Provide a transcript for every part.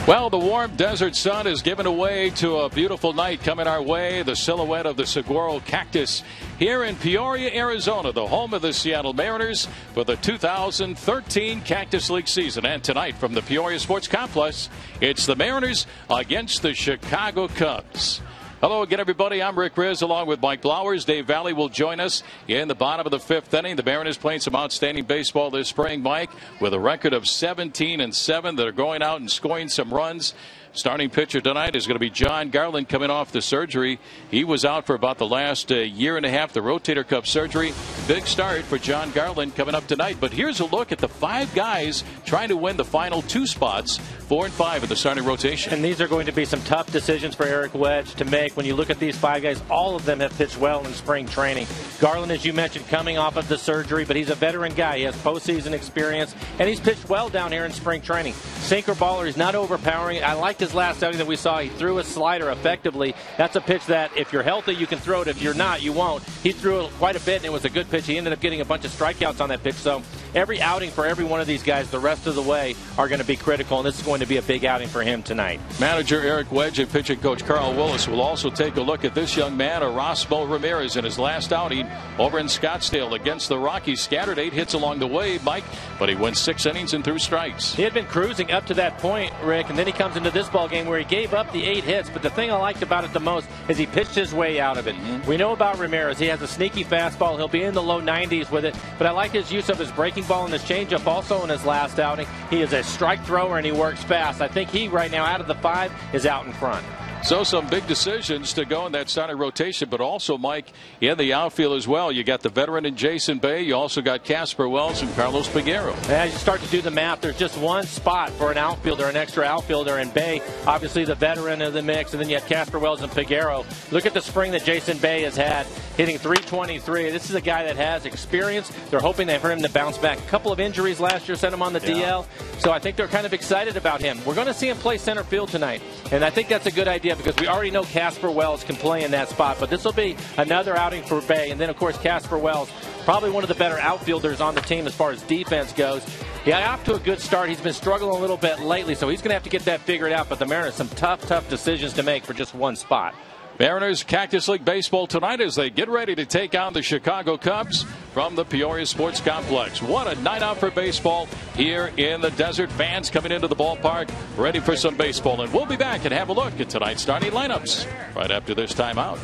Well, the warm desert sun is giving away to a beautiful night coming our way. The silhouette of the saguaro cactus here in Peoria, Arizona, the home of the Seattle Mariners for the 2013 Cactus League season. And tonight from the Peoria Sports Complex, it's the Mariners against the Chicago Cubs. Hello again, everybody. I'm Rick Riz along with Mike Blowers. Dave Valley will join us in the bottom of the fifth inning. The Mariners playing some outstanding baseball this spring, Mike, with a record of 17-7 that are going out and scoring some runs. Starting pitcher tonight is going to be John Garland, coming off the surgery. He was out for about the last year and a half, the rotator cuff surgery. Big start for John Garland coming up tonight. But here's a look at the five guys trying to win the final two spots, 4 and 5 in the starting rotation. And these are going to be some tough decisions for Eric Wedge to make. When you look at these five guys, all of them have pitched well in spring training. Garland, as you mentioned, coming off of the surgery, but he's a veteran guy. He has postseason experience, and he's pitched well down here in spring training. Sinker baller, he's not overpowering. I like his last outing that we saw. He threw a slider effectively. That's a pitch that if you're healthy, you can throw it. If you're not, you won't. He threw it quite a bit, and it was a good pitch. He ended up getting a bunch of strikeouts on that pitch. So every outing for every one of these guys the rest of the way are going to be critical, and this is going to be a big outing for him tonight. Manager Eric Wedge and pitching coach Carl Willis will also take a look at this young man, Erasmo Ramirez, in his last outing over in Scottsdale against the Rockies. Scattered 8 hits along the way, Mike, but he went 6 innings and threw strikes. He had been cruising up to that point, Rick, and then he comes into this ball game where he gave up the 8 hits. But the thing I liked about it the most is he pitched his way out of it. We know about Ramirez. He has a sneaky fastball. He'll be in the low 90s with it. But I like his use of his breaking ball and his changeup also in his last outing. He is a strike thrower and he works fast. I think he right now out of the 5 is out in front. So some big decisions to go in that starting rotation, but also, Mike, in the outfield as well. You got the veteran in Jason Bay. You also got Casper Wells and Carlos Peguero. As you start to do the math, there's just one spot for an outfielder, an extra outfielder in Bay. Obviously the veteran of the mix, and then you have Casper Wells and Peguero. Look at the spring that Jason Bay has had, hitting .323. This is a guy that has experience. They're hoping for him to bounce back. A couple of injuries last year sent him on the DL, so I think they're kind of excited about him. We're going to see him play center field tonight, and I think that's a good idea, because we already know Casper Wells can play in that spot. But this will be another outing for Bay. And then, of course, Casper Wells, probably one of the better outfielders on the team as far as defense goes. Yeah, off to a good start. He's been struggling a little bit lately, so he's going to have to get that figured out. But the Mariners, some tough decisions to make for just one spot. Mariners Cactus League baseball tonight as they get ready to take on the Chicago Cubs from the Peoria Sports Complex. What a night out for baseball here in the desert. Fans coming into the ballpark ready for some baseball. And we'll be back and have a look at tonight's starting lineups right after this timeout.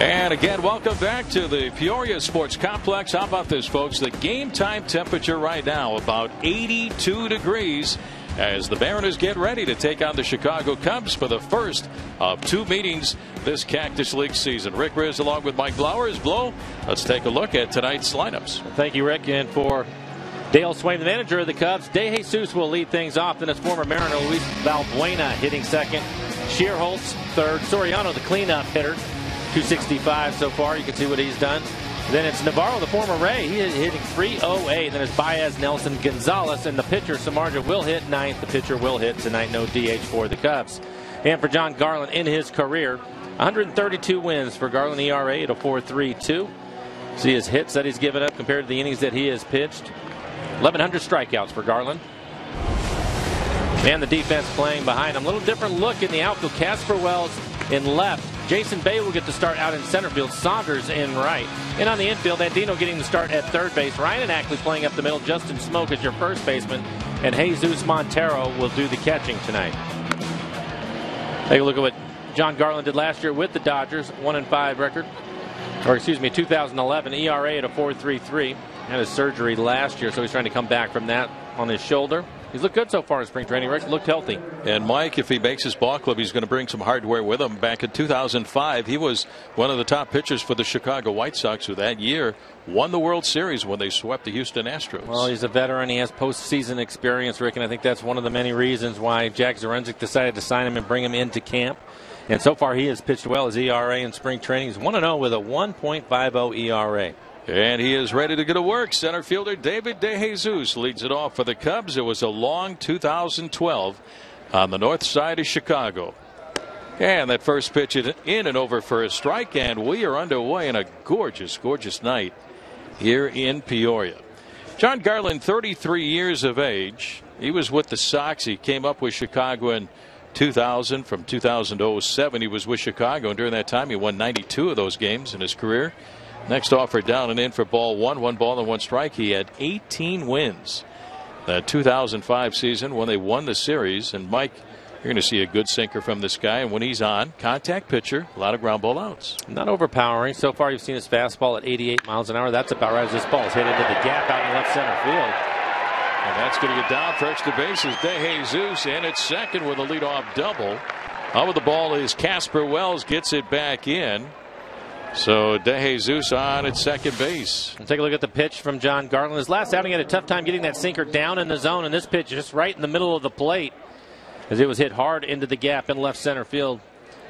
And again, welcome back to the Peoria Sports Complex. How about this, folks? The game time temperature right now about 82 degrees. as the Mariners get ready to take on the Chicago Cubs for the first of 2 meetings this Cactus League season. Rick Riz along with Mike Blowers. Blow, let's take a look at tonight's lineups. Thank you, Rick. And for Dale Swain, the manager of the Cubs, De Jesus will lead things off. Then it's former Mariner Luis Valbuena hitting second. Shearholtz third. Soriano, the cleanup hitter, 265 so far. You can see what he's done. Then it's Navarro, the former Ray. He is hitting 308. Then it's Baez, Nelson, Gonzalez, and the pitcher Samardzija will hit ninth. The pitcher will hit tonight. No DH for the Cubs. And for John Garland in his career, 132 wins for Garland, ERA at a 4.32. See his hits that he's given up compared to the innings that he has pitched. 1,100 strikeouts for Garland. And the defense playing behind him. A little different look in the outfield. Casper Wells in left. Jason Bay will get to start out in center field. Saunders in right. And on the infield, Andino getting the start at third base. Ryan and Ackley playing up the middle. Justin Smoke as your first baseman. And Jesus Montero will do the catching tonight. Take a look at what John Garland did last year with the Dodgers. 1-5 record. Or excuse me, 2011 ERA at a 4.33. Had his surgery last year, so he's trying to come back from that on his shoulder. He's looked good so far in spring training. Rick looked healthy. And Mike, if he makes his ball club, he's going to bring some hardware with him. Back in 2005, he was one of the top pitchers for the Chicago White Sox, who that year won the World Series when they swept the Houston Astros. Well, he's a veteran. He has postseason experience, Rick, and I think that's one of the many reasons why Jack Zarenzik decided to sign him and bring him into camp. And so far, he has pitched well. His ERA in spring training is 1-0 with a 1.50 ERA. And he is ready to go to work. Center fielder David DeJesus leads it off for the Cubs. It was a long 2012 on the north side of Chicago. And that first pitch in and over for a strike. And we are underway in a gorgeous, gorgeous night here in Peoria. John Garland, 33 years of age. He was with the Sox. He came up with Chicago in 2000. From 2000 to 07, he was with Chicago. And during that time, he won 92 of those games in his career. Next offer down and in for ball one. 1 ball and 1 strike. He had 18 wins that 2005 season when they won the series. And Mike, you're going to see a good sinker from this guy. And when he's on, contact pitcher, a lot of ground ball outs. Not overpowering. So far, you've seen his fastball at 88 miles an hour. That's about right as this ball is hit into the gap out in left center field. And that's going to get down for extra bases. DeJesus in at second with a leadoff double. Out with the ball is Casper Wells, gets it back in. So DeJesus on at second base. And take a look at the pitch from John Garland. His last outing had a tough time getting that sinker down in the zone, and this pitch just right in the middle of the plate as it was hit hard into the gap in left center field.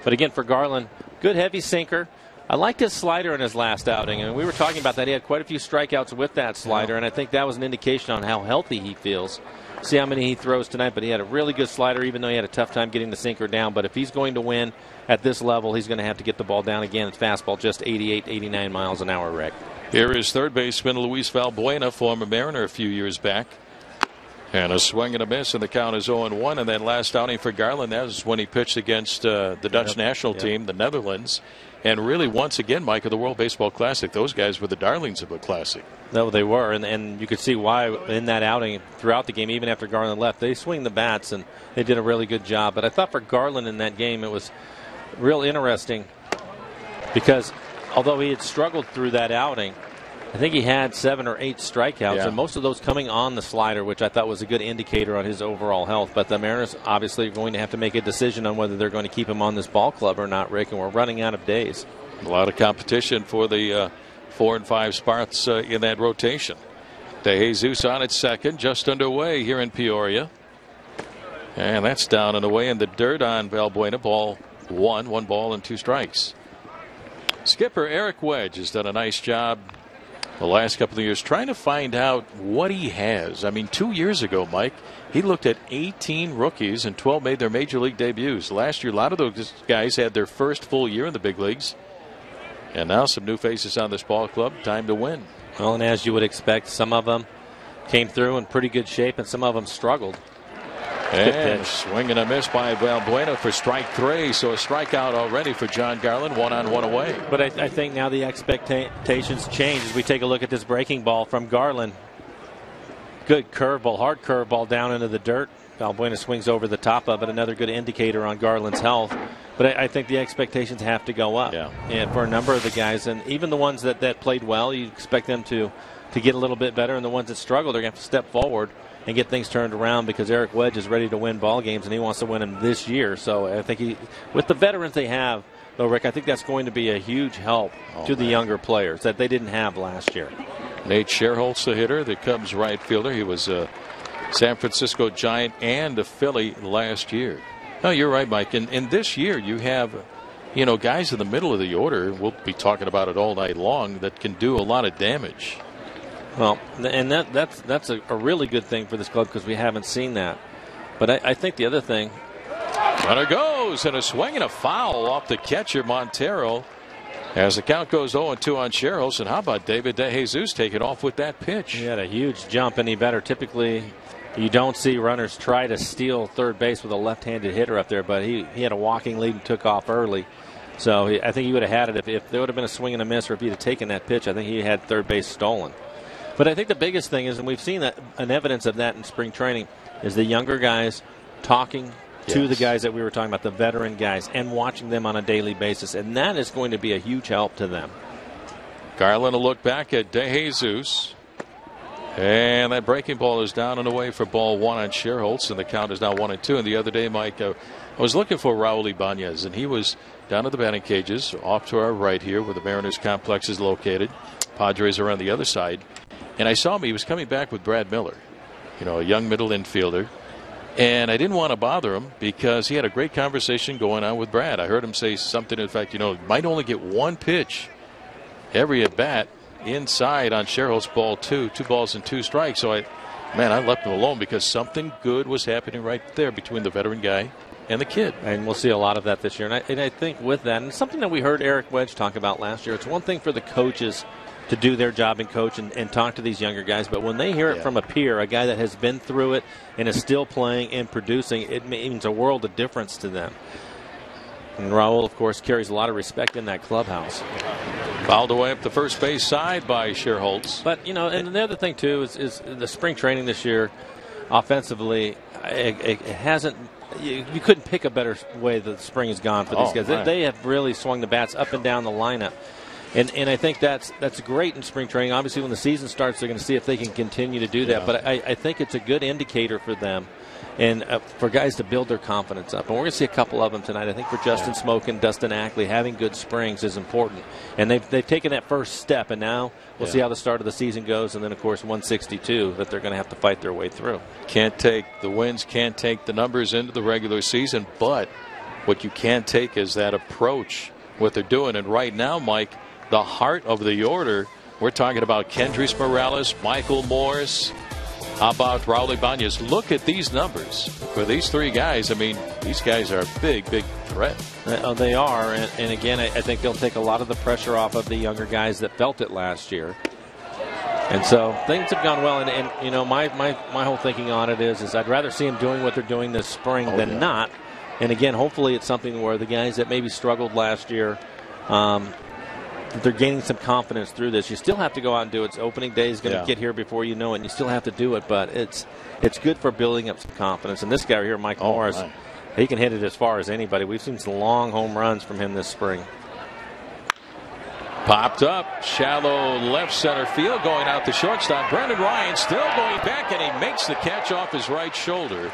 But again, for Garland, good heavy sinker. I liked his slider in his last outing, and we were talking about that. He had quite a few strikeouts with that slider, and I think that was an indication on how healthy he feels. See how many he throws tonight, but he had a really good slider, even though he had a tough time getting the sinker down. But if he's going to win at this level, he's going to have to get the ball down again. It's fastball just 88, 89 miles an hour, Rick. Here is third baseman Luis Valbuena, former Mariner a few years back. And a swing and a miss, and the count is 0-1. And then last outing for Garland, that was when he pitched against the Dutch national team, the Netherlands. And really, once again, Mike, of the World Baseball Classic, those guys were the darlings of a classic. No, they were, and you could see why in that outing throughout the game, even after Garland left. They swing the bats, and they did a really good job. But I thought for Garland in that game, it was real interesting because although he had struggled through that outing, I think he had 7 or 8 strikeouts, and most of those coming on the slider, which I thought was a good indicator on his overall health. But the Mariners obviously are going to have to make a decision on whether they're going to keep him on this ball club or not, Rick, and we're running out of days. A lot of competition for the 4 and 5 spots in that rotation. DeJesus on at second, just underway here in Peoria. And that's down and away in the dirt on Valbuena. Ball 1 ball and 2 strikes. Skipper Eric Wedge has done a nice job the last couple of years trying to find out what he has. I mean, 2 years ago, Mike, he looked at 18 rookies and 12 made their major league debuts. Last year, a lot of those guys had their first full year in the big leagues. And now some new faces on this ball club. Time to win. Well, and as you would expect, some of them came through in pretty good shape and some of them struggled. And swing and a miss by Valbuena for strike 3. So a strikeout already for John Garland. 1 on 1 away. But I think now the expectations change as we take a look at this breaking ball from Garland. Good curveball, hard curveball down into the dirt. Valbuena swings over the top of it. Another good indicator on Garland's health. But I think the expectations have to go up. Yeah. And for a number of the guys, and even the ones that played well, you expect them to get a little bit better. And the ones that struggle, they're going to have to step forward and get things turned around, because Eric Wedge is ready to win ball games, and he wants to win them this year. So I think with the veterans they have, though, Rick, I think that's going to be a huge help to the younger players that they didn't have last year. Nate Scherholtz, the hitter, the Cubs right fielder. He was a San Francisco Giant and a Philly last year. No, you're right, Mike. And this year you have, guys in the middle of the order, we'll be talking about it all night long, that can do a lot of damage. Well, and that's a really good thing for this club, because we haven't seen that. But I think the other thing. Runner goes, and a swing and a foul off the catcher, Montero, as the count goes 0-2 on Scherholtz. And how about David DeJesus taking off with that pitch? He had a huge jump, and he better. Typically, you don't see runners try to steal third base with a left-handed hitter up there, but he had a walking lead and took off early. So I think he would have had it if there would have been a swing and a miss, or if he'd have taken that pitch. I think he had third base stolen. But I think the biggest thing is, and we've seen an evidence of that in spring training, is the younger guys talking to the guys that we were talking about, the veteran guys, and watching them on a daily basis. And that is going to be a huge help to them. Garland will look back at DeJesus. And that breaking ball is down and away for ball one on Scherholtz, and the count is now 1-2. And the other day, Mike, I was looking for Raul Ibanez, and he was down at the batting cages off to our right here where the Mariners complex is located. Padres are on the other side. And I saw him. He was coming back with Brad Miller, a young middle infielder. And I didn't want to bother him because he had a great conversation going on with Brad. I heard him say something, in fact, might only get one pitch every at bat inside on Scherholtz ball 2 balls and 2 strikes. So I left him alone because something good was happening right there between the veteran guy and the kid. And we'll see a lot of that this year. And I think with that, and something that we heard Eric Wedge talk about last year, it's one thing for the coaches to do their job and coach and talk to these younger guys, but when they hear it from a peer, a guy that has been through it and is still playing and producing, it means a world of difference to them. And Raul, of course, carries a lot of respect in that clubhouse. Fouled away up the first base side by Scherholtz. But, and the other thing, too, is the spring training this year, offensively, it hasn't. You couldn't pick a better way the spring has gone for these guys. Right. They have really swung the bats up and down the lineup. And I think that's great in spring training. Obviously, when the season starts, they're going to see if they can continue to do that. But I think it's a good indicator for them and for guys to build their confidence up. And we're going to see a couple of them tonight. I think for Justin Smoke and Dustin Ackley, having good springs is important. And they've taken that first step, and now we'll see how the start of the season goes. And then, of course, 162 that they're going to have to fight their way through. Can't take the wins, can't take the numbers into the regular season. But what you can take is that approach, what they're doing. And right now, Mike, the heart of the order, we're talking about Kendrys Morales, Michael Morse. How about Raul Ibanez? Look at these numbers for these three guys. I mean, these guys are a big threat. They are. And again, I think they'll take a lot of the pressure off of the younger guys that felt it last year. And so things have gone well. And my whole thinking on it is I'd rather see them doing what they're doing this spring than not. And again, hopefully it's something where the guys that maybe struggled last year, they're gaining some confidence through this. You still have to go out and do it. It's opening day is going to get here before you know it, and you still have to do it. But it's good for building up some confidence. And this guy right here, Mike Morris, he can hit it as far as anybody. We've seen some long home runs from him this spring. Popped up, shallow left center field, going out the shortstop. Brendan Ryan still going back, and he makes the catch off his right shoulder.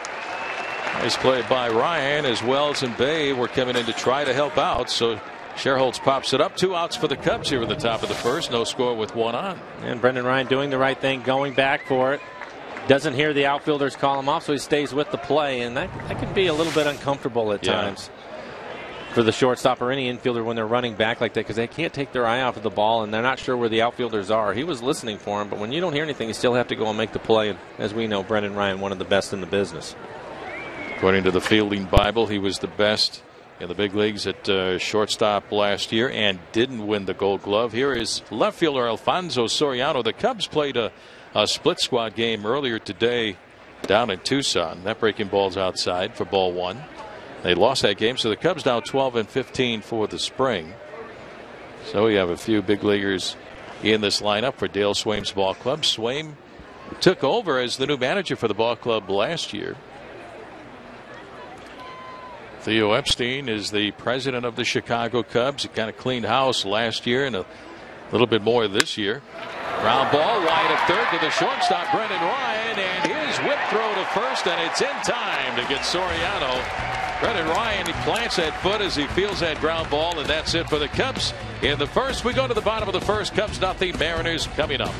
Nice play by Ryan, as Wells and Bay were coming in to try to help out. So Scherholtz pops it up. 2 outs for the Cubs here at the top of the first. No score with 1 on. And Brendan Ryan doing the right thing, going back for it. Doesn't hear the outfielders call him off, so he stays with the play. And that can be a little bit uncomfortable at times for the shortstop or any infielder when they're running back like that, because they can't take their eye off of the ball and they're not sure where the outfielders are. He was listening for him, but when you don't hear anything, you still have to go and make the play. And as we know, Brendan Ryan, one of the best in the business. According to the Fielding Bible, he was the best in the big leagues at shortstop last year and didn't win the Gold Glove. Here is left fielder Alfonso Soriano. The Cubs played a split squad game earlier today down in Tucson. That breaking ball's outside for ball 1. They lost that game, so the Cubs now 12-15 for the spring. So we have a few big leaguers in this lineup for Dale Swaim's ball club. Swaim took over as the new manager for the ball club last year. Theo Epstein is the president of the Chicago Cubs. He kind of cleaned house last year and a little bit more this year. Ground ball wide of third to the shortstop, Brendan Ryan, and his whip throw to first, and it's in time to get Soriano. Brendan Ryan, he plants that foot as he feels that ground ball, and that's it for the Cubs. In the first, we go to the bottom of the first. Cubs nothing, Mariners coming up.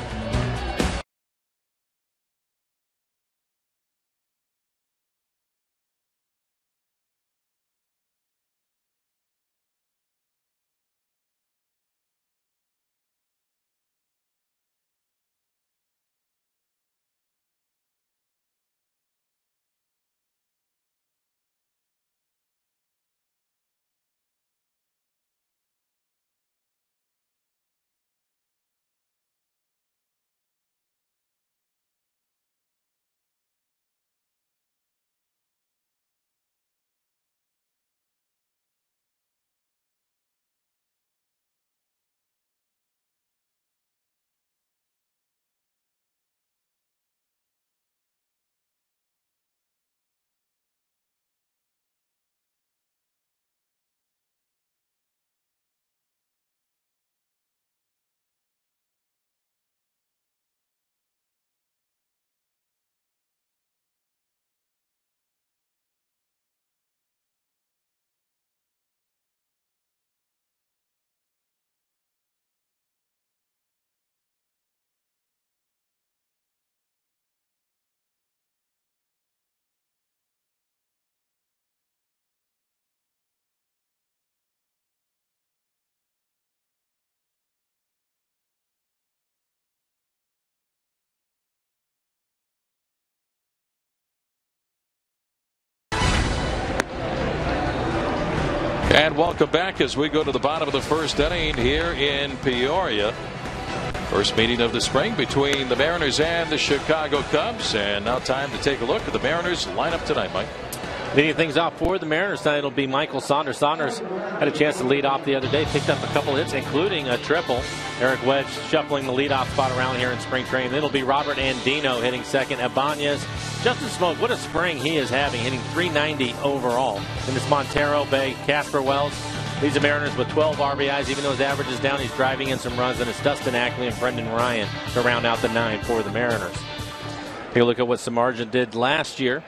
And welcome back as we go to the bottom of the first inning here in Peoria. First meeting of the spring between the Mariners and the Chicago Cubs. And now time to take a look at the Mariners lineup tonight, Mike. Leading things off for the Mariners tonight will be Michael Saunders. Saunders had a chance to lead off the other day, picked up a couple hits, including a triple. Eric Wedge shuffling the leadoff spot around here in spring training. It'll be Robert Andino hitting second. Ibanez, Justin Smoke, what a spring he is having, hitting .390 overall. In this Montero Bay, Casper Wells leads the Mariners with 12 RBIs. Even though his average is down, he's driving in some runs. And it's Dustin Ackley and Brendan Ryan to round out the 9 for the Mariners. Take a look at what Samardzija did last year.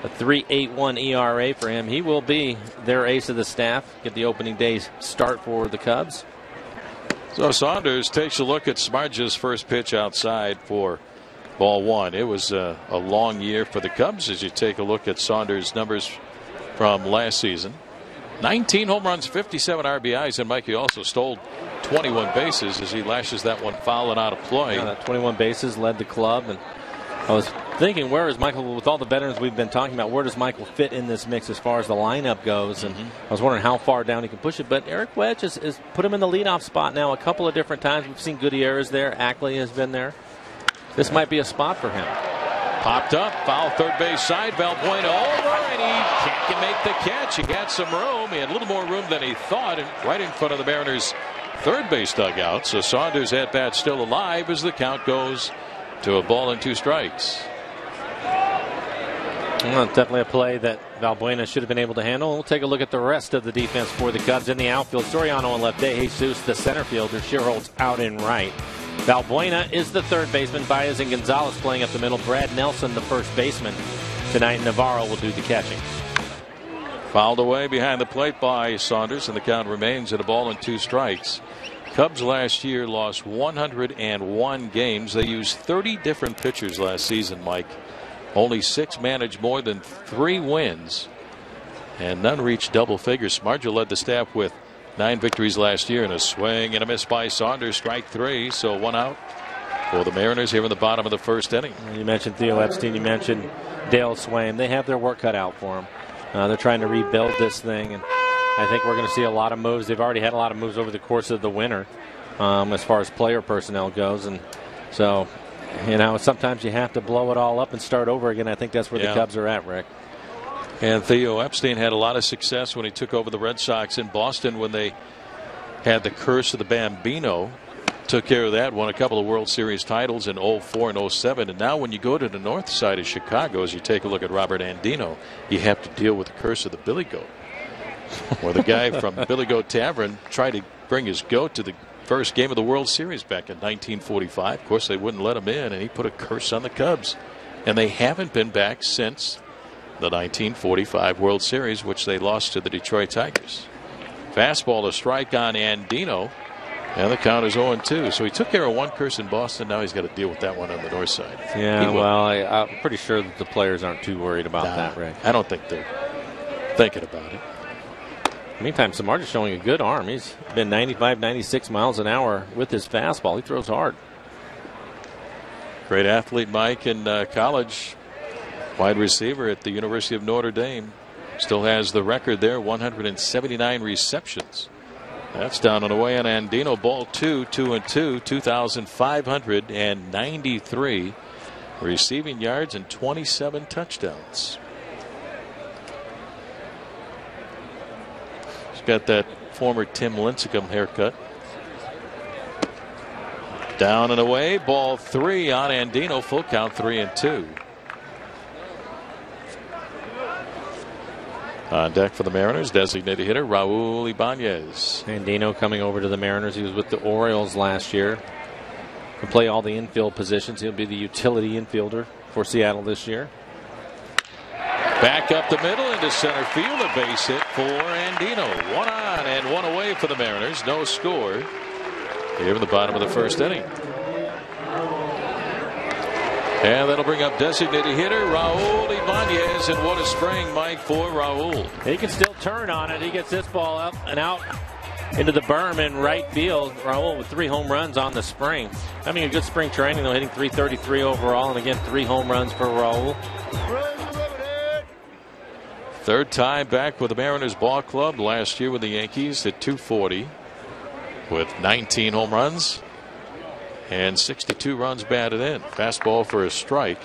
A 3.81 ERA for him. He will be their ace of the staff. Get the opening day's start for the Cubs. So Saunders takes a look at Samardzija's first pitch outside for ball one. It was a long year for the Cubs as you take a look at Saunders' numbers from last season. 19 home runs, 57 RBIs, and Mike, he also stole 21 bases as he lashes that one foul and out of play. Yeah, that 21 bases led the club, and I was thinking, where is Michael, with all the veterans we've been talking about, where does Michael fit in this mix as far as the lineup goes? And I was wondering how far down he can push it. But Eric Wedge has put him in the leadoff spot now a couple of different times. We've seen Gutierrez there. Ackley has been there. This might be a spot for him. Popped up, foul third base side. Valbuena over, and he can't make the catch. He got some room. He had a little more room than he thought, and right in front of the Mariners' third base dugout. So Saunders' at bat still alive as the count goes to a ball and 2 strikes. Well, definitely a play that Valbuena should have been able to handle. We'll take a look at the rest of the defense for the Cubs. In the outfield, Soriano on left, De Jesus, the center fielder, Shearholtz out in right. Valbuena is the third baseman. Baez and Gonzalez playing up the middle. Brad Nelson, the first baseman. Tonight, Navarro will do the catching. Fouled away behind the plate by Saunders, and the count remains at a ball and 2 strikes. Cubs last year lost 101 games. They used 30 different pitchers last season, Mike. Only 6 managed more than 3 wins, and none reached double figures. Samardzija led the staff with 9 victories last year, and a swing and a miss by Saunders, strike 3. So 1 out for the Mariners here in the bottom of the first inning. You mentioned Theo Epstein. You mentioned Dale Swaim. They have their work cut out for them. They're trying to rebuild this thing, and I think we're going to see a lot of moves. They've already had a lot of moves over the course of the winter as far as player personnel goes. And so, sometimes you have to blow it all up and start over again. I think that's where the Cubs are at, Rick. And Theo Epstein had a lot of success when he took over the Red Sox in Boston when they had the curse of the Bambino. took care of that, won a couple of World Series titles in 04 and 07. And now when you go to the north side of Chicago, as you take a look at Robert Andino, you have to deal with the curse of the Billy Goat. Where the guy from Billy Goat Tavern tried to bring his goat to the first game of the World Series back in 1945. Of course, they wouldn't let him in, and he put a curse on the Cubs. And they haven't been back since the 1945 World Series, which they lost to the Detroit Tigers. Fastball to strike on Andino, and the count is 0-2. So he took care of one curse in Boston. Now he's got to deal with that one on the north side. Yeah, well, I'm pretty sure that the players aren't too worried about that, Rick. I don't think they're thinking about it. Meantime, Samar is showing a good arm. He's been 95, 96 miles an hour with his fastball. He throws hard. Great athlete, Mike, in college. Wide receiver at the University of Notre Dame. Still has the record there, 179 receptions. That's down and away on Andino. Ball 2-2-2, 2,593 receiving yards and 27 touchdowns. He's got that former Tim Lincecum haircut. Down and away, ball 3 on Andino, full count 3-2. On deck for the Mariners, designated hitter Raul Ibanez. Andino coming over to the Mariners. He was with the Orioles last year. Can play all the infield positions. He'll be the utility infielder for Seattle this year. Back up the middle into center field. A base hit for Andino. 1 on and 1 away for the Mariners. No score here in the bottom of the first inning. And that'll bring up designated hitter Raul Ibanez. And what a spring, Mike, for Raul. He can still turn on it. He gets this ball up and out into the berm in right field. Raul with 3 home runs on the spring. Having a good spring training, though, hitting .333 overall. And again, 3 home runs for Raul. Third time back with the Mariners ball club. Last year with the Yankees at .240 with 19 home runs and 62 runs batted in. Fastball for a strike.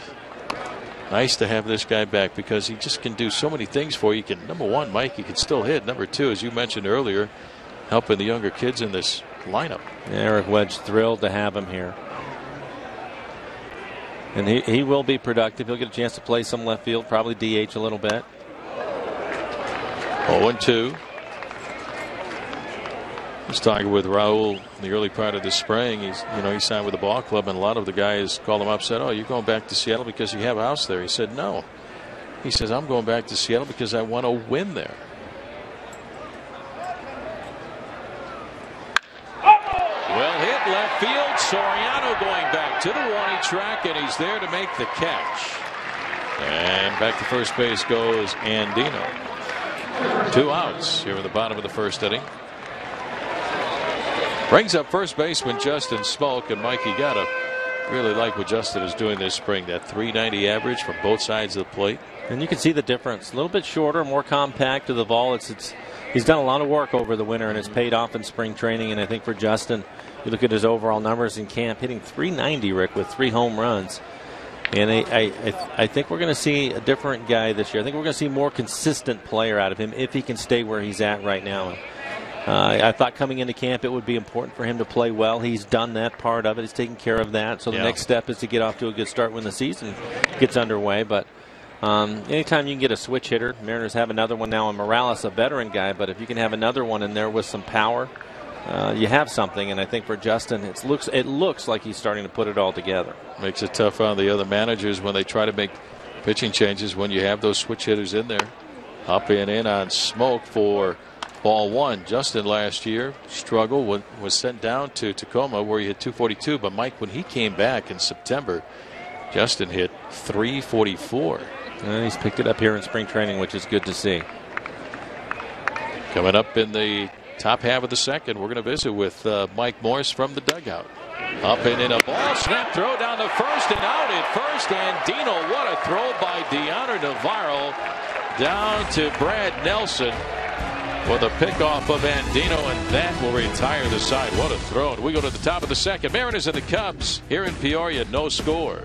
Nice to have this guy back because he just can do so many things for you. He can, number one, Mike, he can still hit. Number two, as you mentioned earlier, helping the younger kids in this lineup. Eric Wedge thrilled to have him here. And he will be productive. He'll get a chance to play some left field, probably DH a little bit. 0-2. He's talking with Raul in the early part of the spring. He signed with the ball club, and a lot of the guys called him up, said, "Oh, you're going back to Seattle because you have a house there." He said, "No." He says, "I'm going back to Seattle because I want to win there." Well hit left field. Soriano going back to the warning track, and he's there to make the catch. And back to first base goes Andino. 2 outs here in the bottom of the first inning. Brings up first baseman Justin Smoak, and Mike, you gotta really like what Justin is doing this spring. That .390 average from both sides of the plate. And you can see the difference. A little bit shorter, more compact to the ball. He's done a lot of work over the winter, and it's paid off in spring training. And I think for Justin, you look at his overall numbers in camp, hitting .390, Rick, with 3 home runs. And I think we're going to see a different guy this year. I think we're going to see more consistent player out of him if he can stay where he's at right now. I thought coming into camp it would be important for him to play well. He's done that part of it. He's taken care of that. So the next step is to get off to a good start when the season gets underway. But anytime you can get a switch hitter, Mariners have another one now in Morales, a veteran guy. But if you can have another one in there with some power, you have something. And I think for Justin, it looks like he's starting to put it all together. Makes it tough on the other managers when they try to make pitching changes when you have those switch hitters in there. Up and in on Smoak for ball 1. Justin last year struggled, was sent down to Tacoma where he hit .242. But Mike, when he came back in September, Justin hit .344. And he's picked it up here in spring training, which is good to see. Coming up in the top half of the second, we're going to visit with Mike Morse from the dugout. Up and in a ball snap throw down to first and out at first. Andino, what a throw by Deoner Navarro down to Brad Nelson for the pickoff of Andino, and that will retire the side. What a throw. And we go to the top of the second. Mariners and the Cubs here in Peoria, no score.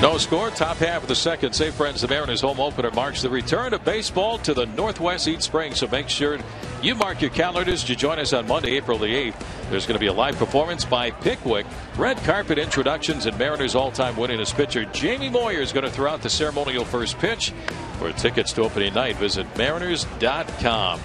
No score, top half of the second. St. Friends, the Mariners home opener marks the return of baseball to the Northwest East Spring. So make sure you mark your calendars to join us on Monday, April the 8th. There's going to be a live performance by Pickwick. Red carpet introductions and Mariners all-time winningest pitcher Jamie Moyer is going to throw out the ceremonial first pitch. For tickets to opening night, visit mariners.com.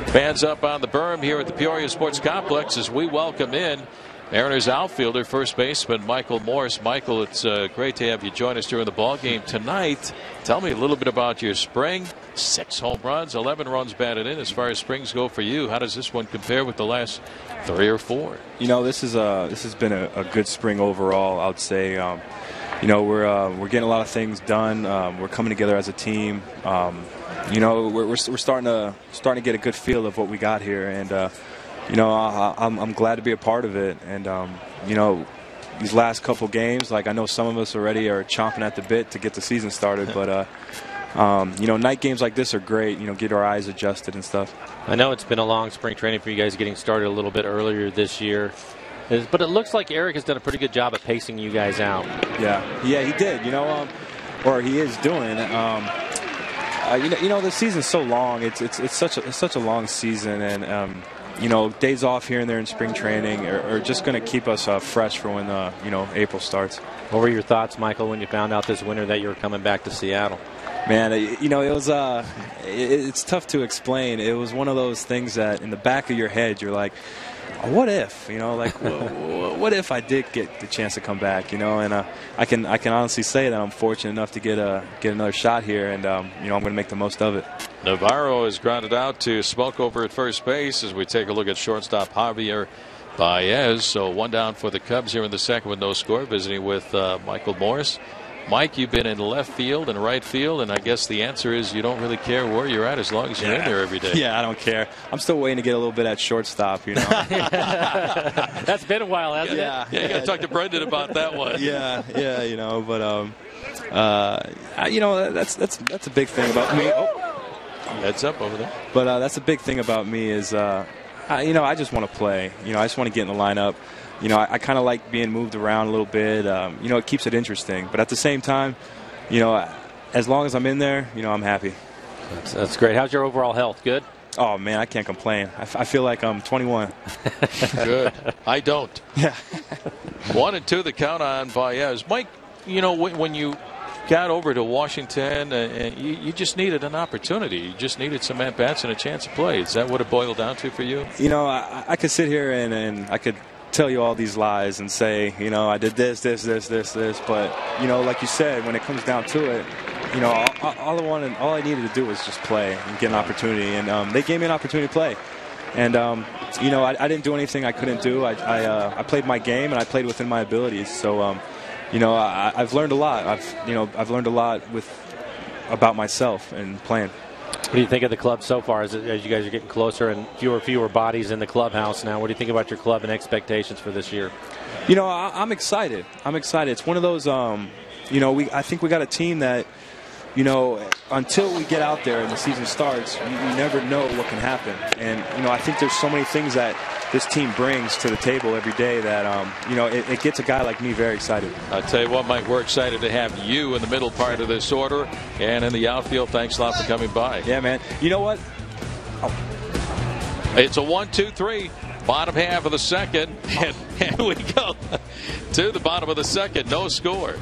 Fans up on the berm here at the Peoria Sports Complex as we welcome in Mariners outfielder, first baseman Michael Morse. Michael, it's great to have you join us during the ball game tonight. Tell me a little bit about your spring. 6 home runs, 11 runs batted in. As far as springs go for you, how does this one compare with the last 3 or 4? You know, this has been a good spring overall, I would say. You know, we're getting a lot of things done. We're coming together as a team. You know, we're starting to get a good feel of what we got here, and you know, I'm glad to be a part of it. And you know, these last couple games, like I know some of us already are chomping at the bit to get the season started, but you know, night games like this are great. You know, get our eyes adjusted and stuff. I know it's been a long spring training for you guys, getting started a little bit earlier this year. But it looks like Eric has done a pretty good job at pacing you guys out. Yeah, he did. You know, or he is doing. You know, the season's so long. It's such a long season, and you know, days off here and there in spring training are just going to keep us fresh for when you know, April starts. What were your thoughts, Michael, when you found out this winter that you were coming back to Seattle? Man, you know, it was it's tough to explain. It was one of those things that in the back of your head you're like, what if, you know, like what if I did get the chance to come back, you know? And I can honestly say that I'm fortunate enough to get another shot here, and you know, I'm going to make the most of it. Navarro is grounded out to Smoke over at first base as we take a look at shortstop Javier Baez. So 1 down for the Cubs here in the second with no score, visiting with Michael Morse. Mike, you've been in left field and right field, and I guess the answer is you don't really care where you're at as long as you're in there every day. Yeah, I don't care. I'm still waiting to get a little bit at shortstop, you know. That's been a while, hasn't it? Yeah, you got to talk to Brendan about that one. Yeah, you know, but you know, that's a big thing about me. Heads up over there. But that's a big thing about me is, you know, I just want to play. You know, I just want to get in the lineup. You know, I kind of like being moved around a little bit. You know, it keeps it interesting. But at the same time, you know, as long as I'm in there, you know, I'm happy. That's great. How's your overall health? Good? Oh, man, I can't complain. I feel like I'm 21. Good. I don't. Yeah. 1 and 2 the count on Baez. Mike, you know, when you got over to Washington, you just needed an opportunity. You just needed some at-bats and a chance to play. Is that what it boiled down to for you? You know, I could sit here and I could tell you all these lies and say, you know, I did this, but, you know, like you said, when it comes down to it, you know, all I needed to do was just play and get an opportunity, and they gave me an opportunity to play. And, you know, I didn't do anything I couldn't do. I played my game, and I played within my abilities. So, you know, I've learned a lot. I've learned a lot about myself and playing. What do you think of the club so far as you guys are getting closer and fewer bodies in the clubhouse now? What do you think about your club and expectations for this year? You know, I'm excited. It's one of those, you know, I think we got a team that, you know, until we get out there and the season starts, you never know what can happen. And, you know, I think there's so many things that this team brings to the table every day that, you know, it gets a guy like me very excited. I'll tell you what, Mike, we're excited to have you in the middle part of this order and in the outfield. Thanks a lot for coming by. Yeah, man. You know what? It's a 1-2-3, bottom half of the second, and here we go to the bottom of the second, no score.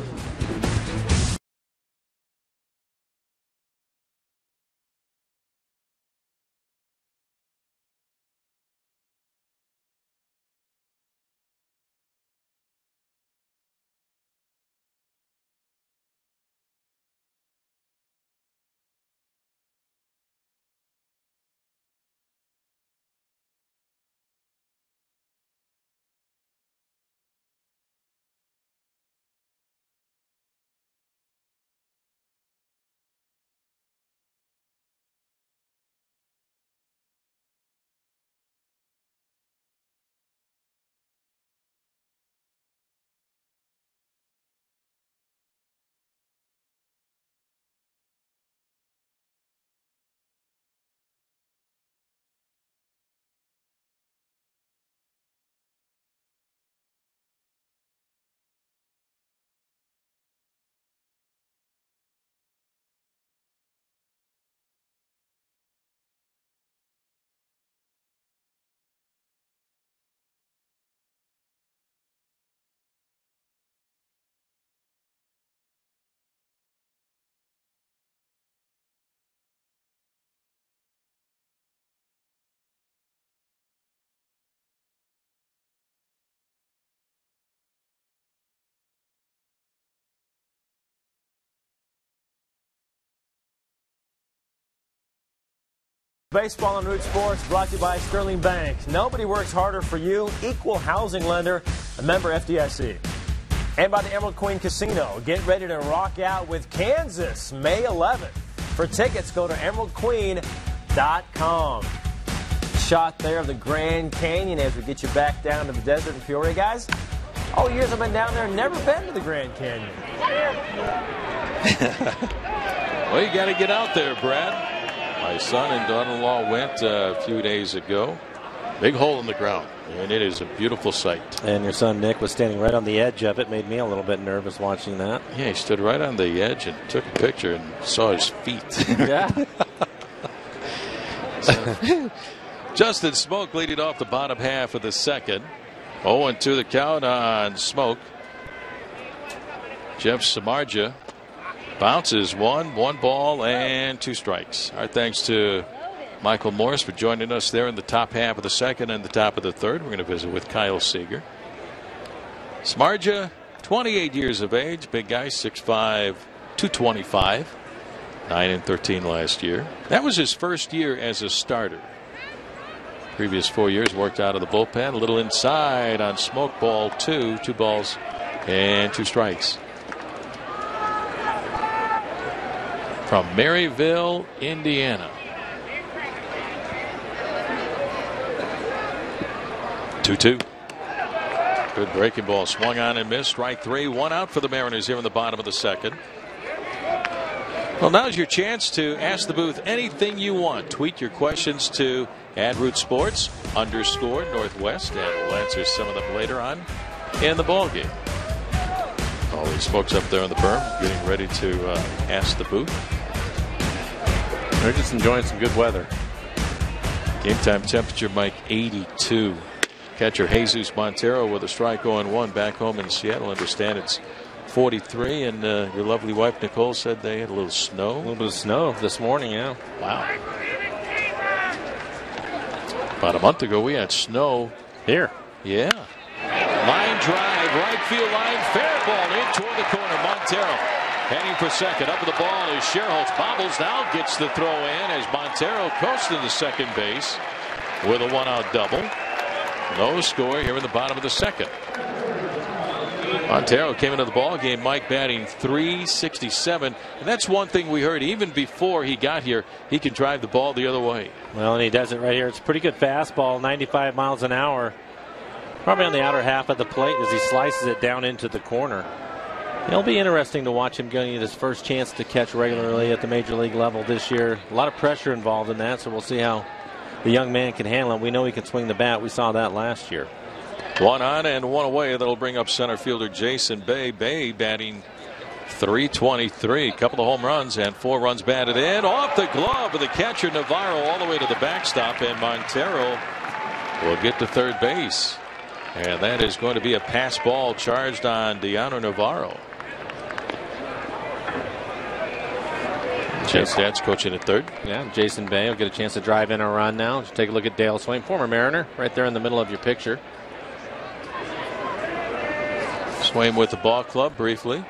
Baseball on Root Sports brought to you by Sterling Bank. Nobody works harder for you. Equal housing lender, a member FDIC. And by the Emerald Queen Casino. Get ready to rock out with Kansas May 11th. For tickets, go to emeraldqueen.com. Shot there of the Grand Canyon as we get you back down to the desert in Peoria, guys. All years I've been down there, never been to the Grand Canyon. Well, you got to get out there, Brad. My son and daughter-in-law went a few days ago. Big hole in the ground, and it is a beautiful sight. And your son Nick was standing right on the edge of it. Made me a little bit nervous watching that. Yeah, he stood right on the edge and took a picture and saw his feet. Yeah. Justin Smoke leading off the bottom half of the second. 0-2 the count on Smoke. Jeff Samardzija bounces one ball and 2 strikes. Our thanks to Michael Morris for joining us there in the top half of the second and the top of the third. We're going to visit with Kyle Seager. Samardzija, 28 years of age, big guy, 6'5", 225, 9-13 last year. That was his first year as a starter. Previous 4 years worked out of the bullpen. A little inside on Smoke, ball 2, 2 balls and 2 strikes. From Maryville, Indiana. 2-2. Good breaking ball, swung on and missed. Strike 3, 1 out for the Mariners here in the bottom of the second. Well, now's your chance to ask the booth anything you want. Tweet your questions to @RootSports_Northwest, and we'll answer some of them later on in the ball game. All these folks up there on the berm getting ready to ask the booth. They're just enjoying some good weather. Game time temperature, Mike, 82. Catcher Jesus Montero with a strike 0-1 back home in Seattle. Understand it's 43, and your lovely wife Nicole said they had a little snow. A little bit of snow this morning, yeah. Wow. About a month ago we had snow here. Yeah. Line drive, right field line, fair ball in toward the corner. Montero heading for second. Up with the ball is Sherholtz, bobbles down, gets the throw in as Montero coasted to second base with a 1-out double. No score here in the bottom of the second. Montero came into the ball game, Mike, batting .367, and that's one thing we heard even before he got here. He can drive the ball the other way. Well, and he does it right here. It's a pretty good fastball, 95 miles an hour. Probably on the outer half of the plate as he slices it down into the corner. It'll be interesting to watch him getting his first chance to catch regularly at the major league level this year. A lot of pressure involved in that, so we'll see how the young man can handle it. We know he can swing the bat. We saw that last year. 1 on and 1 away. That'll bring up center fielder Jason Bay. Bay batting .323. Couple of home runs and 4 runs batted in. Off the glove of the catcher Navarro all the way to the backstop, and Montero will get to third base. And that is going to be a pass ball charged on Deano Navarro. Chance Stats coaching at third. Yeah, Jason Bay will get a chance to drive in a run now. Just take a look at Dale Swain, former Mariner, right there in the middle of your picture. Swain with the ball club briefly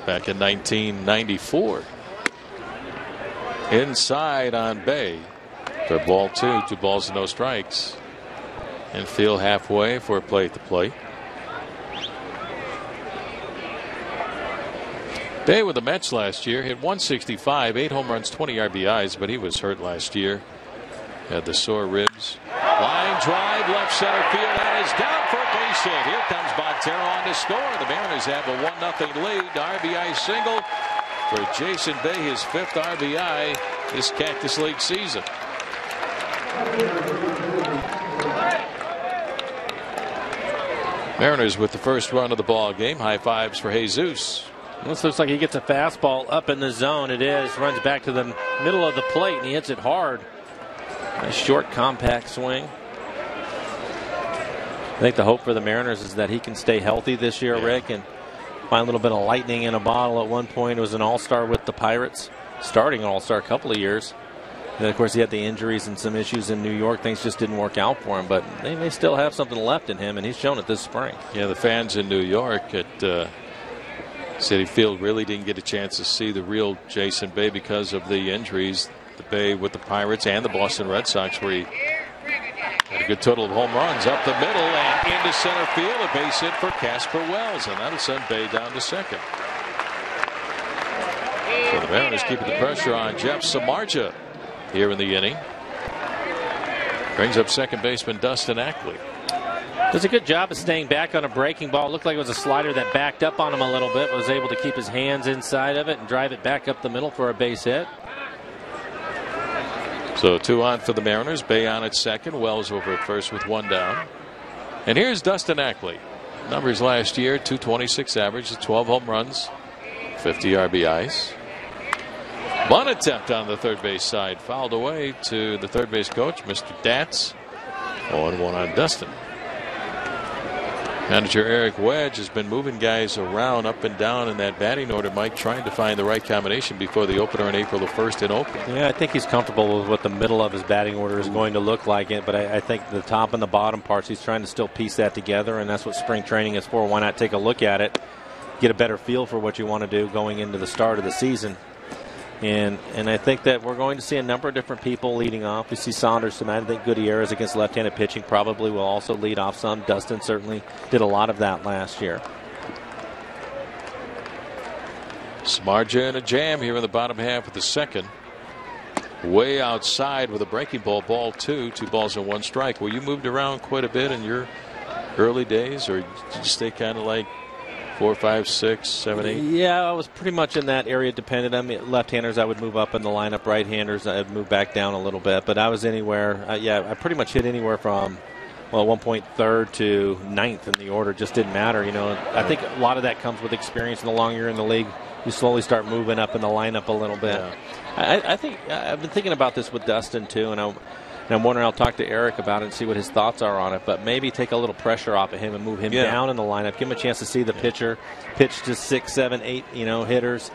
back in 1994. Inside on Bay for ball 2, 2 balls and no strikes. Infield halfway for a play at the plate. Bay with the Mets last year hit .165, 8 home runs, 20 RBIs, but he was hurt last year. Had the sore ribs. Line drive, left center field, and is down for a base hit. Here comes Montero on to score. The Mariners have a 1-0 lead. RBI single for Jason Bay, his 5th RBI this Cactus League season. Mariners with the first run of the ball game. High fives for Jesus. This looks like he gets a fastball up in the zone. It is. Runs back to the middle of the plate, and he hits it hard. Nice short, compact swing. I think the hope for the Mariners is that he can stay healthy this year, Rick, and find a little bit of lightning in a bottle. At one point, it was an all-star with the Pirates, starting an all-star a couple of years. And then, of course, he had the injuries and some issues in New York. Things just didn't work out for him, but they may still have something left in him, and he's shown it this spring. Yeah, the fans in New York at Citi Field really didn't get a chance to see the real Jason Bay because of the injuries. The Bay with the Pirates and the Boston Red Sox, where he had a good total of home runs up the middle and into center field. A base hit for Casper Wells, and that'll send Bay down to second. So the Mariners keeping the pressure on Jeff Samardzija here in the inning. Brings up second baseman Dustin Ackley. Does a good job of staying back on a breaking ball. Looked like it was a slider that backed up on him a little bit. Was able to keep his hands inside of it and drive it back up the middle for a base hit. So 2 on for the Mariners. Bay on at second. Wells over at first with 1 down. And here's Dustin Ackley. Numbers last year: 226 average, 12 home runs, 50 RBIs. One attempt on the third base side, fouled away to the third base coach, Mr. Datz. 0-1 on Dustin. Manager Eric Wedge has been moving guys around up and down in that batting order, Mike, trying to find the right combination before the opener on April the 1st in Oakland. Yeah, I think he's comfortable with what the middle of his batting order is going to look like. But I think the top and the bottom parts, he's trying to still piece that together, and that's what spring training is for. Why not take a look at it, get a better feel for what you want to do going into the start of the season. And I think that we're going to see a number of different people leading off. We see Saunders tonight. I think Gutierrez against left-handed pitching probably will also lead off some. Dustin certainly did a lot of that last year. Samardzija in a jam here in the bottom half of the second. Way outside with a breaking ball, ball 2, 2 balls and 1 strike. Well, you moved around quite a bit in your early days, or did you stay kind of like 4, 5, 6, 7, 8? Yeah, I was pretty much in that area dependent. I mean, left-handers I would move up in the lineup. Right-handers I'd move back down a little bit. But I was anywhere. I pretty much hit anywhere from, well, at one point 3rd to 9th in the order. Just didn't matter. You know, I think a lot of that comes with experience. And the longer you're in the league, you slowly start moving up in the lineup a little bit. Yeah. I think I've been thinking about this with Dustin too, and I'm wondering, I'll talk to Eric about it and see what his thoughts are on it, but maybe take a little pressure off of him and move him down in the lineup. Give him a chance to see the pitcher pitch to 6, 7, 8, hitters,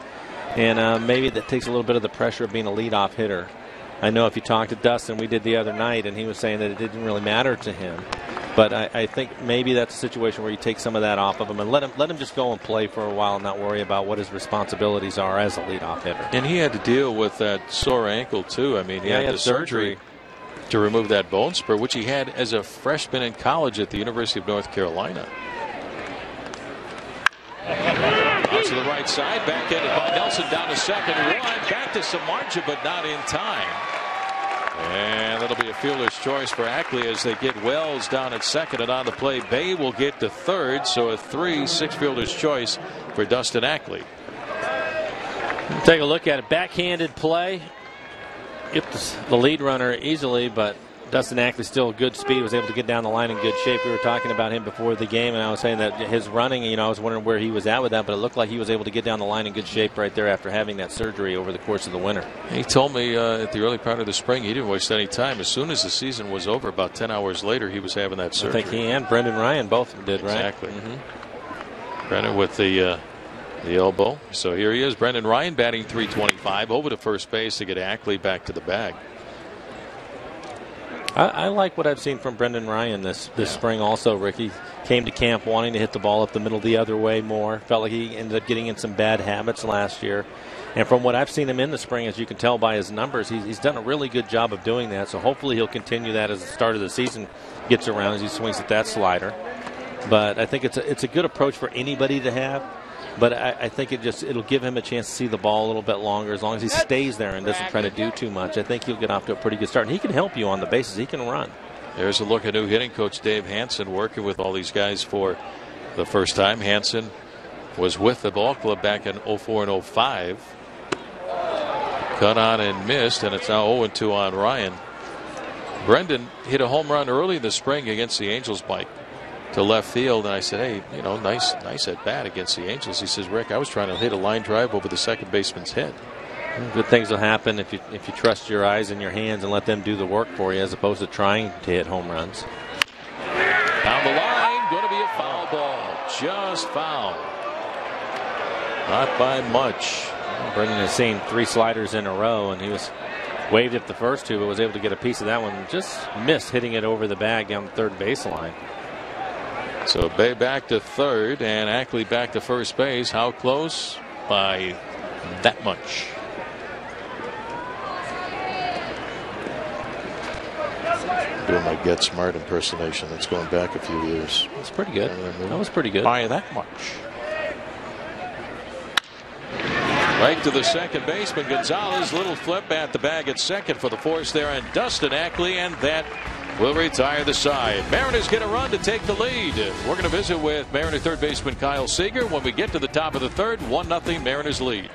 and maybe that takes a little bit of the pressure of being a leadoff hitter. I know if you talk to Dustin, we did the other night, and he was saying that it didn't really matter to him. But I think maybe that's a situation where you take some of that off of him and let him just go and play for a while and not worry about what his responsibilities are as a leadoff hitter. And he had to deal with that sore ankle too. I mean, he had the surgery to remove that bone spur, which he had as a freshman in college at the University of North Carolina. Out to the right side, backhanded by Nelson down to second. 1 back to Samardzija, but not in time. And that'll be a fielder's choice for Ackley as they get Wells down at second, and on the play Bay will get to third. So a 3-6 fielder's choice for Dustin Ackley. Take a look at it. Backhanded play. Get the lead runner easily, but Dustin Ackley still good speed, was able to get down the line in good shape. We were talking about him before the game, and I was saying that his running, I was wondering where he was at with that, but it looked like he was able to get down the line in good shape right there after having that surgery over the course of the winter. He told me at the early part of the spring he didn't waste any time. As soon as the season was over, about 10 hours later, he was having that surgery. I think he and Brendan Ryan both did, right? Exactly. Brendan with the elbow. So here he is, Brendan Ryan batting .325 over to first base to get Ackley back to the bag. I like what I've seen from Brendan Ryan this spring also, Rick. He came to camp wanting to hit the ball up the middle the other way more. Felt like he ended up getting in some bad habits last year. And from what I've seen him in the spring, as you can tell by his numbers, he's done a really good job of doing that. So hopefully he'll continue that as the start of the season gets around, as he swings at that slider. But I think it's a good approach for anybody to have. But I think it'll give him a chance to see the ball a little bit longer, as long as he stays there and doesn't try to do too much. I think he'll get off to a pretty good start. And he can help you on the bases. He can run. There's a look at new hitting coach Dave Hansen working with all these guys for the first time. Hansen was with the ball club back in 04 and 05. Cut on and missed, and it's now 0-2 on Ryan. Brendan hit a home run early in the spring against the Angels, Mike, to left field, and I said, hey, nice at bat against the Angels. He says, Rick, I was trying to hit a line drive over the second baseman's head. Good things will happen if you trust your eyes and your hands and let them do the work for you, as opposed to trying to hit home runs. Down the line, going to be a foul ball. Just foul. Not by much. Brendan has seen 3 sliders in a row, and he was waved at the first 2, but was able to get a piece of that one. Just missed hitting it over the bag down the third baseline. So Bay back to third and Ackley back to first base. How close? By that much. Doing my Get Smart impersonation. That's going back a few years. That's pretty good. That was pretty good. By that much. Right to the second baseman, Gonzalez. Little flip at the bag at second for the force there, and Dustin Ackley, and that will retire the side. Mariners get a run to take the lead. We're going to visit with Mariner third baseman Kyle Seager when we get to the top of the third. 1-0 Mariners lead.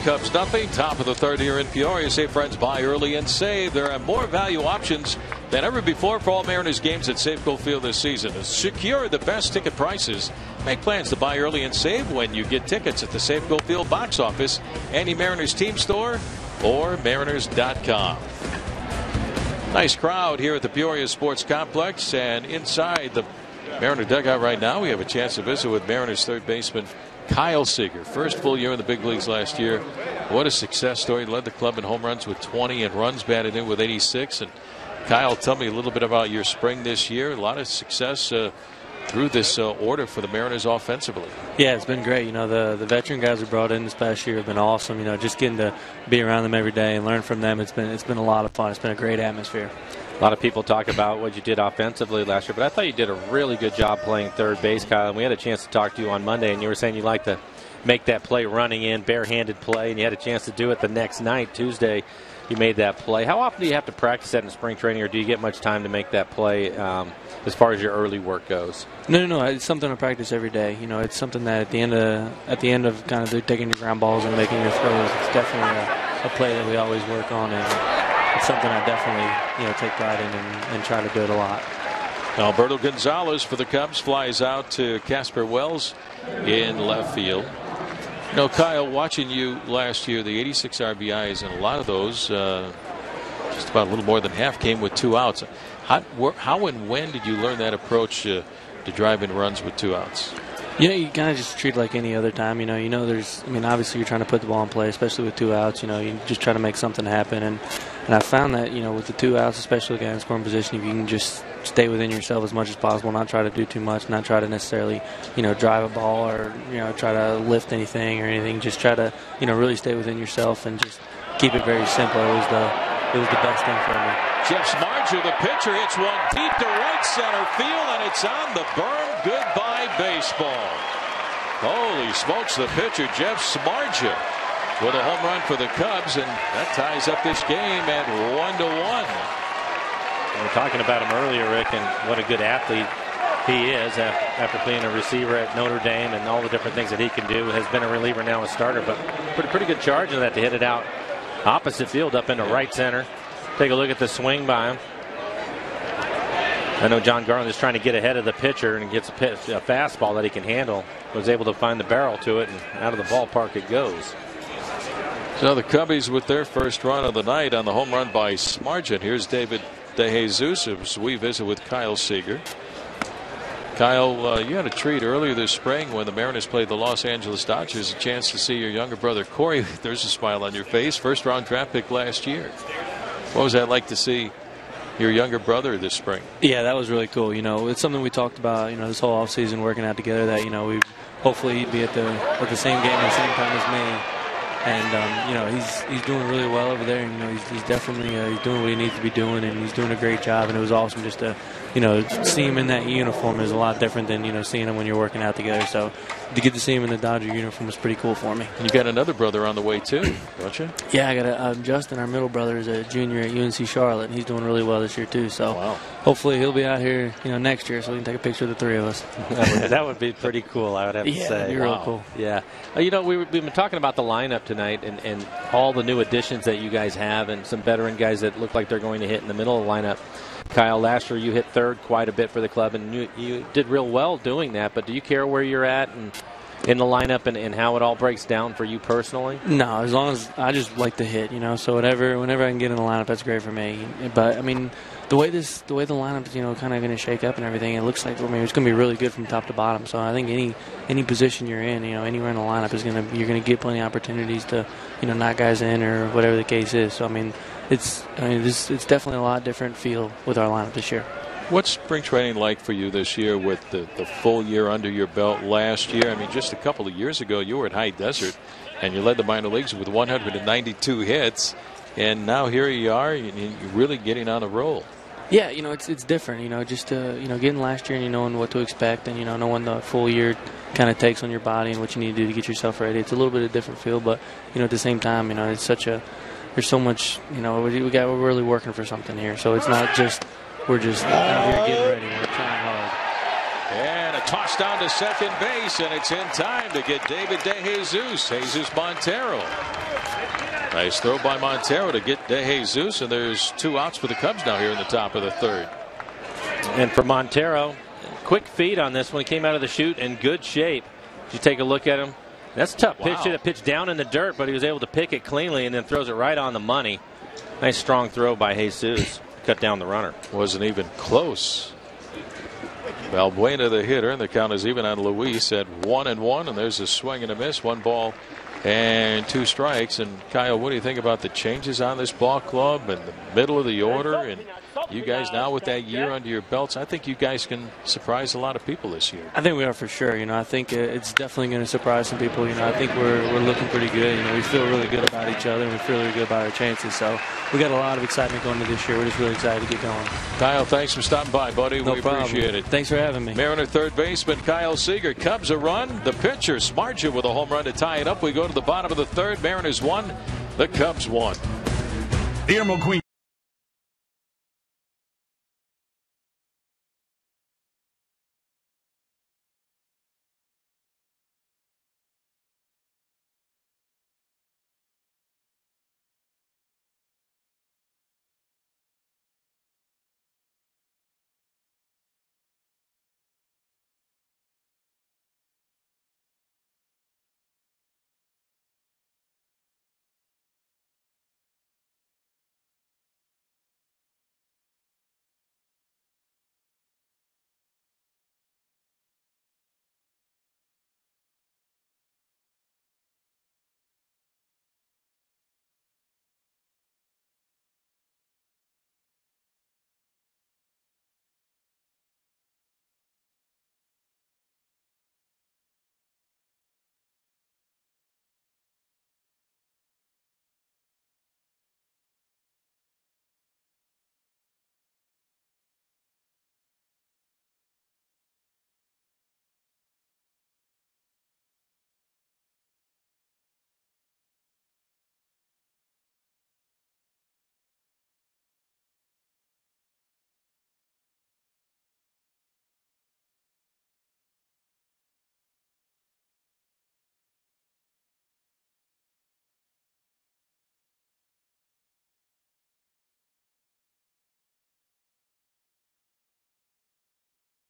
Cubs nothing. Top of the third here in Peoria. Save friends, buy early and save. There are more value options than ever before for all Mariners games at Safeco Field this season. To secure the best ticket prices, make plans to buy early and save when you get tickets at the Safeco Field box office, any Mariners team store, or Mariners.com. Nice crowd here at the Peoria Sports Complex, and inside the Mariner dugout right now, we have a chance to visit with Mariners third baseman Kyle Seager. First full year in the big leagues last year. What a success story. Led the club in home runs with 20 and runs batted in with 86. And Kyle, tell me a little bit about your spring this year. A lot of success through this order for the Mariners offensively. Yeah, it's been great. You know, the veteran guys we brought in this past year have been awesome. You know, just getting to be around them every day and learn from them. It's been a lot of fun. It's been a great atmosphere. A lot of people talk about what you did offensively last year, but I thought you did a really good job playing third base, Kyle. And we had a chance to talk to you on Monday, and you were saying you like to make that play running in, barehanded play, and you had a chance to do it the next night, Tuesday. You made that play. How often do you have to practice that in spring training, or do you get much time to make that play as far as your early work goes? No. It's something I practice every day. You know, it's something that at the end of kind of taking your ground balls and making your throws, it's definitely a play that we always work on, and it's something I definitely take pride in and try to do it a lot. Alberto Gonzalez for the Cubs flies out to Casper Wells in left field. You know, Kyle, watching you last year, the 86 RBIs, and a lot of those, just about a little more than half, came with 2 outs. How and when did you learn that approach to drive in runs with 2 outs? You know, you kind of just treat it like any other time. You know, obviously you're trying to put the ball in play, especially with 2 outs. You know, you just try to make something happen. And I found that, with the 2 outs, especially again in scoring position, if you can just stay within yourself as much as possible, not try to do too much, not try to necessarily, drive a ball or, try to lift anything or anything. Just try to, really stay within yourself and just keep it very simple. It was the best thing for me. Jeff Smarger, the pitcher, hits one deep to right center field, and it's on the berm. Goodbye baseball. Holy smokes, the pitcher, Jeff Smarger, with a home run for the Cubs, and that ties up this game at 1-1. We were talking about him earlier, Rick, and what a good athlete he is after being a receiver at Notre Dame and all the different things that he can do. Has been a reliever, now a starter, but put a pretty good charge in that to hit it out opposite field up into right center. Take a look at the swing by him. I know John Garland is trying to get ahead of the pitcher and gets a fastball that he can handle. Was able to find the barrel to it, and out of the ballpark it goes. So the Cubbies with their first run of the night on the home run by Smargent. Here's David DeJesus as we visit with Kyle Seager. Kyle, you had a treat earlier this spring when the Mariners played the Los Angeles Dodgers. A chance to see your younger brother Corey. There's a smile on your face. First round draft pick last year. What was that like to see your younger brother this spring? Yeah, that was really cool. You know, it's something we talked about, you know, this whole offseason, working out together, that, you know, we hopefully he'd be at the same game at the same time as me. And, you know, he's doing really well over there. And, you know, he's definitely he's doing what he needs to be doing, and he's doing a great job. And it was awesome just to, you know, see him in that uniform is a lot different than, you know, seeing him when you're working out together. So to get to see him in the Dodger uniform was pretty cool for me. You got another brother on the way, too, don't you? Yeah, I got Justin, our middle brother, is a junior at UNC Charlotte, and he's doing really well this year, too. So hopefully he'll be out here, you know, next year so we can take a picture of the three of us. That would be pretty cool, I would have to say. Yeah, it'd be real cool. Yeah. You know, we've been talking about the lineup tonight and all the new additions that you guys have and some veteran guys that look like they're going to hit in the middle of the lineup. Kyle, last year you hit third quite a bit for the club, and you did real well doing that, but do you care where you're at and in the lineup and how it all breaks down for you personally? No, as long as I just like to hit, you know, so whenever I can get in the lineup, that's great for me. But, I mean, the way the lineup is, you know, kind of going to shake up and everything, it looks like, I mean, it's going to be really good from top to bottom. So I think any position you're in, you know, anywhere in the lineup you're going to get plenty of opportunities to, you know, knock guys in or whatever the case is. So I mean, it's definitely a lot different feel with our lineup this year. What's spring training like for you this year with the full year under your belt last year? I mean, just a couple of years ago, you were at High Desert, and you led the minor leagues with 192 hits, and now here you are, you're really getting on a roll. Yeah, you know, it's different, you know, just you know, getting last year and you knowing what to expect and, you know, knowing the full year kind of takes on your body and what you need to do to get yourself ready. It's a little bit of a different feel, but, you know, at the same time, you know, it's there's so much, you know, we're really working for something here. So it's not just, we're just out here getting ready. We're trying hard. And a toss down to second base, and it's in time to get David DeJesus. Jesus Montero. Nice throw by Montero to get DeJesus, and there's 2 outs for the Cubs now here in the top of the third. And for Montero, quick feed on this one. He came out of the chute in good shape. Did you take a look at him? That's a tough pitch. That pitch down in the dirt, but he was able to pick it cleanly and then throws it right on the money. Nice strong throw by Jesus. Cut down the runner. Wasn't even close. Valbuena, the hitter, and the count is even on Luis at 1-1, and there's a swing and a miss. 1 ball and 2 strikes. And Kyle, what do you think about the changes on this ball club and the middle of the order? And you guys now with that year under your belts, I think you guys can surprise a lot of people this year. I think we are for sure. You know, I think it's definitely going to surprise some people. You know, I think we're looking pretty good. You know, we feel really good about each other and we feel really good about our chances. So we got a lot of excitement going into this year. We're just really excited to get going. Kyle, thanks for stopping by, buddy. No problem. Appreciate it. Thanks for having me. Mariner third baseman Kyle Seager. Cubs a run. The pitcher Smargent with a home run to tie it up. We go to the bottom of the third. Mariners 1. The Cubs 1. The Emerald Queen.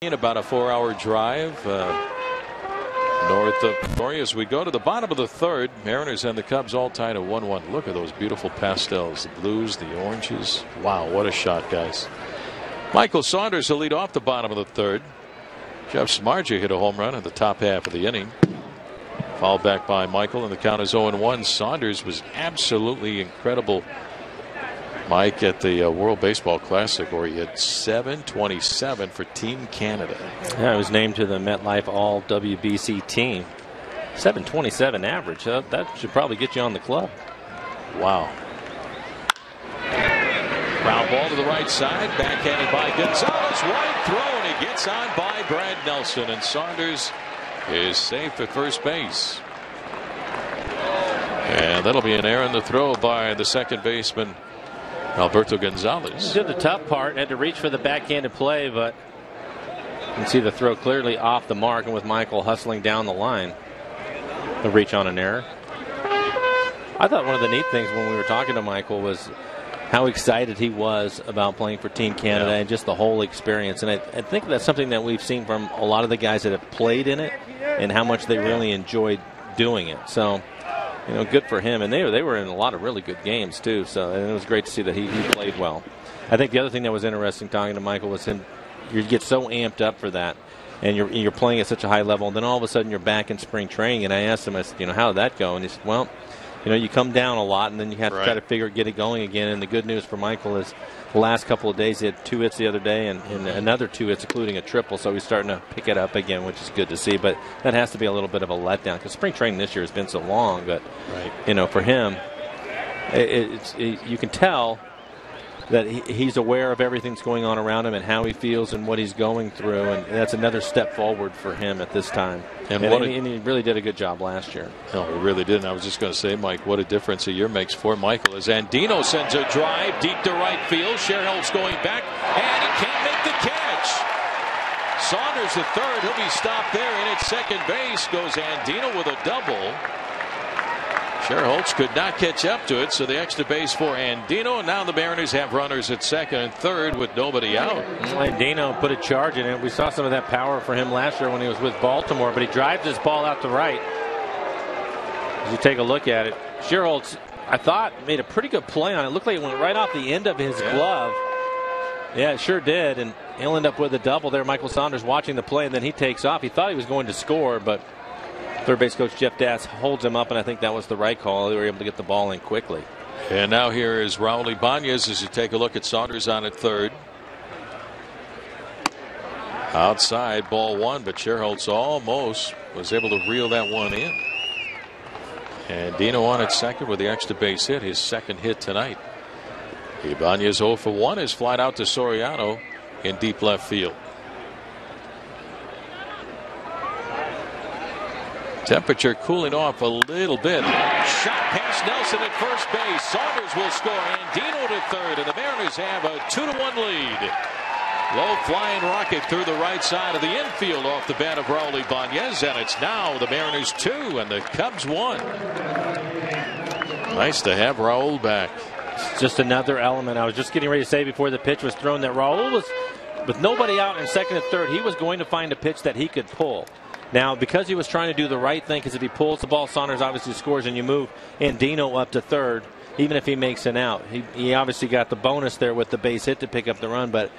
In about a 4-hour drive. north of Peoria. As we go to the bottom of the third, Mariners and the Cubs all tied at 1-1. Look at those beautiful pastels, the blues, the oranges. Wow, what a shot, guys. Michael Saunders will lead off the bottom of the third. Jeff Smarja hit a home run in the top half of the inning. Fouled back by Michael, and the count is 0-1. Saunders was absolutely incredible, Mike, at the World Baseball Classic, where he hit 727 for Team Canada. Yeah, he was named to the MetLife All WBC team. 727 average. That should probably get you on the club. Wow. Ground ball to the right side, backhanded by Gonzalez. Wide throw, and he gets on by Brad Nelson, and Saunders is safe at first base. And that'll be an error in the throw by the second baseman, Alberto Gonzalez. He did the tough part, had to reach for the backhanded play, but you can see the throw clearly off the mark, and with Michael hustling down the line, the reach on an error. I thought one of the neat things when we were talking to Michael was how excited he was about playing for Team Canada and just the whole experience. And I think that's something that we've seen from a lot of the guys that have played in it and how much they really enjoyed doing it. So, you know, good for him. And they were in a lot of really good games, too. So, and it was great to see that he played well. I think the other thing that was interesting talking to Michael was him, you get so amped up for that. And you're playing at such a high level. And then all of a sudden you're back in spring training. And I asked him, how did that go? And he said, well, you come down a lot, and then you have to try to get it going again. And the good news for Michael is the last couple of days, he had 2 hits the other day and another 2 hits, including a triple. So he's starting to pick it up again, which is good to see. But that has to be a little bit of a letdown because spring training this year has been so long. But, for him, you can tell that he's aware of everything that's going on around him and how he feels and what he's going through. And that's another step forward for him at this time. And he really did a good job last year. No, he really did. And I was just going to say, Mike, what a difference a year makes for Michael. As Andino sends a drive deep to right field. Sherholtz going back, and he can't make the catch. Saunders at third. He'll be stopped there. And at second base goes Andino with a double. Sherholtz could not catch up to it, so the extra base for Andino. And now the Mariners have runners at second and third with nobody out. Andino put a charge in it. We saw some of that power for him last year when he was with Baltimore, but he drives this ball out to right. As you take a look at it, Sherholtz, I thought, made a pretty good play on it. It looked like it went right off the end of his glove. Yeah, it sure did, and he'll end up with a double there. Michael Saunders watching the play, and then he takes off. He thought he was going to score, but third base coach Jeff Dass holds him up, and I think that was the right call. They were able to get the ball in quickly. And now here is Raul Ibanez as you take a look at Saunders on at third. Outside, ball one, but Sherholtz almost was able to reel that one in. And Dino on at second with the extra base hit, his second hit tonight. Ibanez 0 for 1 is flied out to Soriano in deep left field. Temperature cooling off a little bit. Shot past Nelson at first base. Saunders will score. Andino to third, and the Mariners have a 2-1 lead. Low flying rocket through the right side of the infield off the bat of Raul Ibanez, and it's now the Mariners 2 and the Cubs 1. Nice to have Raul back. Just another element. I was just getting ready to say before the pitch was thrown that Raul was, with nobody out in second and third, he was going to find a pitch that he could pull. Now, because he was trying to do the right thing, because if he pulls the ball, Saunders obviously scores, and you move Andino up to third, even if he makes an out. He obviously got the bonus there with the base hit to pick up the run, but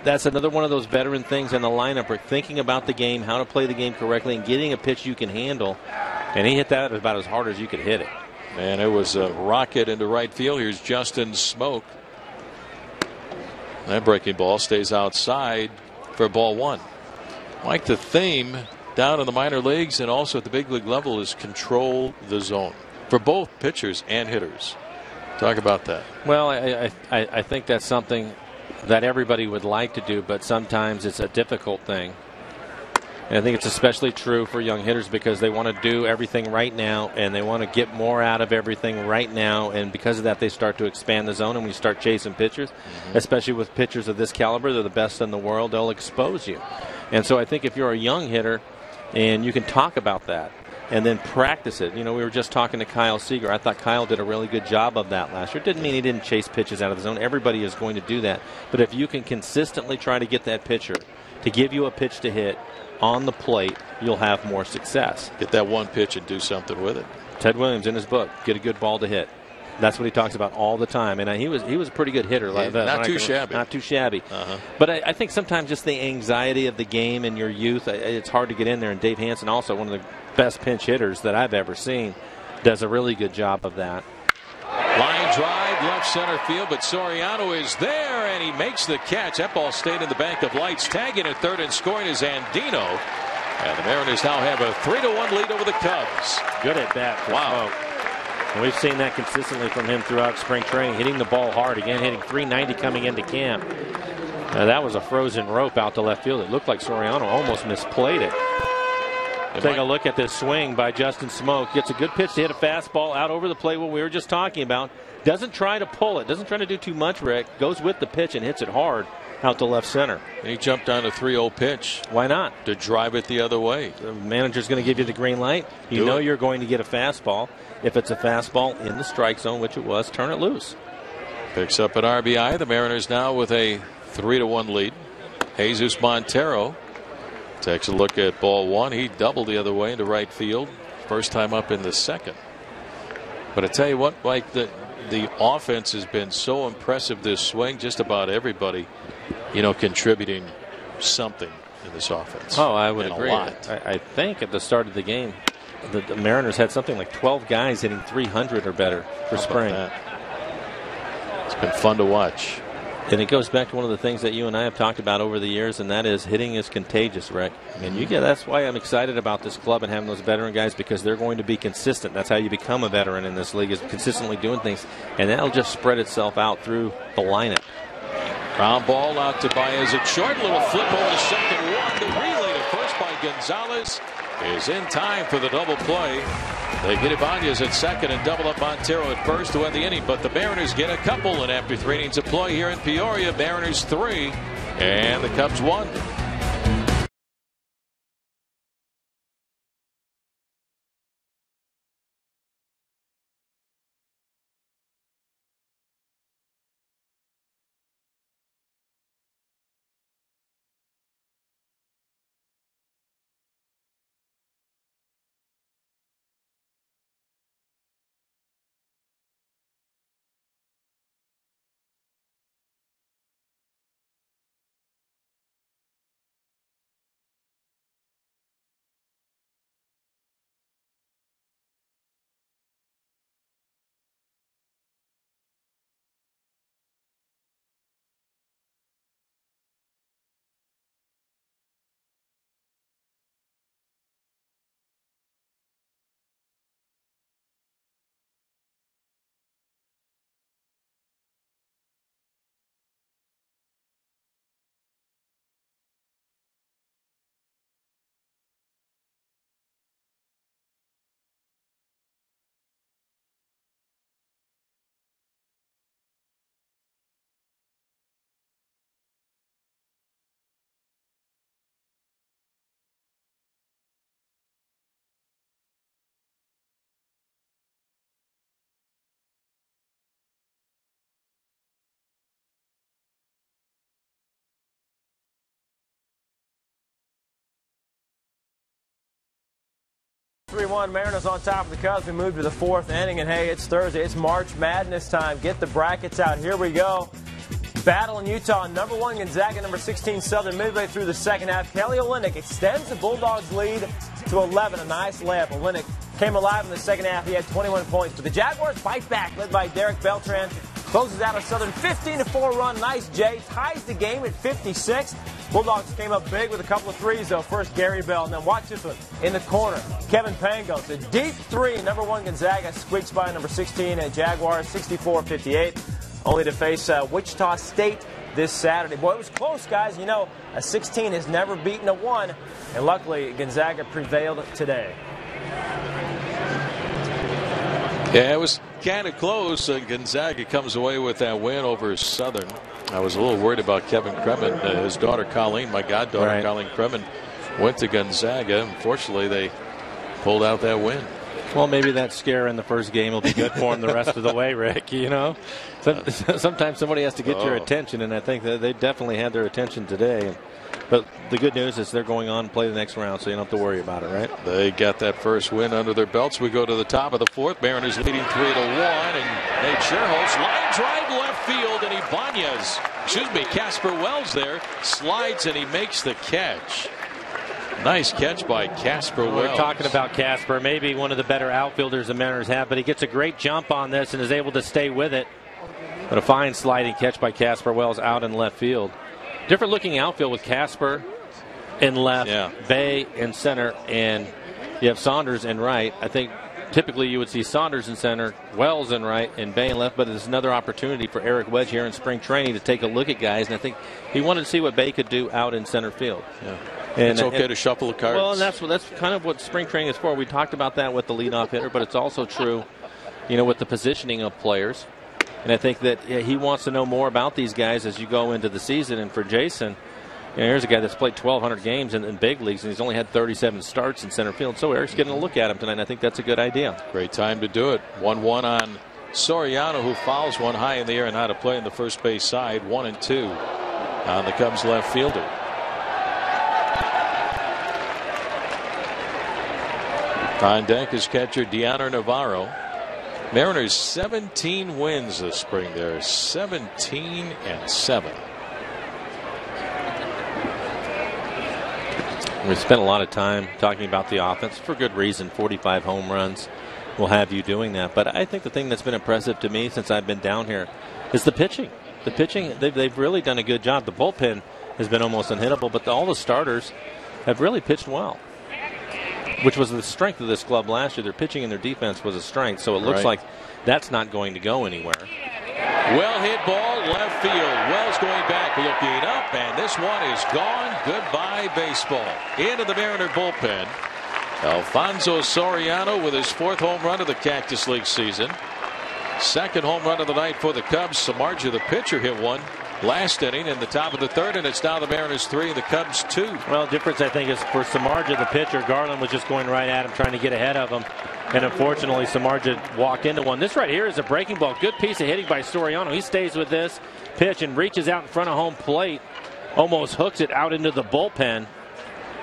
that's another one of those veteran things in the lineup, where thinking about the game, how to play the game correctly, and getting a pitch you can handle. And he hit that about as hard as you could hit it. Man, it was a rocket into right field. Here's Justin Smoke. That breaking ball stays outside for ball one. Mike, the theme down in the minor leagues and also at the big league level is control the zone for both pitchers and hitters. Talk about that. Well, I think that's something that everybody would like to do, but sometimes it's a difficult thing. And I think it's especially true for young hitters because they want to do everything right now and they want to get more out of everything right now. And because of that, they start to expand the zone. And when you start chasing pitchers, especially with pitchers of this caliber, they're the best in the world, they'll expose you. And so I think if you're a young hitter and you can talk about that, and then practice it. You know, we were just talking to Kyle Seager. I thought Kyle did a really good job of that last year. It didn't mean he didn't chase pitches out of the zone. Everybody is going to do that. But if you can consistently try to get that pitcher to give you a pitch to hit on the plate, you'll have more success. Get that one pitch and do something with it. Ted Williams in his book, get a good ball to hit. That's what he talks about all the time. And he was a pretty good hitter. Yeah, not too shabby. Not too shabby. But I think sometimes just the anxiety of the game in your youth, it's hard to get in there. And Dave Hansen, also one of the best pinch hitters that I've ever seen, does a really good job of that. Line drive, left center field, but Soriano is there, and he makes the catch. That ball stayed in the bank of lights. Tagging at third and scoring is Andino. And the Mariners now have a 3-1 lead over the Cubs. Good at bat. Wow. And we've seen that consistently from him throughout spring training, hitting the ball hard. Again, hitting .390 coming into camp. That was a frozen rope out to left field. It looked like Soriano almost misplayed it. Take a look at this swing by Justin Smoak. Gets a good pitch to hit a fastball out over the plate, what we were just talking about. Doesn't try to pull it. Doesn't try to do too much, Rick. Goes with the pitch and hits it hard out to left center. And he jumped on a 3-0 pitch. Why not? To drive it the other way. The manager's going to give you the green light. You know you're going to get a fastball. If it's a fastball in the strike zone, which it was, turn it loose. Picks up an RBI. The Mariners now with a 3-1 lead. Jesus Montero takes a look at ball one. He doubled the other way into right field. First time up in the second. But I tell you what, Mike, the offense has been so impressive this swing. Just about everybody, contributing something in this offense. Oh, I would agree. A lot. I think at the start of the game, the Mariners had something like 12 guys hitting 300 or better for spring. It's been fun to watch. And it goes back to one of the things that you and I have talked about over the years, and that is hitting is contagious, Rick. And that's why I'm excited about this club and having those veteran guys, because they're going to be consistent. That's how you become a veteran in this league, is consistently doing things. And that'll just spread itself out through the lineup. Ground ball out to Baez at short. Little flip over to second one. The relay to first by Gonzalez is in time for the double play. They get Ibanez at second and double up Montero at first to end the inning, but the Mariners get a couple, and after 3 innings of play here in Peoria, Mariners 3 and the Cubs 1. Mariners on top of the Cubs. We move to the 4th inning, and hey, it's Thursday. It's March Madness time. Get the brackets out. Here we go. Battle in Utah. Number 1 Gonzaga, number 16 Southern. Midway through the second half, Kelly Olynyk extends the Bulldogs' lead to 11. A nice layup. Olynyk came alive in the second half. He had 21 points, but the Jaguars fight back, led by Derek Beltran. Closes out a Southern 15-4 run. Nice J. Ties the game at 56. Bulldogs came up big with a couple of threes, though. First, Gary Bell. And then watch this one in the corner. Kevin Pangos, a deep three. Number 1 Gonzaga squeaks by number 16 Jaguars, 64-58. Only to face Wichita State this Saturday. Boy, it was close, guys. A 16 has never beaten a 1. And luckily, Gonzaga prevailed today. Yeah, it was kind of close. Gonzaga comes away with that win over Southern. I was a little worried about Kevin Kremen. His daughter Colleen, my goddaughter Colleen Kremen, went to Gonzaga. Unfortunately, they pulled out that win. Well, maybe that scare in the first game will be good for him the rest of the way, Rick. You know, sometimes somebody has to get your attention, and I think that they definitely had their attention today. But the good news is they're going on to play the next round, so you don't have to worry about it, right? They got that first win under their belts. We go to the top of the fourth. Mariners leading 3-1, and Nate Scherholz line drive left field, and Casper Wells there slides and he makes the catch. Nice catch by Casper Wells. We're talking about Casper, maybe one of the better outfielders the Mariners have, but he gets a great jump on this and is able to stay with it. But a fine sliding catch by Casper Wells out in left field. Different looking outfield with Casper in left, Bay in center, and you have Saunders in right. I think typically you would see Saunders in center, Wells in right, and Bay in left, but it's another opportunity for Eric Wedge here in spring training to take a look at guys, and I think he wanted to see what Bay could do out in center field. Yeah. And it's okay to shuffle the cards. Well, and that's kind of what spring training is for. We talked about that with the leadoff hitter, but it's also true, you know, with the positioning of players. And I think that he wants to know more about these guys as you go into the season. And for Jason, you know, here's a guy that's played 1,200 games in big leagues, and he's only had 37 starts in center field. So Eric's getting a look at him tonight, and I think that's a good idea. Great time to do it. 1-1 on Soriano, who fouls one high in the air and out of play in the first base side. 1-2 on the Cubs left fielder. On deck is catcher Deanna Navarro. Mariners 17 wins this spring. They're 17-7. We spent a lot of time talking about the offense for good reason. 45 home runs will have you doing that. But I think the thing that's been impressive to me since I've been down here is the pitching. The pitching, they've really done a good job. The bullpen has been almost unhittable, but all the starters have really pitched well, which was the strength of this club last year. Their pitching and their defense was a strength, so it looks like that's not going to go anywhere. Well hit ball left field. Wells going back, looking up, and this one is gone. Goodbye baseball. Into the Mariner bullpen, Alfonso Soriano with his 4th home run of the Cactus League season. 2nd home run of the night for the Cubs. Samardzija, the pitcher, hit one last inning in the top of the 3rd, and it's now the Mariners 3 and the Cubs 2. Well, the difference, I think, is for Samardzija, the pitcher, Garland was just going right at him, trying to get ahead of him. And unfortunately, Samardzija walked into one. This right here is a breaking ball. Good piece of hitting by Soriano. He stays with this pitch and reaches out in front of home plate. Almost hooks it out into the bullpen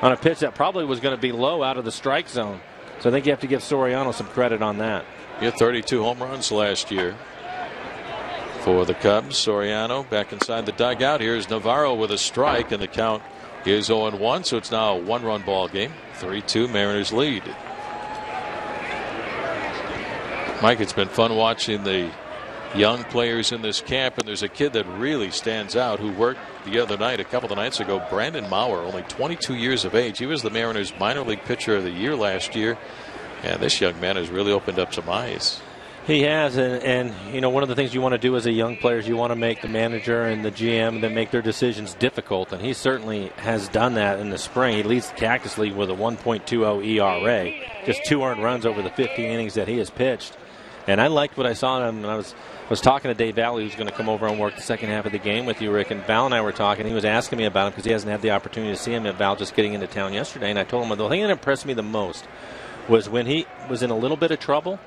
on a pitch that probably was going to be low out of the strike zone. So I think you have to give Soriano some credit on that. He had 32 home runs last year for the Cubs. Soriano back inside the dugout. Here's Navarro with a strike, and the count is 0-1. So it's now a 1-run ball game. 3-2 Mariners lead. Mike, it's been fun watching the young players in this camp, and there's a kid that really stands out who worked the other night, a couple of nights ago. Brandon Mauer, only 22 years of age. He was the Mariners minor league pitcher of the year last year, and this young man has really opened up some eyes. He has, and you know, one of the things you want to do as a young player is you want to make the manager and the GM that make their decisions difficult, and he certainly has done that in the spring. He leads the Cactus League with a 1.20 ERA, just 2 earned runs over the 15 innings that he has pitched. And I liked what I saw in him. And I was talking to Dave Valley, who's going to come over and work the second half of the game with you, Rick. And Val and I were talking. He was asking me about him because he hasn't had the opportunity to see him. And Val just getting into town yesterday. And I told him the thing that impressed me the most was when he was in a little bit of trouble.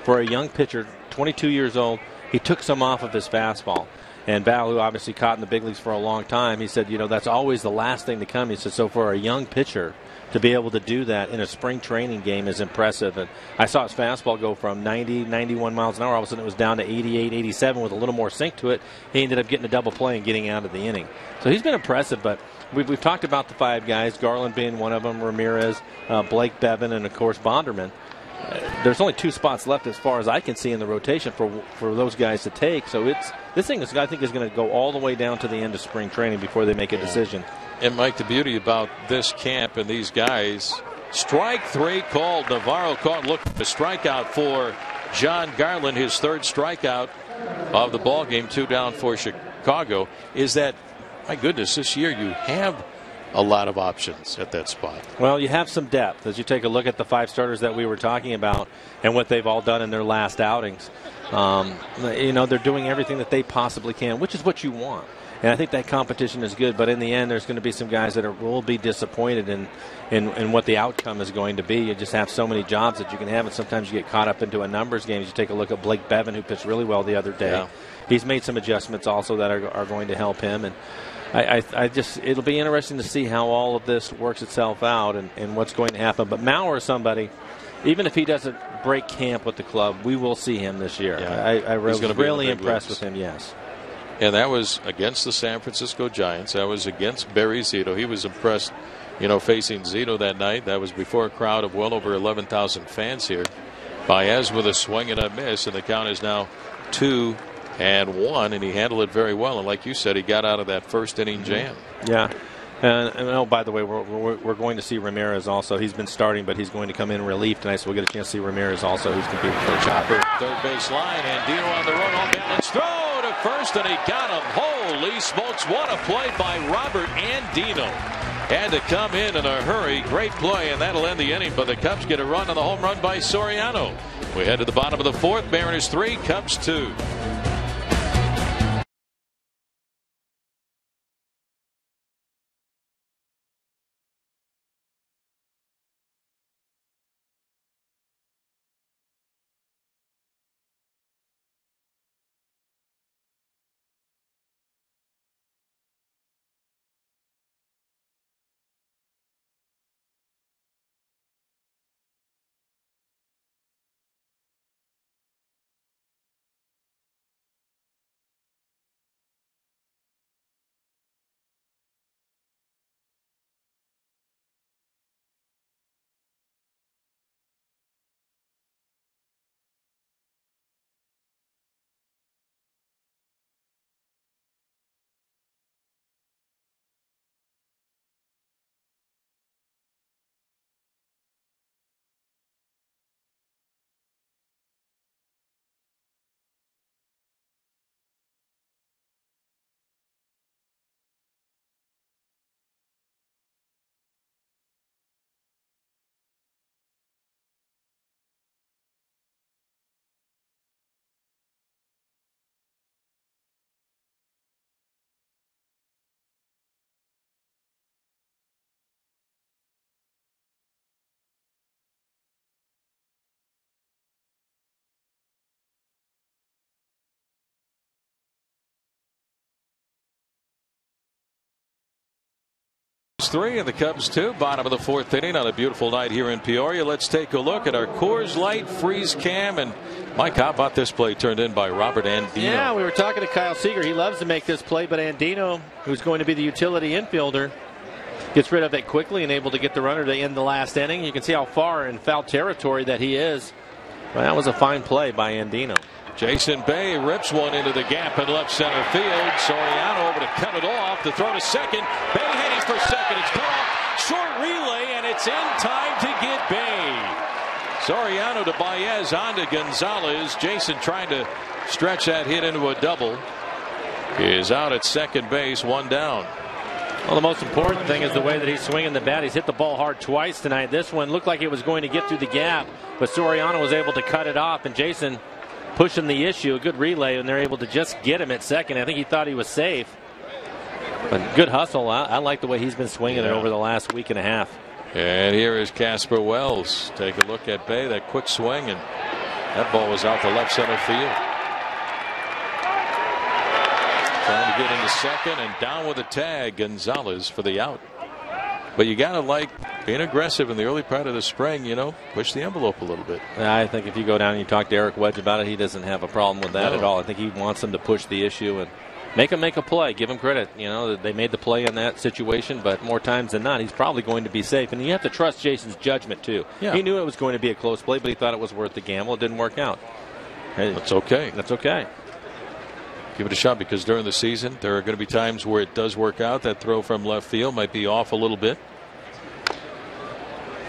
For a young pitcher, 22 years old, he took some off of his fastball. And Val, who obviously caught in the big leagues for a long time, he said, you know, that's always the last thing to come. He said, so for a young pitcher to be able to do that in a spring training game is impressive. And I saw his fastball go from 90, 91 miles an hour. All of a sudden it was down to 88, 87 with a little more sink to it. He ended up getting a double play and getting out of the inning. So he's been impressive, but we've talked about the 5 guys, Garland being one of them, Ramirez, Blake Bevan, and, of course, Bonderman. There's only 2 spots left as far as I can see in the rotation for those guys to take. So this thing I think is going to go all the way down to the end of spring training before they make a decision. And Mike, the beauty about this camp and these guys, strike 3 called. Navarro caught, look, the strikeout for John Garland, his 3rd strikeout of the ball game, 2 down for Chicago. Is that, my goodness, this year you have a lot of options at that spot. Well, you have some depth as you take a look at the 5 starters that we were talking about and what they've all done in their last outings. You know, they're doing everything that they possibly can, which is what you want. And I think that competition is good, but in the end, there's going to be some guys that will be disappointed in what the outcome is going to be. You just have so many jobs that you can have, and sometimes you get caught up into a numbers game. You take a look at Blake Bevan, who pitched really well the other day. Yeah. He's made some adjustments also that are going to help him. And I just, it'll be interesting to see how all of this works itself out and what's going to happen. But Mauer is somebody, even if he doesn't break camp with the club, we will see him this year. Yeah. I was really impressed with him, yes. And that was against the San Francisco Giants. That was against Barry Zito. He was impressed, facing Zito that night. That was before a crowd of well over 11,000 fans here. Baez with a swing and a miss, and the count is now 2-1, and he handled it very well. And like you said, he got out of that first inning jam. Yeah. And oh, by the way, we're going to see Ramirez also. He's been starting, but he's going to come in relief tonight, so we'll get a chance to see Ramirez also, who's competing for the chopper. Third base line, and Dino on the run, off balance throw to first, and he got him. Holy smokes, what a play by Robert Andino. Had to come in a hurry. Great play, and that'll end the inning, but the Cubs get a run on the home run by Soriano. We head to the bottom of the fourth. Mariners 3, Cubs 2. Three and the Cubs 2, bottom of the fourth inning on a beautiful night here in Peoria. Let's take a look at our Coors Light freeze cam. And Mike, how about this play turned in by Robert Andino? Yeah, we were talking to Kyle Seager. He loves to make this play, but Andino, who's going to be the utility infielder, gets rid of it quickly and able to get the runner to end the last inning. You can see how far in foul territory that he is. Well, that was a fine play by Andino. Jason Bay rips one into the gap in left center field. Soriano over to cut it off. The throw to second. Bay heading for second. It's cut off. Short relay, and it's in time to get Bay. Soriano to Baez, on to Gonzalez. Jason trying to stretch that hit into a double. Is out at second base, one down. Well, the most important thing is the way that he's swinging the bat. He's hit the ball hard twice tonight. This one looked like it was going to get through the gap, but Soriano was able to cut it off, and Jason pushing the issue. A good relay, and they're able to just get him at second. I think he thought he was safe, but good hustle. I like the way he's been swinging it over the last week and a half. And here is Casper Wells. Take a look at Bay. That quick swing, and that ball was out to left center field. Trying to get into second, and down with a tag, Gonzalez for the out. But you got to like being aggressive in the early part of the spring, push the envelope a little bit. I think if you go down and you talk to Eric Wedge about it, he doesn't have a problem with that at all. I think he wants them to push the issue and make him make a play. Give him credit. They made the play in that situation, but more times than not, he's probably going to be safe. And you have to trust Jason's judgment, too. Yeah. He knew it was going to be a close play, but he thought it was worth the gamble. It didn't work out. Hey, that's okay. That's okay. Give it a shot, because during the season, there are going to be times where it does work out. That throw from left field might be off a little bit.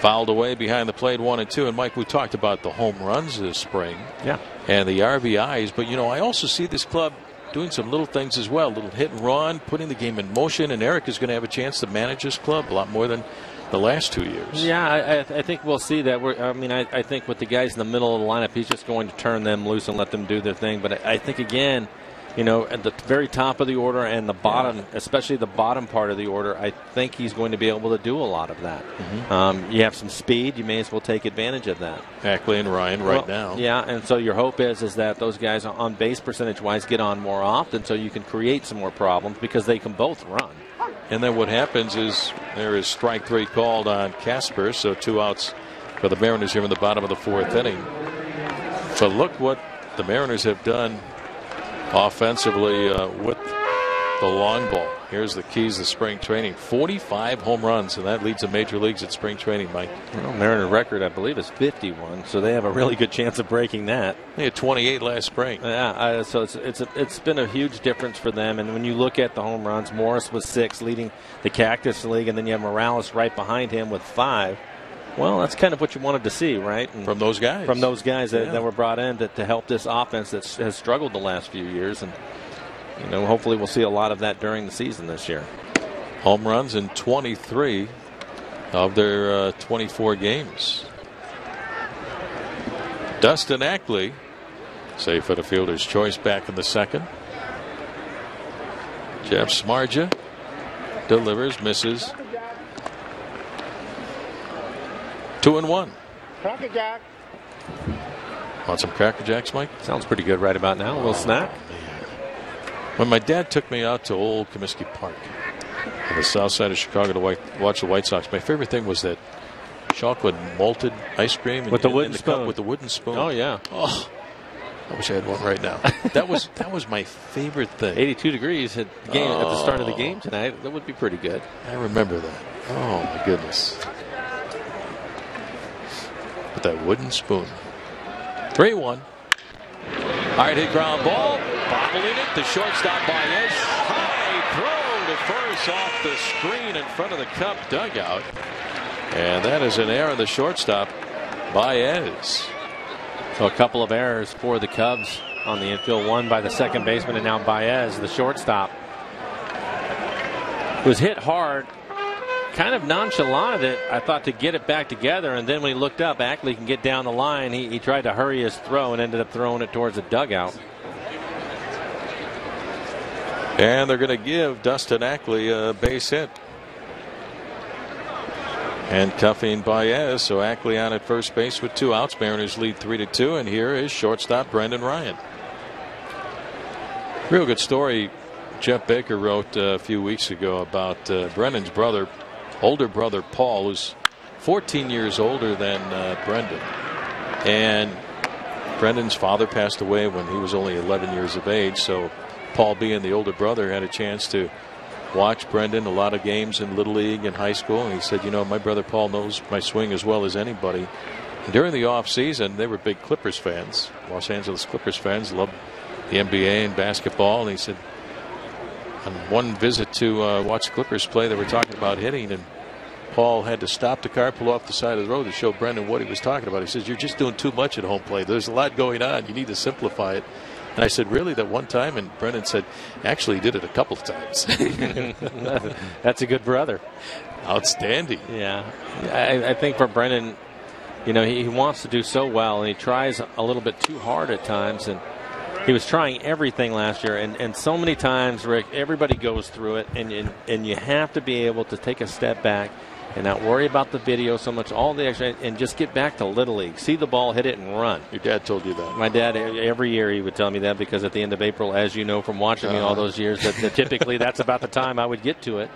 Fouled away behind the plate, 1 and 2. And Mike, we talked about the home runs this spring. Yeah. And the RBIs. But, I also see this club doing some little things as well. Little hit and run, putting the game in motion. And Eric is going to have a chance to manage this club a lot more than the last 2 years. Yeah, I think we'll see that. I think with the guys in the middle of the lineup, he's just going to turn them loose and let them do their thing. But I think, again, at the very top of the order and the bottom, especially the bottom part of the order, I think he's going to be able to do a lot of that. You have some speed, you may as well take advantage of that. Ackley and Ryan now. Yeah, and so your hope is that those guys on base percentage-wise get on more often so you can create some more problems because they can both run. And then what happens is there is strike 3 called on Casper, so 2 outs for the Mariners here in the bottom of the 4th inning. But look what the Mariners have done offensively with the long ball. Here's the keys to spring training. 45 home runs, and that leads the major leagues at spring training, Mike. Well, Mariner record, I believe, is 51, so they have a really good chance of breaking that. They had 28 last spring. Yeah, so it's been a huge difference for them. And when you look at the home runs, Morris was 6, leading the Cactus League, and then you have Morales right behind him with 5. Well, that's kind of what you wanted to see, right? And from those guys. From those guys that were brought in to help this offense that has struggled the last few years. And, hopefully we'll see a lot of that during the season this year. Home runs in 23 of their 24 games. Dustin Ackley, safe for the fielder's choice back in the 2nd. Jeff Smarja delivers, misses. 2-1. Cracker Jack. Want some Cracker Jacks, Mike? Sounds pretty good right about now. A little snack. When my dad took me out to Old Comiskey Park on the south side of Chicago to watch the White Sox, my favorite thing was that chocolate malted ice cream with the wooden spoon. Cup with the wooden spoon. Oh yeah. Oh, I wish I had one right now. That was my favorite thing. 82 degrees at the start of the game tonight. That would be pretty good. I remember that. Oh my goodness. With that wooden spoon. 3-1. Hard hit ground ball. Bobbling it. The shortstop Baez. High throw to first off the screen in front of the Cub dugout. And that is an error on the shortstop Baez. So a couple of errors for the Cubs on the infield. One by the second baseman, and now Baez, the shortstop, was hit hard. Kind of nonchalanted it, I thought, to get it back together, and then when he looked up, Ackley can get down the line. He tried to hurry his throw and ended up throwing it towards the dugout. And they're going to give Dustin Ackley a base hit. Handcuffing Baez, so Ackley on at first base with 2 outs. Mariners lead 3-2, and here is shortstop Brendan Ryan. Real good story Jeff Baker wrote a few weeks ago about Brendan's brother, older brother Paul, who's 14 years older than Brendan. And Brendan's father passed away when he was only 11 years of age, so Paul, being the older brother, had a chance to watch Brendan a lot of games in Little League and high school. And he said, my brother Paul knows my swing as well as anybody. And during the off season, they were big Clippers fans, Los Angeles Clippers fans, loved the NBA and basketball. And he said, on one visit to watch the Clippers play, they were talking about hitting, and Paul had to stop the car, pull off the side of the road to show Brendan what he was talking about. He says, you're just doing too much at home plate. There's a lot going on. You need to simplify it. And I said, really, that one time? And Brendan said, actually, he did it a couple of times. That's a good brother. Outstanding. Yeah. I think for Brendan, he wants to do so well, and he tries a little bit too hard at times. And he was trying everything last year. And so many times, Rick, everybody goes through it. And you have to be able to take a step back and not worry about the video so much, all the extra, and just get back to Little League. See the ball, hit it, and run. Your dad told you that. My dad, every year he would tell me that, because at the end of April, as you know from watching me all those years, that typically that's about the time I would get to it.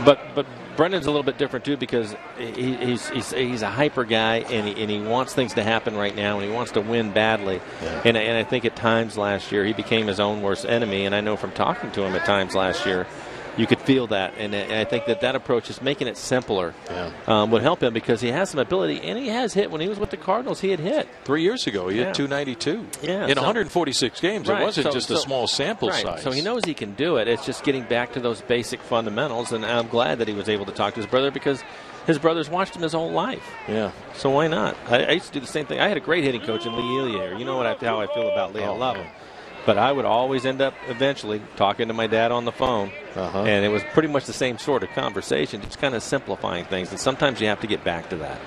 But Brendan's a little bit different too, because he's a hyper guy, and he wants things to happen right now, and he wants to win badly. Yeah. And I think at times last year he became his own worst enemy, and I know from talking to him at times last year, you could feel that, and I think that approach is making it simpler. Yeah. Would help him, because he has some ability, and he has hit. When he was with the Cardinals, he had hit 3 years ago. He hit 292. Yeah, in 146 games. Right, it wasn't just a small sample size. So he knows he can do it. It's just getting back to those basic fundamentals, and I'm glad that he was able to talk to his brother, because his brother's watched him his whole life. Yeah. So why not? I used to do the same thing. I had a great hitting coach in Lee Elia. You know how I feel about Lee. I love him. But I would always end up eventually talking to my dad on the phone. And it was pretty much the same sort of conversation, just kind of simplifying things. And sometimes you have to get back to that.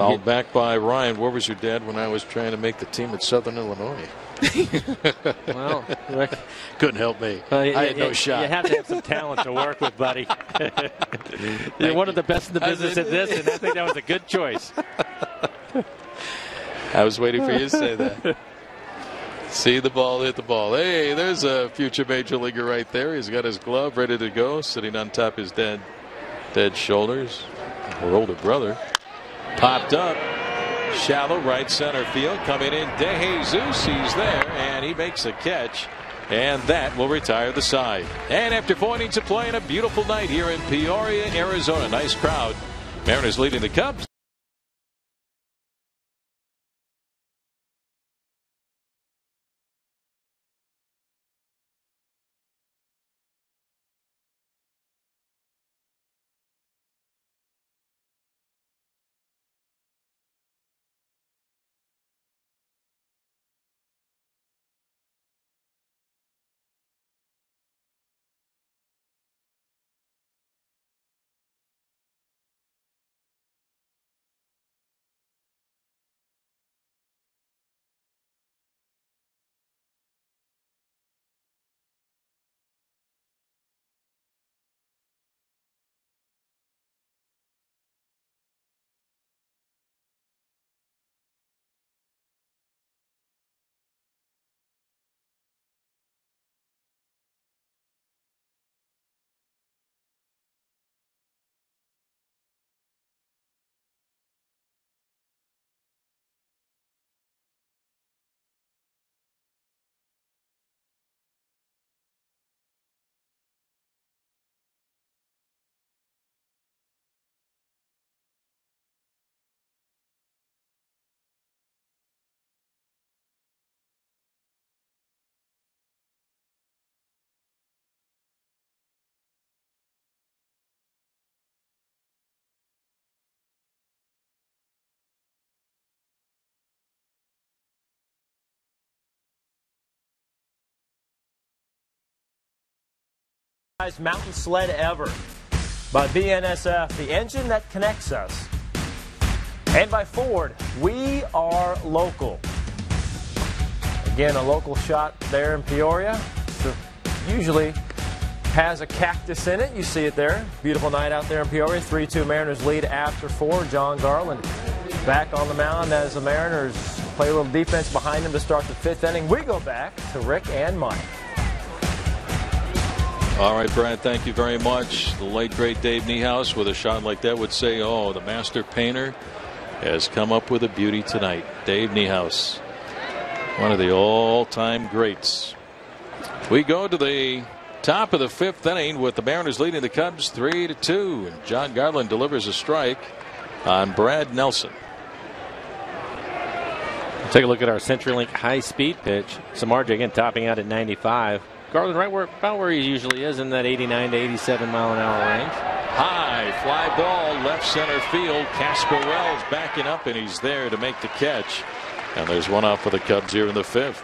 Fouled back by Ryan. Where was your dad when I was trying to make the team at Southern Illinois? Well, Rick, couldn't help me. I had no shot. You have to have some talent to work with, buddy. You're one of the best in the business at this, and I think that was a good choice. I was waiting for you to say that. See the ball, hit the ball. Hey, there's a future major leaguer right there. He's got his glove ready to go, sitting on top of his dead shoulders. Her older brother. Popped up. Shallow right center field. Coming in, De Jesus. He's there, and he makes a catch. And that will retire the side. And after 4 innings of play, and a beautiful night here in Peoria, Arizona. Nice crowd. Mariners leading the Cubs. Mountain sled ever by BNSF, the engine that connects us, and by Ford, we are local. Again, a local shot there in Peoria. Usually has a cactus in it. You see it there. Beautiful night out there in Peoria. 3-2 Mariners lead after 4. John Garland back on the mound as the Mariners play a little defense behind him to start the 5th inning. We go back to Rick and Mike. All right, Brad, thank you very much. The late, great Dave Niehaus with a shot like that would say, oh, the master painter has come up with a beauty tonight. Dave Niehaus, one of the all-time greats. We go to the top of the 5th inning with the Mariners leading the Cubs 3-2. And John Garland delivers a strike on Brad Nelson. Take a look at our CenturyLink high-speed pitch. Samardzija again topping out at 95. Garland right about where he usually is, in that 89 to 87 mile an hour range. High fly ball, left center field. Casper Wells backing up, and he's there to make the catch. And there's one out for the Cubs here in the 5th.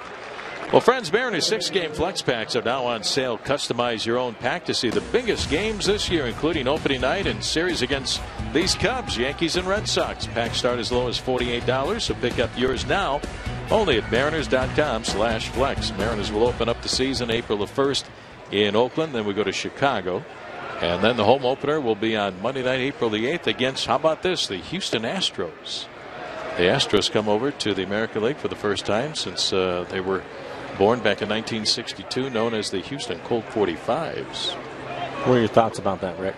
Well, friends, Mariners 6-game flex packs are now on sale. Customize your own pack to see the biggest games this year, including opening night and series against these Cubs, Yankees, and Red Sox. Packs start as low as $48, so pick up yours now. Only at mariners.com/flex. Mariners will open up the season April the 1st in Oakland. Then we go to Chicago. And then the home opener will be on Monday night, April the 8th against, how about this, the Houston Astros. The Astros come over to the American League for the first time since they were born back in 1962, known as the Houston Colt 45s. What are your thoughts about that, Rick?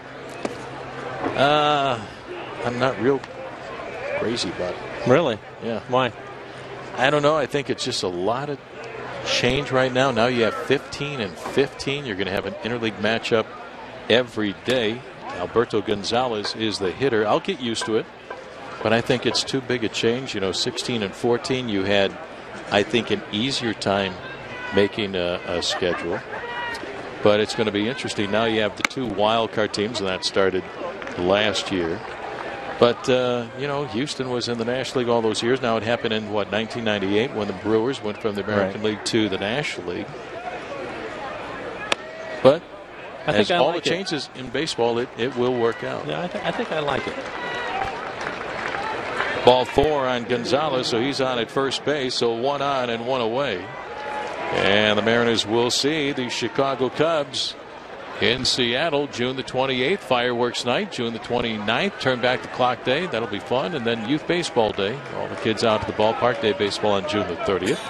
I'm not real crazy about it. Really? Yeah. Why? I don't know. I think it's just a lot of change right now. Now you have 15 and 15. You're going to have an interleague matchup every day. Alberto Gonzalez is the hitter. I'll get used to it, but I think it's too big a change. 16 and 14, you had, I think, an easier time making a schedule. But it's going to be interesting. Now you have the 2 wild card teams, and that started last year. But, Houston was in the National League all those years. Now it happened in, 1998 when the Brewers went from the American League to the National League. But as all the changes in baseball, it will work out. Yeah, I think I like it. Ball 4 on Gonzalez, so he's on at first base. So 1 on and 1 away. And the Mariners will see the Chicago Cubs in Seattle June the 28th. Fireworks night, June the 29th. Turn back the clock day. That'll be fun. And then Youth Baseball Day. All the kids out to the ballpark. Day baseball on June the 30th.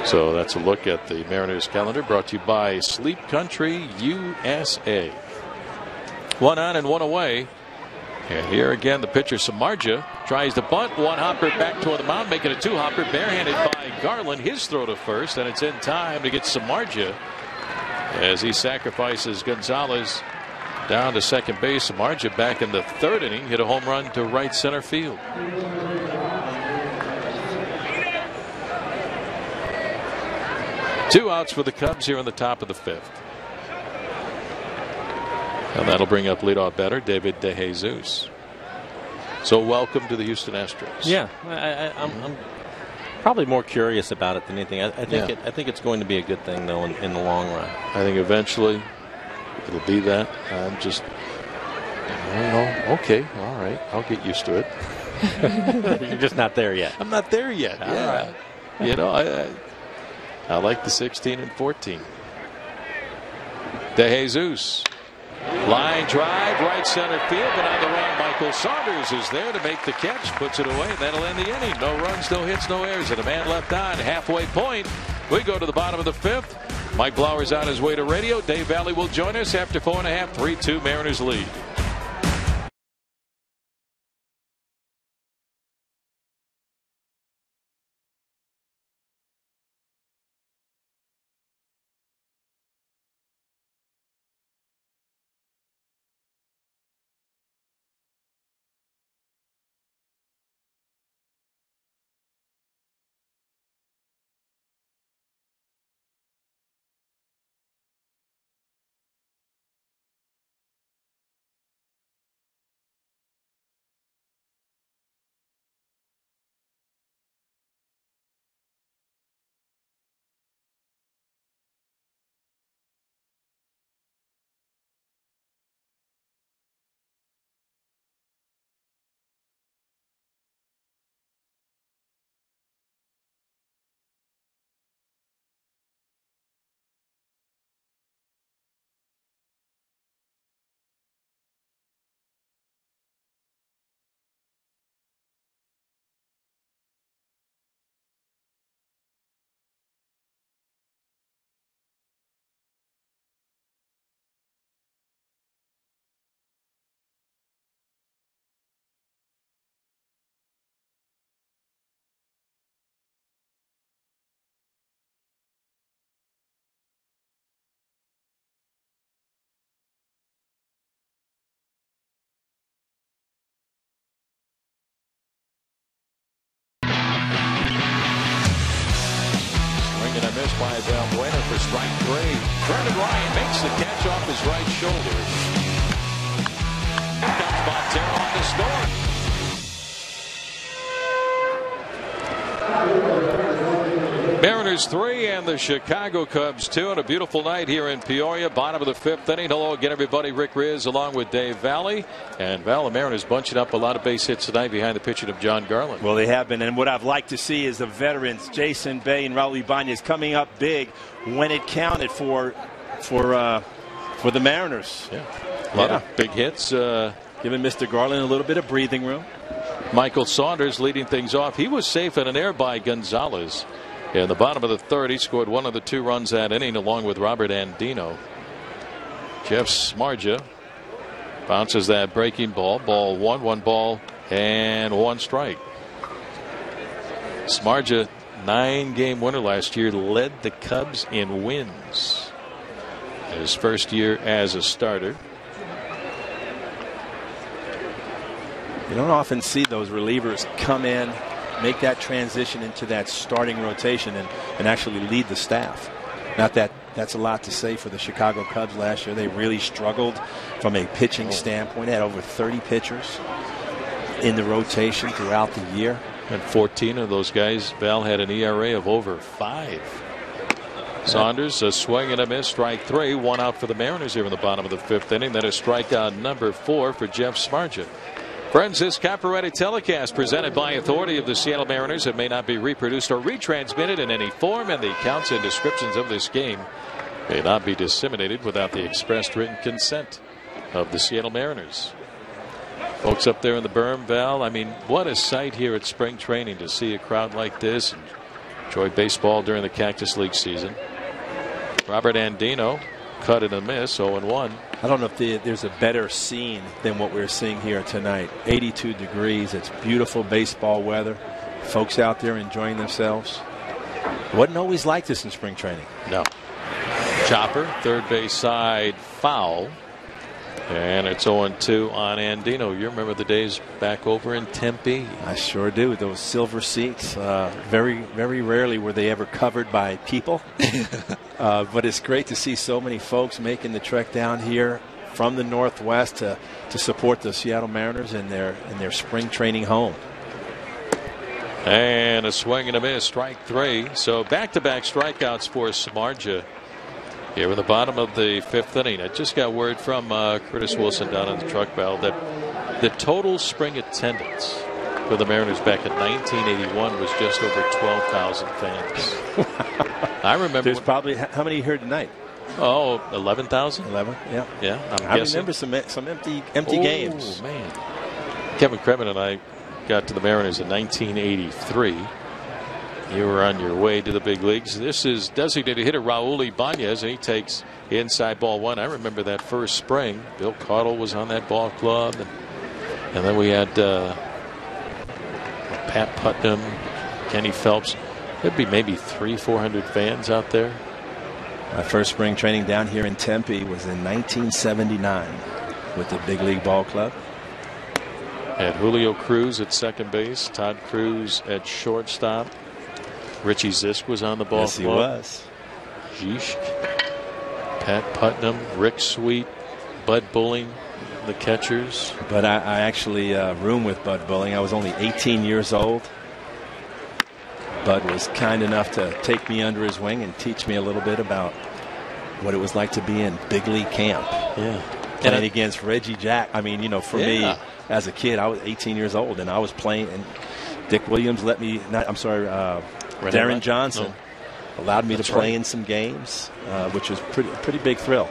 So that's a look at the Mariners calendar, brought to you by Sleep Country USA. 1 on and 1 away. And here again, the pitcher Samardzija tries to bunt. 1 hopper back toward the mound, making a 2 hopper, barehanded by Garland. His throw to first, and it's in time to get Samardzija as he sacrifices Gonzalez down to second base. Samardzija back in the 3rd inning, hit a home run to right center field. Two outs for the Cubs here in the top of the 5th. And that'll bring up leadoff batter David DeJesus. So welcome to the Houston Astros. Yeah, I'm probably more curious about it than anything. I think it's going to be a good thing though in the long run. I think eventually it'll be that. I don't know. Okay, all right, I'll get used to it. You're just not there yet. I'm not there yet. All yeah, right. You know, I like the 16 and 14. DeJesus. Line drive, right center field, but on the run, Michael Saunders is there to make the catch, puts it away, and that'll end the inning. No runs, no hits, no errors, and a man left on. Halfway point. We go to the bottom of the 5th. Mike Blauer's on his way to radio. Dave Valley will join us after 4.5. 3-2 Mariners lead. By Valbuena for strike 3. Vernon Ryan makes the catch off his right shoulder. Here comes Montero on the score. Mariners 3 and the Chicago Cubs 2 on a beautiful night here in Peoria. Bottom of the 5th inning. Hello again, everybody. Rick Riz along with Dave Valley. And Val, the Mariners bunching up a lot of base hits tonight behind the pitching of John Garland. Well, they have been. And what I've liked to see is the veterans, Jason Bay and Raul Ibanez, coming up big when it counted for the Mariners. Yeah. A lot of big hits. Giving Mr. Garland a little bit of breathing room. Michael Saunders leading things off. He was safe in an air by Gonzalez. In the bottom of the 3rd, he scored one of the 2 runs that inning along with Robert Andino. Jeff Samardzija bounces that breaking ball. Ball 1, 1 ball, and 1 strike. Samardzija, 9-game winner last year, led the Cubs in wins. His first year as a starter. You don't often see those relievers come in, make that transition into that starting rotation and actually lead the staff. Not that that's a lot to say for the Chicago Cubs last year. They really struggled from a pitching standpoint. They had over 30 pitchers in the rotation throughout the year. And 14 of those guys, Val, had an ERA of over 5. Saunders, a swing and a miss, strike 3. 1 out for the Mariners here in the bottom of the 5th inning. Then a strikeout number 4 for Jeff Samardzija. Friends, this copyrighted telecast presented by authority of the Seattle Mariners. It may not be reproduced or retransmitted in any form, and the accounts and descriptions of this game may not be disseminated without the expressed written consent of the Seattle Mariners. Folks up there in the berm, Val, I mean, what a sight here at spring training to see a crowd like this and enjoy baseball during the Cactus League season. Robert Andino, cut and a miss, 0-1. I don't know if there's a better scene than what we're seeing here tonight. 82 degrees. It's beautiful baseball weather. Folks out there enjoying themselves. It wasn't always like this in spring training. No. Chopper, third base side, foul. And it's 0-2 on Andino. You remember the days back over in Tempe? I sure do. Those silver seats. Very, very rarely were they ever covered by people. But it's great to see so many folks making the trek down here from the Northwest to support the Seattle Mariners in their spring training home. And a swing and a miss, strike 3. So back-to-back strikeouts for Samardzija here in the bottom of the 5th inning. I just got word from Curtis Wilson down in the truck bell that the total spring attendance for the Mariners back in 1981 was just over 12,000 fans. I remember. There's probably how many here tonight? Oh, 11,000. 11. Yeah. Yeah. I remember some empty games. Oh man. Kevin Kremen and I got to the Mariners in 1983. You were on your way to the big leagues. This is designated hitter Raul Ibanez, and he takes inside ball 1. I remember that first spring. Bill Caudle was on that ball club, and then we had Pat Putnam, Kenny Phelps. There'd be maybe 300-400 fans out there. My first spring training down here in Tempe was in 1979 with the big league ball club. Had Julio Cruz at second base, Todd Cruz at shortstop. Richie Zisk was on the ball club. Yes, he was. Jeesh, Pat Putnam, Rick Sweet, Bud Bulling, the catchers. But I actually roomed with Bud Bulling. I was only 18 years old. Bud was kind enough to take me under his wing and teach me a little bit about what it was like to be in big league camp. Yeah. Playing against Reggie Jack. I mean, for me as a kid, I was 18 years old and I was playing, and Dick Williams let me, Darren Johnson allowed me to play in some games, which was pretty big thrill.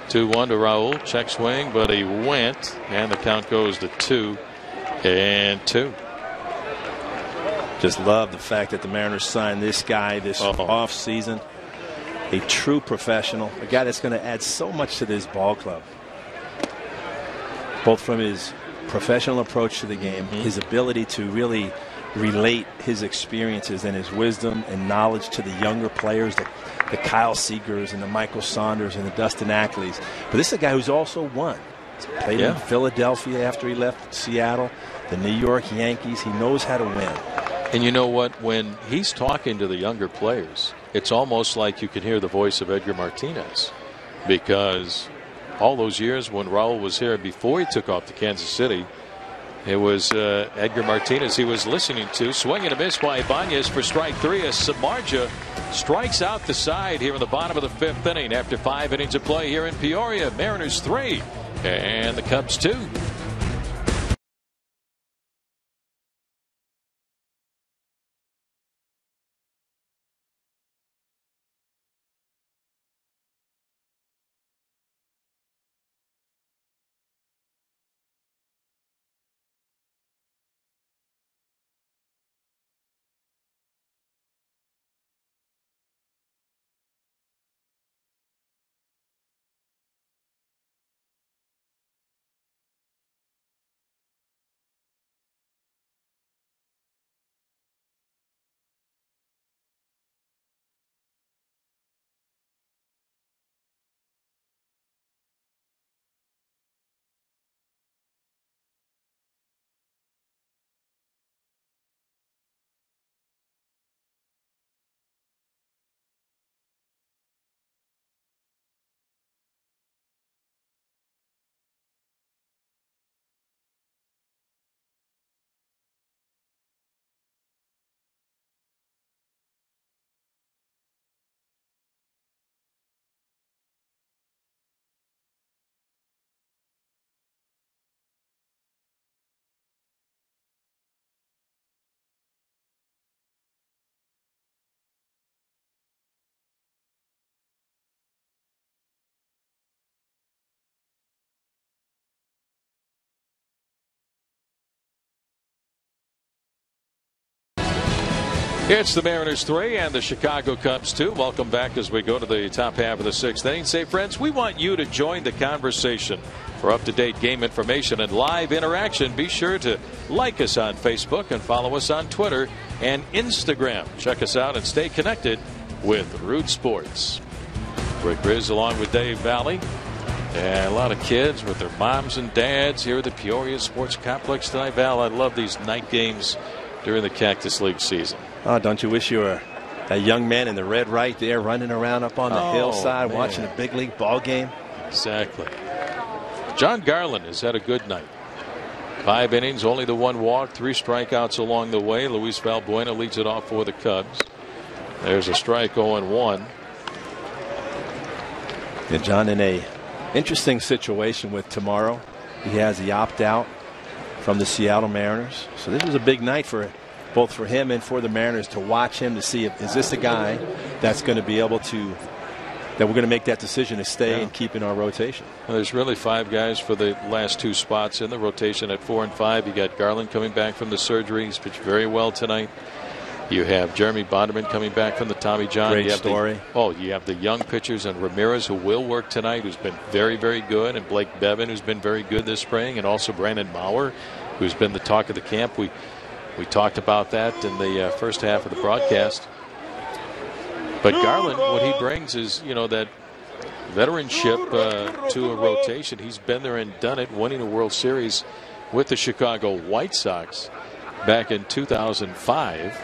2-1 to Raul. Check swing, but he went, and the count goes to 2-2. Just love the fact that the Mariners signed this guy this off season. A true professional, a guy that's going to add so much to this ball club, both from his professional approach to the game, his ability to really relate his experiences and his wisdom and knowledge to the younger players, the Kyle Seagers and the Michael Saunders and the Dustin Ackleys. But this is a guy who's also won. He's played in Philadelphia after he left Seattle, the New York Yankees. He knows how to win. And you know what? When he's talking to the younger players, it's almost like you can hear the voice of Edgar Martinez, because all those years when Raul was here before he took off to Kansas City, it was Edgar Martinez he was listening to. Swing and a miss by Ibanez for strike 3 as Samardzija strikes out the side here in the bottom of the 5th inning after 5 innings of play here in Peoria. Mariners 3 and the Cubs 2. It's the Mariners 3 and the Chicago Cubs 2. Welcome back as we go to the top half of the 6th inning. Say, friends, we want you to join the conversation. For up-to-date game information and live interaction, be sure to like us on Facebook and follow us on Twitter and Instagram. Check us out and stay connected with Root Sports. Rick Riz along with Dave Valley. And a lot of kids with their moms and dads here at the Peoria Sports Complex tonight. Val, I love these night games during the Cactus League season. Oh, don't you wish you were a young man in the red right there running around up on the hillside watching a big league ball game? Exactly. John Garland has had a good night. 5 innings, only the 1 walk, 3 strikeouts along the way. Luis Valbuena leads it off for the Cubs. There's a strike 0-1. Yeah, John in a interesting situation with tomorrow. He has the opt-out from the Seattle Mariners. So this was a big night for both for him and for the Mariners to watch him to see if is this a guy that's going to be able to that we're going to make that decision to stay and keep in our rotation. Well, there's really 5 guys for the last 2 spots in the rotation at 4 and 5. You got Garland coming back from the surgery. He's pitched very well tonight. You have Jeremy Bonderman coming back from the Tommy John. Great story. You have the young pitchers and Ramirez, who will work tonight, who's been very, very good, and Blake Bevan, who's been very good this spring, and also Brandon Maurer, who's been the talk of the camp. We talked about that in the first half of the broadcast. But Garland, what he brings is, that veteranship to a rotation. He's been there and done it, winning a World Series with the Chicago White Sox back in 2005.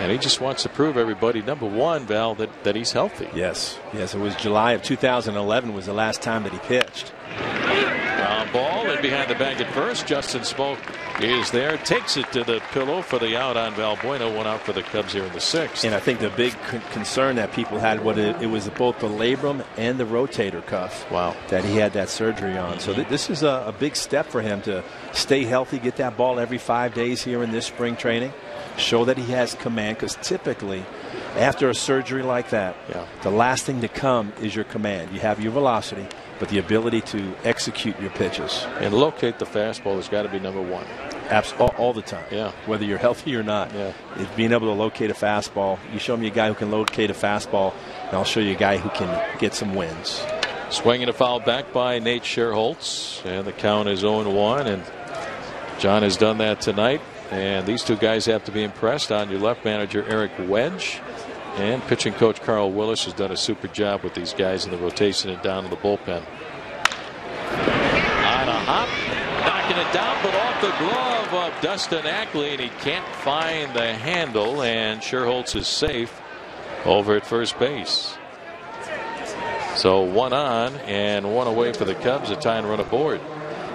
And he just wants to prove everybody, number one, Val, that he's healthy. Yes. It was July of 2011 was the last time that he pitched. Ground ball and behind the bag at first. Justin Smoke is there, takes it to the pillow for the out on Valbuena. 1 out for the Cubs here in the 6th. And I think the big concern that people had it was both the labrum and the rotator cuff. Wow. That he had that surgery on. So this is a big step for him to stay healthy, get that ball every 5 days here in this spring training. Show that he has command, because typically after a surgery like that, the last thing to come is your command. You have your velocity, but the ability to execute your pitches. And locate the fastball has got to be number one. All the time. Yeah. Whether you're healthy or not. Yeah. It's being able to locate a fastball. You show me a guy who can locate a fastball, and I'll show you a guy who can get some wins. Swinging a foul back by Nate Scherholtz, and the count is 0-1, and John has done that tonight. And these 2 guys have to be impressed. On your left, manager Eric Wedge, and pitching coach Carl Willis has done a super job with these guys in the rotation and down in the bullpen. On a hop, knocking it down, but off the glove of Dustin Ackley, and he can't find the handle, and Scherholtz is safe over at first base. So 1 on and 1 away for the Cubs, a tying run aboard.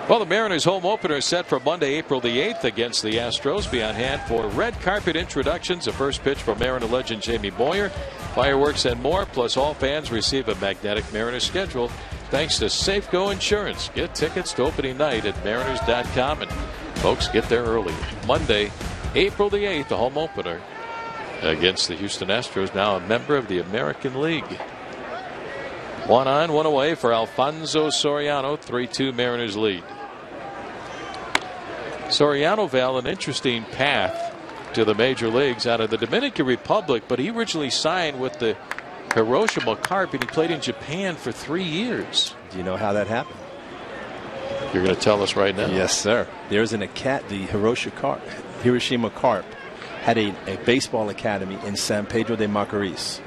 Well, the Mariners' home opener is set for Monday, April the 8th against the Astros. Be on hand for red carpet introductions, a first pitch from Mariner legend Jamie Boyer, fireworks and more, plus all fans receive a magnetic Mariners schedule thanks to Safeco Insurance. Get tickets to opening night at mariners.com, and folks, get there early. Monday, April the 8th, the home opener against the Houston Astros, now a member of the American League. 1 on, 1 away for Alfonso Soriano. 3-2 Mariners lead. Soriano, Val, an interesting path to the major leagues out of the Dominican Republic, but he originally signed with the Hiroshima Carp, and he played in Japan for 3 years. Do you know how that happened? You're going to tell us right now. Yes, sir. There's the Hiroshima Carp had a baseball academy in San Pedro de Macorís.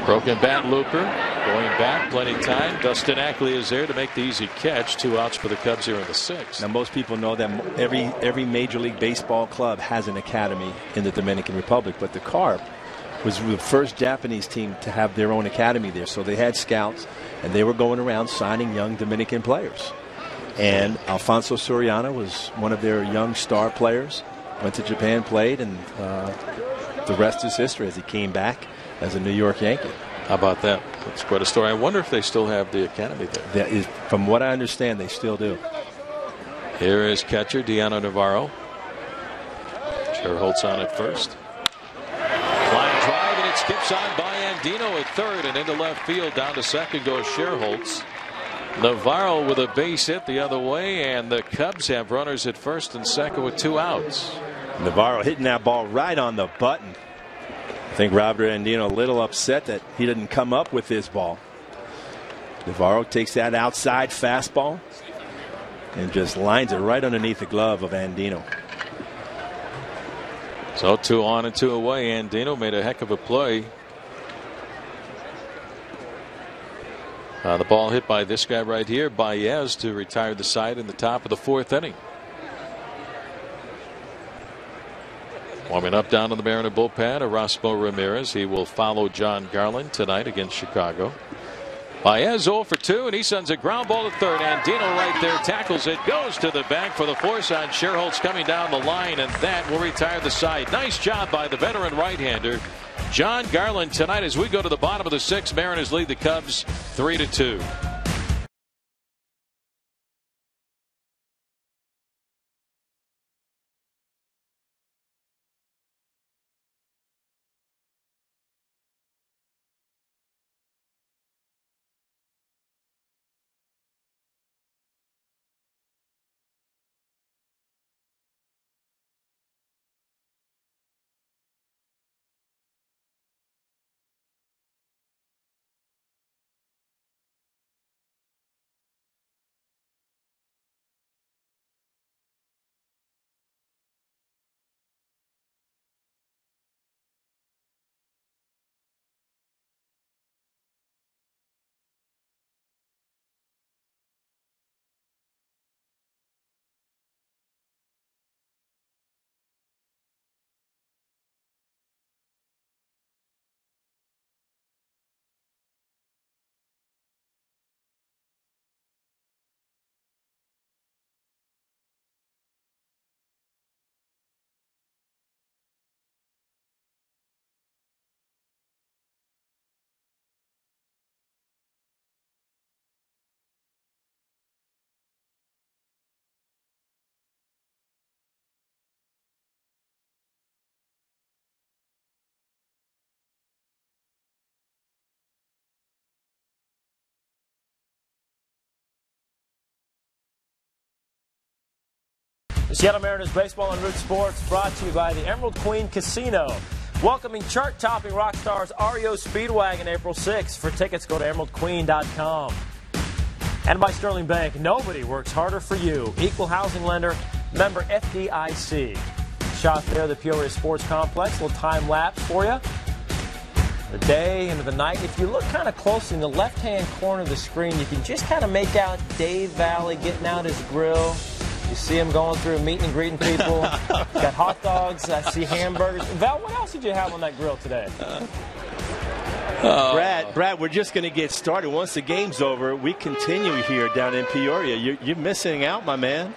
Broken bat looper going back, plenty of time. Dustin Ackley is there to make the easy catch. 2 outs for the Cubs here in the 6th. Now, most people know that every Major League Baseball club has an academy in the Dominican Republic, but the Carp was the first Japanese team to have their own academy there. So they had scouts, and they were going around signing young Dominican players. And Alfonso Soriano was one of their young star players. Went to Japan, played, and the rest is history as he came back as a New York Yankee. How about that? That's quite a story. I wonder if they still have the academy there. From what I understand, they still do. Here is catcher Diano Navarro. Scherholtz on at first. Line drive, and it skips on by Andino at third, and into left field. Down to second goes Scherholtz. Navarro with a base hit the other way, and the Cubs have runners at first and second with 2 outs. Navarro hitting that ball right on the button. I think Robert Andino a little upset that he didn't come up with this ball. Navarro takes that outside fastball and just lines it right underneath the glove of Andino. So 2 on and 2 away. Andino made a heck of a play. The ball hit by this guy right here, Baez, to retire the side in the top of the 4th inning. Warming up down in the Mariner bullpen, Erasmo Ramirez. He will follow John Garland tonight against Chicago. Baez 0 for 2, and he sends a ground ball to third. Andino right there tackles it, goes to the bag for the force on Sherholtz coming down the line, and that will retire the side. Nice job by the veteran right-hander John Garland tonight as we go to the bottom of the 6th. Mariners lead the Cubs 3-2. The Seattle Mariners Baseball on Root Sports brought to you by the Emerald Queen Casino. Welcoming chart-topping rock stars REO Speedwagon April 6th. For tickets, go to emeraldqueen.com. And by Sterling Bank, nobody works harder for you. Equal housing lender, member FDIC. Shot there, the Peoria Sports Complex. A little time lapse for you. The day into the night. If you look kind of closely in the left-hand corner of the screen, you can just kind of make out Dave Valley getting out his grill. You see him going through meeting and greeting people. Got hot dogs. I see hamburgers. Val, what else did you have on that grill today? Brad, we're just going to get started. Once the game's over, we continue here down in Peoria. You're missing out, my man.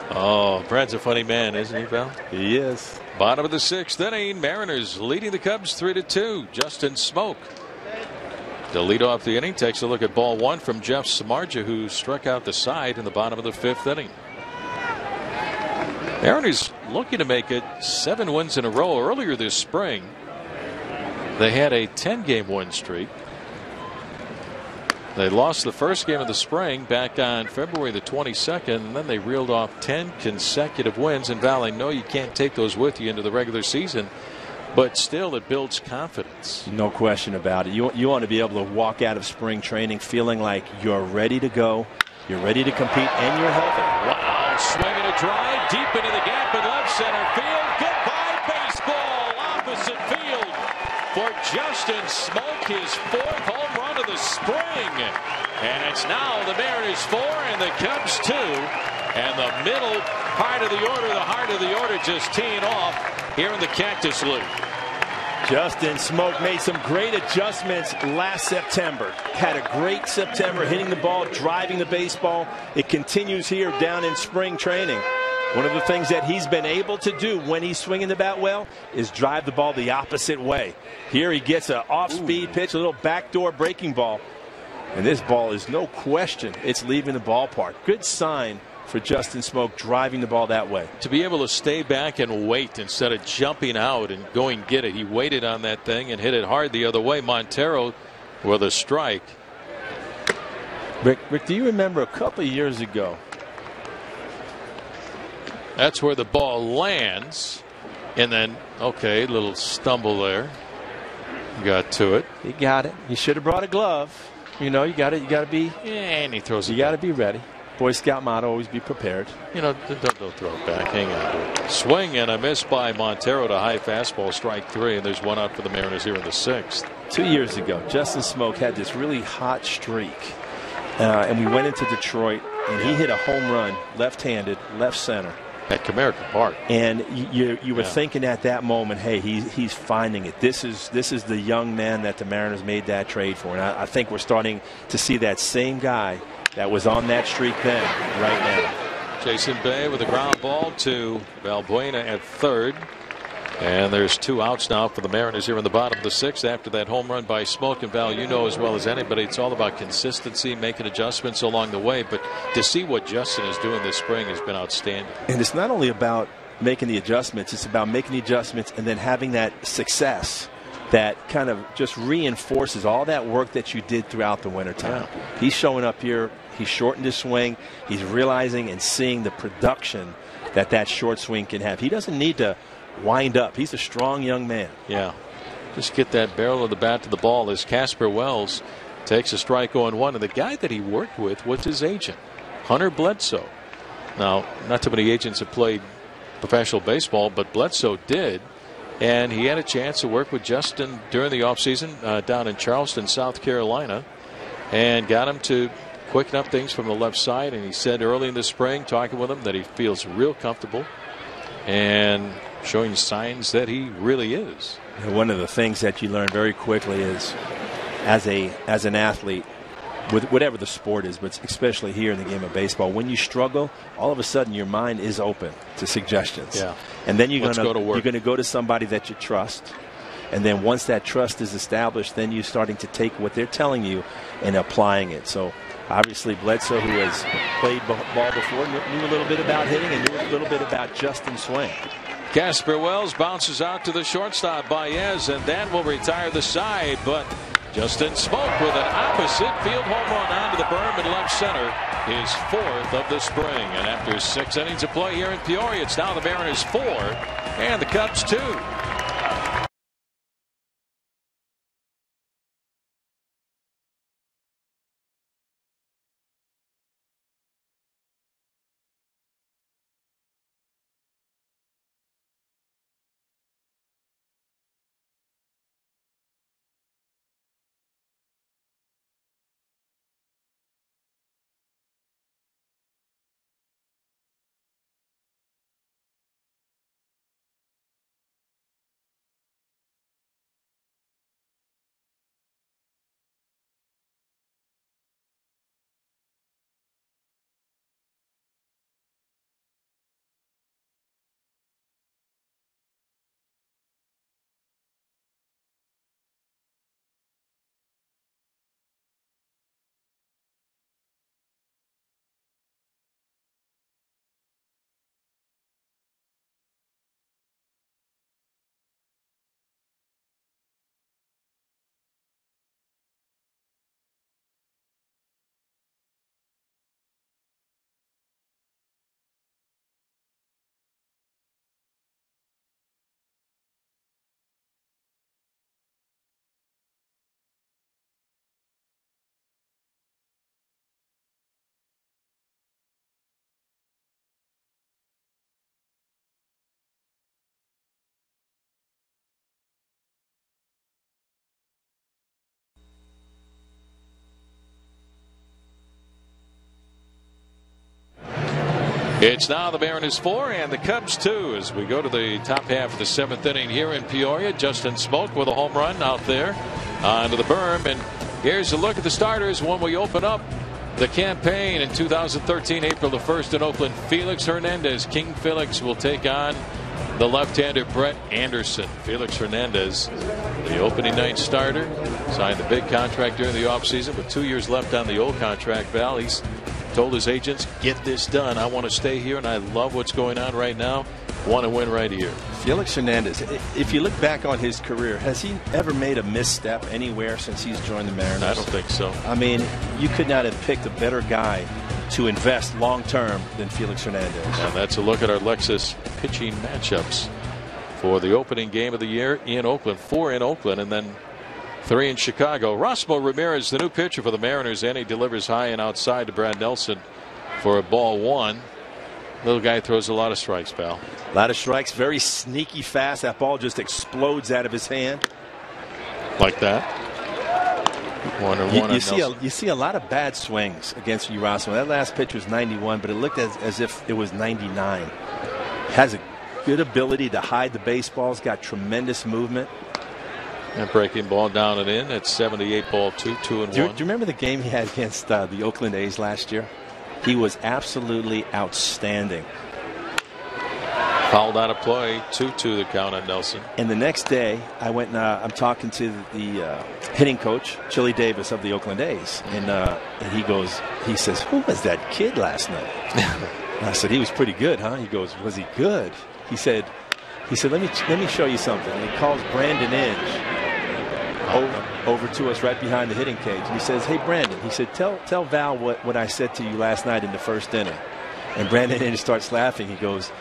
Oh, Brad's a funny man, isn't he, Val? He is. Bottom of the 6th inning, Mariners leading the Cubs 3-2. Justin Smoke to lead off the inning. Takes a look at ball 1 from Jeff Samardzija, who struck out the side in the bottom of the 5th inning. Mariners looking to make it 7 wins in a row. Earlier this spring, they had a 10-game win streak. They lost the first game of the spring back on February the 22nd, and then they reeled off 10 consecutive wins. And Val, I know you can't take those with you into the regular season, but still it builds confidence. No question about it. You want to be able to walk out of spring training feeling like you're ready to go, you're ready to compete, and you're healthy. Wow, swinging a drive deep into the gap in left center field. Goodbye baseball, opposite field for Justin Smoke, his 4th home run of the spring. And it's now the Mariners 4 and the Cubs 2. And the middle part of the order, the heart of the order, just teeing off here in the Cactus League. Justin Smoke made some great adjustments last September. Had a great September hitting the ball, driving the baseball. It continues here down in spring training. One of the things that he's been able to do when he's swinging the bat well is drive the ball the opposite way. Here he gets an off-speed pitch, a little backdoor breaking ball. And this ball is no question it's leaving the ballpark. Good sign for Justin Smoke driving the ball that way. To be able to stay back and wait instead of jumping out and going get it. He waited on that thing and hit it hard the other way. Montero with a strike. Rick, do you remember a couple of years ago? That's where the ball lands. And then, okay, little stumble there. got to it. He got it. He should have brought a glove. You know, you got to be. And he throws it. You got to be ready. Boy Scout motto: always be prepared. You know, don't throw it back. Hang on. Swing and a miss by Montero to high fastball, strike 3, and there's one out for the Mariners here in the 6th. 2 years ago, Justin Smoke had this really hot streak, and we went into Detroit, and he hit a home run, left-handed, left center. At Comerica Park. And you were thinking at that moment, hey, he's finding it. This is the young man that the Mariners made that trade for. And I think we're starting to see that same guy that was on that streak then right now. Jason Bay with a ground ball to Valbuena at third. And there's 2 outs now for the Mariners here in the bottom of the 6th after that home run by Smoke. And Val, you know as well as anybody, it's all about consistency, making adjustments along the way. But to see what Justin is doing this spring has been outstanding. And it's not only about making the adjustments, it's about making the adjustments and then having that success that kind of just reinforces all that work that you did throughout the wintertime. Yeah. He's showing up here. He's shortened his swing. He's realizing and seeing the production that short swing can have. He doesn't need to wind up. He's a strong young man. Yeah. Just get that barrel of the bat to the ball as Casper Wells takes a strike 0-1. And the guy that he worked with was his agent, Hunter Bledsoe. Now, not too many agents have played professional baseball, but Bledsoe did. And he had a chance to work with Justin during the offseason down in Charleston, South Carolina, and got him to quicken up things from the left side. And he said early in the spring, talking with him, that he feels real comfortable and showing signs that he really is. And one of the things that you learn very quickly is, as an athlete, with whatever the sport is, but especially here in the game of baseball, when you struggle, all of a sudden your mind is open to suggestions. Yeah. And then you're going to go to somebody that you trust. And then once that trust is established, then you're starting to take what they're telling you and applying it. So obviously Bledsoe, who has played ball before, knew a little bit about hitting and knew a little bit about Justin's swing. Casper Wells bounces out to the shortstop, Baez, and that will retire the side. But Justin Smoke with an opposite field home run onto the berm in left center, his 4th of the spring. And after 6 innings of play here in Peoria, it's now the Mariners 4 and the Cubs 2. It's now the Mariners 4 and the Cubs 2 as we go to the top half of the 7th inning here in Peoria. Justin Smoke with a home run out there onto the berm. And here's a look at the starters when we open up the campaign in 2013, April the 1st in Oakland. Felix Hernandez. King Felix will take on the left-hander Brett Anderson. Felix Hernandez, the opening night starter, signed the big contract during the offseason with 2 years left on the old contract. Val, he's told his agents, get this done. I want to stay here, and I love what's going on right now. Want to win right here. Felix Hernandez, if you look back on his career, has he ever made a misstep anywhere since he's joined the Mariners? I don't think so. I mean, you could not have picked a better guy to invest long-term than Felix Hernandez. And that's a look at our Lexus pitching matchups for the opening game of the year in Oakland. 4 in Oakland, and then 3 in Chicago. Rosmo Ramirez, the new pitcher for the Mariners, and he delivers high and outside to Brad Nelson for a ball 1. Little guy throws a lot of strikes, pal. A lot of strikes, very sneaky fast. That ball just explodes out of his hand. Like that. 1-1. You see a lot of bad swings against Erasmo. That last pitch was 91, but it looked as if it was 99. Has a good ability to hide the baseballs. Got tremendous movement. And breaking ball down and in at 78 ball 2, 2-1. Do you remember the game he had against the Oakland A's last year? He was absolutely outstanding. Fouled out of play, 2-2 the count on Nelson. And the next day, I went and I'm talking to the hitting coach, Chili Davis of the Oakland A's, and he says, "Who was that kid last night?" And I said, "He was pretty good, huh?" He goes, "Was he good?" He said, "Let me show you something." And he calls Brandon Inge over to us right behind the hitting cage. And he says, "Hey, Brandon," he said, tell Val what I said to you last night in the first inning." And Brandon Inge starts laughing. He goes,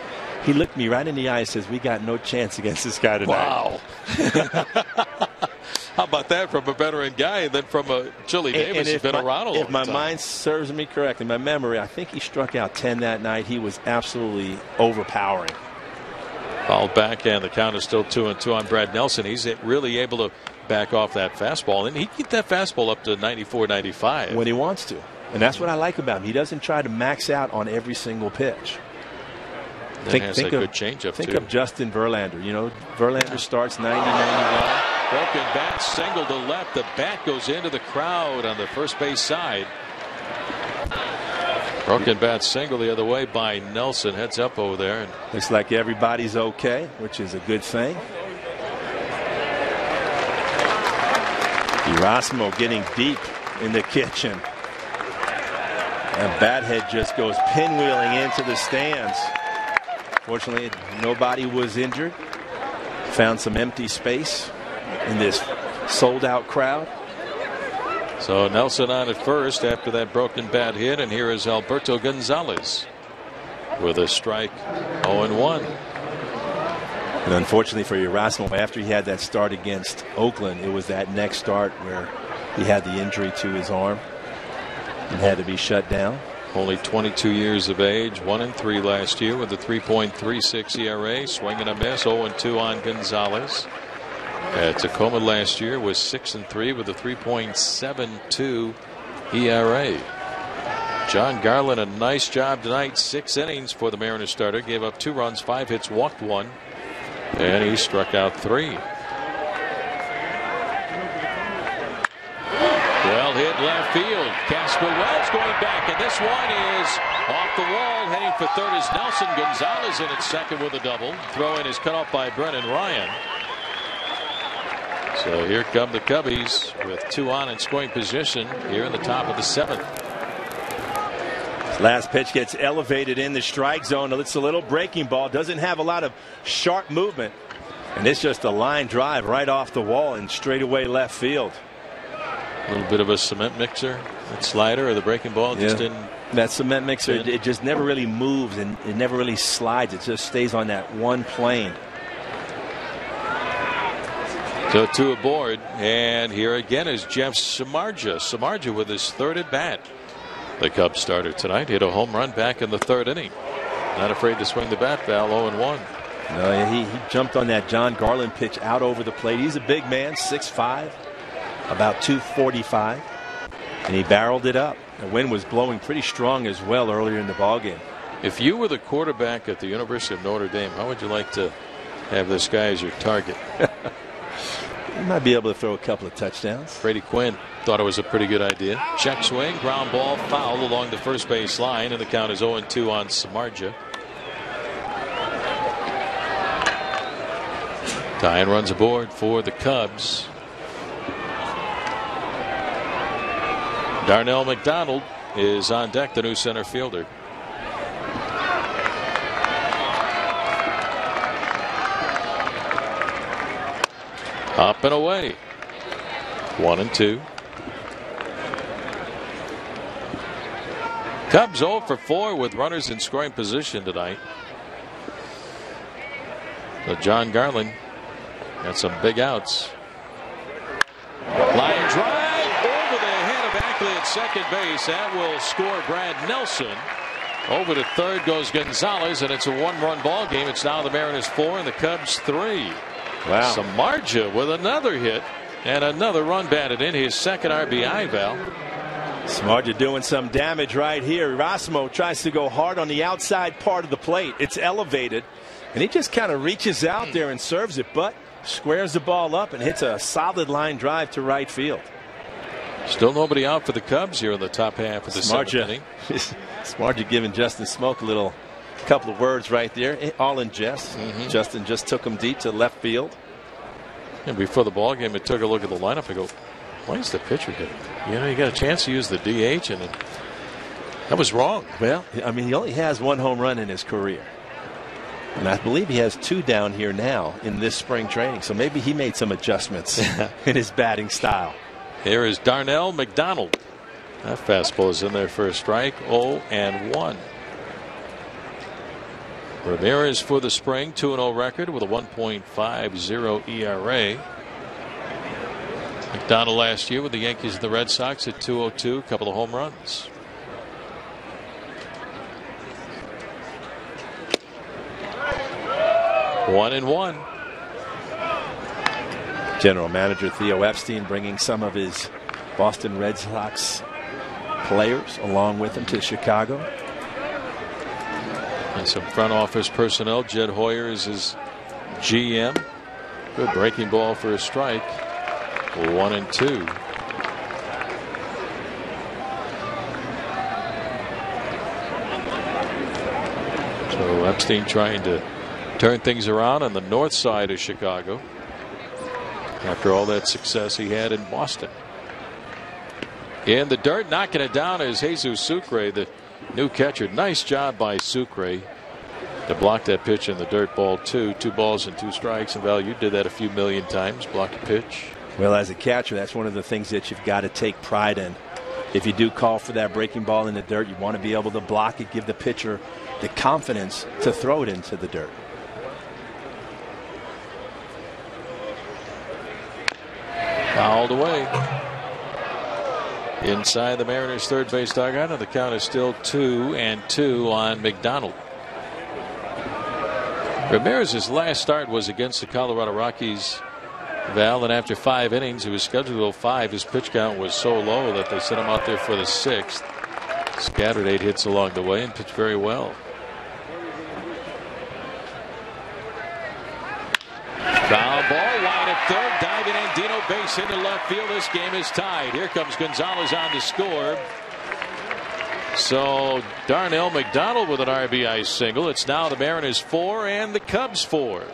he looked me right in the eye and says, "We got no chance against this guy tonight." Wow. How about that from a veteran guy and then from a Chili Davis who's been around a long time? If my mind serves me correctly, my memory, I think he struck out 10 that night. He was absolutely overpowering. Fouled back, and the count is still 2-2 on Brad Nelson. He's really able to back off that fastball, and he can get that fastball up to 94, 95 when he wants to. And that's what I like about him. He doesn't try to max out on every single pitch. Think a good changeup. Think of Justin Verlander. You know, Verlander starts 90, 91. Broken bat, single to left. The bat goes into the crowd on the first base side. Broken bat single the other way by Nelson. Heads up over there. And looks like everybody's okay, which is a good thing. Erasmo getting deep in the kitchen. And bat head just goes pinwheeling into the stands. Fortunately, nobody was injured. Found some empty space in this sold-out crowd. So Nelson on at first after that broken bat hit, and here is Alberto Gonzalez with a strike. 0-1. And unfortunately for Erasmo, after he had that start against Oakland, it was that next start where he had the injury to his arm and had to be shut down. Only 22 years of age, 1-3 last year with a 3.36 ERA. Swing and a miss, 0-2 on Gonzalez. At Tacoma last year was 6-3 with a 3.72 ERA. John Garland, a nice job tonight. 6 innings for the Mariners starter. Gave up 2 runs, 5 hits, walked 1, and he struck out 3. Well hit left field. Casper Wells going back, and this one is off the wall. Heading for third is Nelson. Gonzalez in at second with a double. Throw in is cut off by Brennan Ryan. So here come the Cubbies with 2 on in scoring position here in the top of the 7th. Last pitch gets elevated in the strike zone. It's a little breaking ball. Doesn't have a lot of sharp movement. And it's just a line drive right off the wall and straight away left field. A little bit of a cement mixer. That slider or the breaking ball just didn't. That cement mixer, it just never really moves and it never really slides. It just stays on that one plane. So 2 aboard, and here again is Jeff Samardzija. Samardzija with his 3rd at bat. The Cubs starter tonight hit a home run back in the 3rd inning. Not afraid to swing the bat, Val. 0-1. No, he jumped on that John Garland pitch out over the plate. He's a big man, 6'5", about 245, and he barreled it up. The wind was blowing pretty strong as well earlier in the ballgame. If you were the quarterback at the University of Notre Dame, how would you like to have this guy as your target? He might be able to throw a couple of touchdowns. Brady Quinn thought it was a pretty good idea. Check swing, ground ball, foul along the first base line, and the count is 0-2 on Samardzija. Tyan runs aboard for the Cubs. Darnell McDonald is on deck, the new center fielder. Up and away. 1-2. Cubs 0 for 4 with runners in scoring position tonight. So John Garland got some big outs. quickly at second base. That will score Brad Nelson. Over to third goes Gonzalez, and it's a one-run ball game. It's now the Mariners 4 and the Cubs 3. Wow. Samardzija with another hit and another run batted in, his second RBI, Val. Samardzija doing some damage right here. Erasmo tries to go hard on the outside part of the plate. It's elevated, and he just kind of reaches out there and serves it, but squares the ball up and hits a solid line drive to right field. Still nobody out for the Cubs here in the top half of the seventh inning. Samardzija giving Justin Smoke a couple of words right there, all in jest. Justin just took him deep to left field. And before the ball game, I took a look at the lineup. I go, why is the pitcher hitting? You got a chance to use the DH, and that was wrong. Well, I mean, he only has one home run in his career. And I believe he has 2 down here now in this spring training. So maybe he made some adjustments in his batting style. Here is Darnell McDonald. That fastball is in there for a strike. 0-1. Ramirez for the spring, 2-0 record with a 1.50 ERA. McDonald last year with the Yankees and the Red Sox at 2.02, a couple of home runs. One and one. General Manager Theo Epstein bringing some of his Boston Red Sox players along with him to Chicago. And some front office personnel. Jed Hoyer is his GM. Good breaking ball for a strike. 1-2. So Epstein trying to turn things around on the north side of Chicago after all that success he had in Boston. In the dirt, knocking it down is Jesus Sucre, the new catcher. Nice job by Sucre to block that pitch in the dirt. Ball 2. 2 balls and 2 strikes. And Val, you did that a few million times, block a pitch. Well, as a catcher, that's one of the things that you've got to take pride in. If you do call for that breaking ball in the dirt, you want to be able to block it, give the pitcher the confidence to throw it into the dirt. Fouled away. Inside the Mariners' third base dugout, and the count is still 2-2 on McDonald. Ramirez's last start was against the Colorado Rockies, Val, and after 5 innings, he was scheduled to go 5. His pitch count was so low that they sent him out there for the 6th. Scattered 8 hits along the way and pitched very well. Foul ball, wide at third, diving Andino, base into left field. This game is tied. Here comes Gonzalez on to score. So Darnell McDonald with an RBI single. It's now the Mariners 4 and the Cubs 4.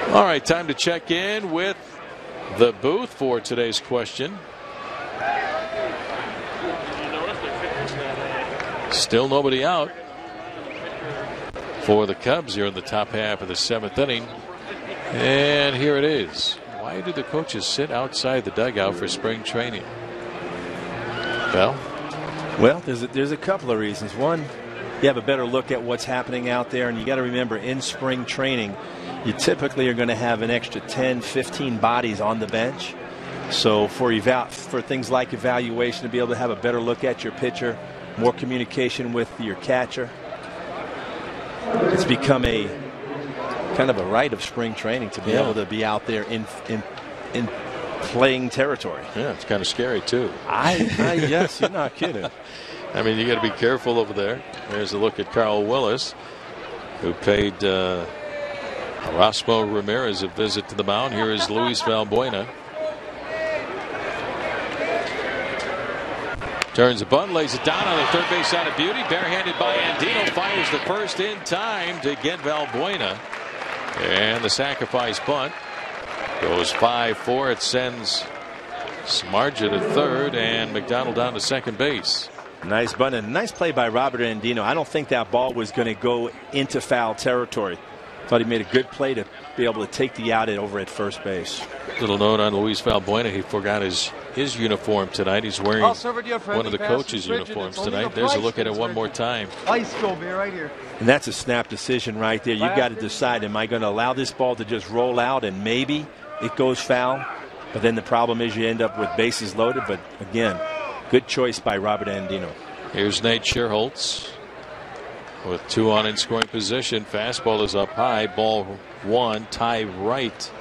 All right, time to check in with the booth for today's question. Still nobody out for the Cubs here in the top half of the 7th inning. And here it is. Why do the coaches sit outside the dugout for spring training? Well, there's a couple of reasons. One, you have a better look at what's happening out there, and you got to remember, in spring training, you typically are going to have an extra 10, 15 bodies on the bench. So for things like evaluation, to be able to have a better look at your pitcher, more communication with your catcher, it's become a kind of a rite of spring training to be able to be out there in playing territory. Yeah, it's kind of scary too. Yes, you're not kidding. I mean, you got to be careful over there. There's a look at Carl Willis, who paid Erasmo Ramirez a visit to the mound. Here is Luis Valbuena. Turns the bunt, lays it down on the third base out of beauty. Barehanded by Andino, fires the first in time to get Valbuena. And the sacrifice bunt goes 5-4. It sends Samardzija to third and McDonald down to second base. Nice bunt and nice play by Robert Andino. I don't think that ball was going to go into foul territory. Thought he made a good play to be able to take the out over at first base. Little note on Luis Valbuena. He forgot his uniform tonight. He's wearing one of the coaches' uniforms tonight. There's a look at it one more time. Ice cold beer right here. And that's a snap decision right there. You've got to decide, am I going to allow this ball to just roll out and maybe it goes foul? But then the problem is you end up with bases loaded. But again, good choice by Robert Andino. Here's Nate Scherholtz with 2 on in scoring position. Fastball is up high. Ball 1. Ty Wright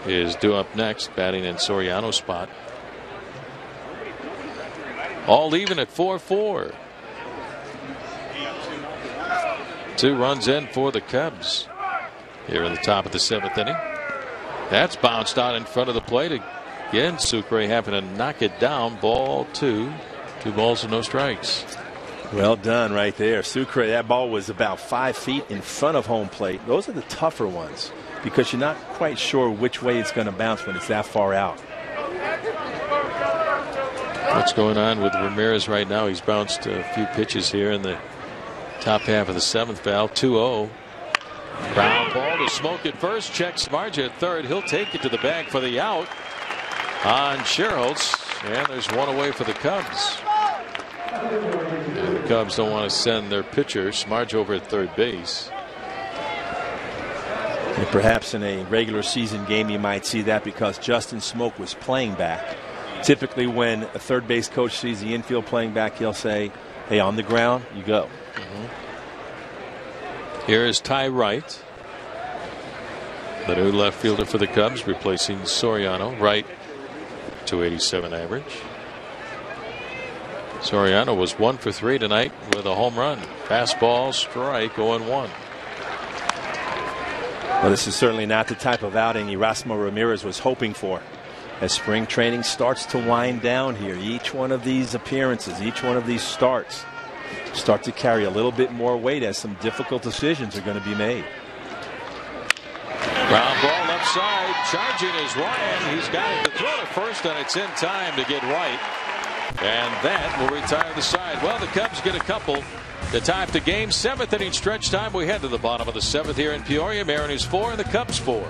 is due up next, batting in Soriano's spot. All even at 4-4. 2 runs in for the Cubs here in the top of the 7th inning. That's bounced out in front of the plate again. Sucre having to knock it down. Ball 2. 2 balls and no strikes. Well done right there. Sucre, that ball was about 5 feet in front of home plate. Those are the tougher ones because you're not quite sure which way it's going to bounce when it's that far out. What's going on with Ramirez right now? He's bounced a few pitches here in the top half of the 7th, Val. 2-0. Ground ball to Smoke at first. Checks Marja at third. He'll take it to the bag for the out on Scherholtz. And there's one away for the Cubs. And the Cubs don't want to send their pitcher Smarge over at third base. And perhaps in a regular season game you might see that because Justin Smoke was playing back. Typically when a third base coach sees the infield playing back, he'll say, hey, on the ground, you go. Here is Ty Wright, the new left fielder for the Cubs, replacing Soriano. Wright, 287 average. Soriano was 1 for 3 tonight with a home run. Fastball, strike, 0-1. Well, this is certainly not the type of outing Erasmo Ramirez was hoping for. As spring training starts to wind down here, each one of these appearances, each one of these starts start to carry a little bit more weight as some difficult decisions are going to be made. Ground ball left side. Charging is Ryan. He's got it to throw to first, and it's in time to get right. And that will retire the side. Well, the Cubs get a couple to tie up the game. 7th inning stretch time. We head to the bottom of the 7th here in Peoria. Mariners 4 and the Cubs 4.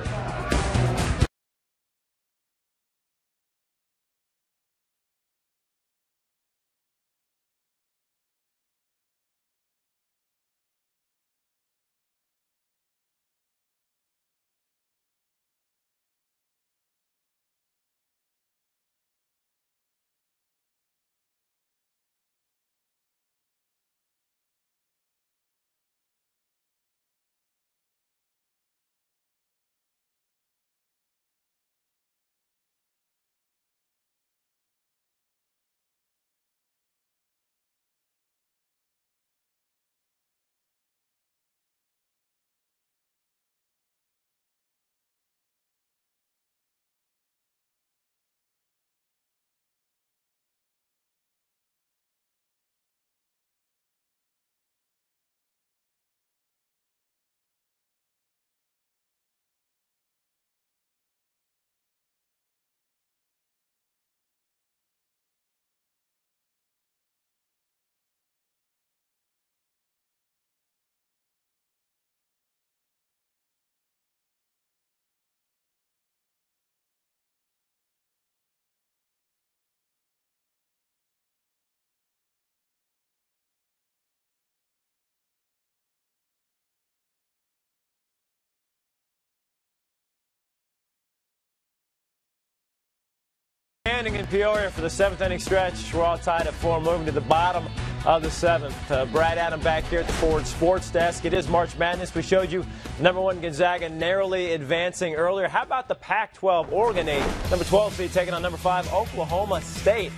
Standing in Peoria for the 7th inning stretch. We're all tied at 4. Moving to the bottom of the 7th. Brad Adam back here at the Ford Sports Desk. It is March Madness. We showed you #1 Gonzaga narrowly advancing earlier. How about the Pac-12 Oregon 8? Number 12 seed taking on number 5 Oklahoma State.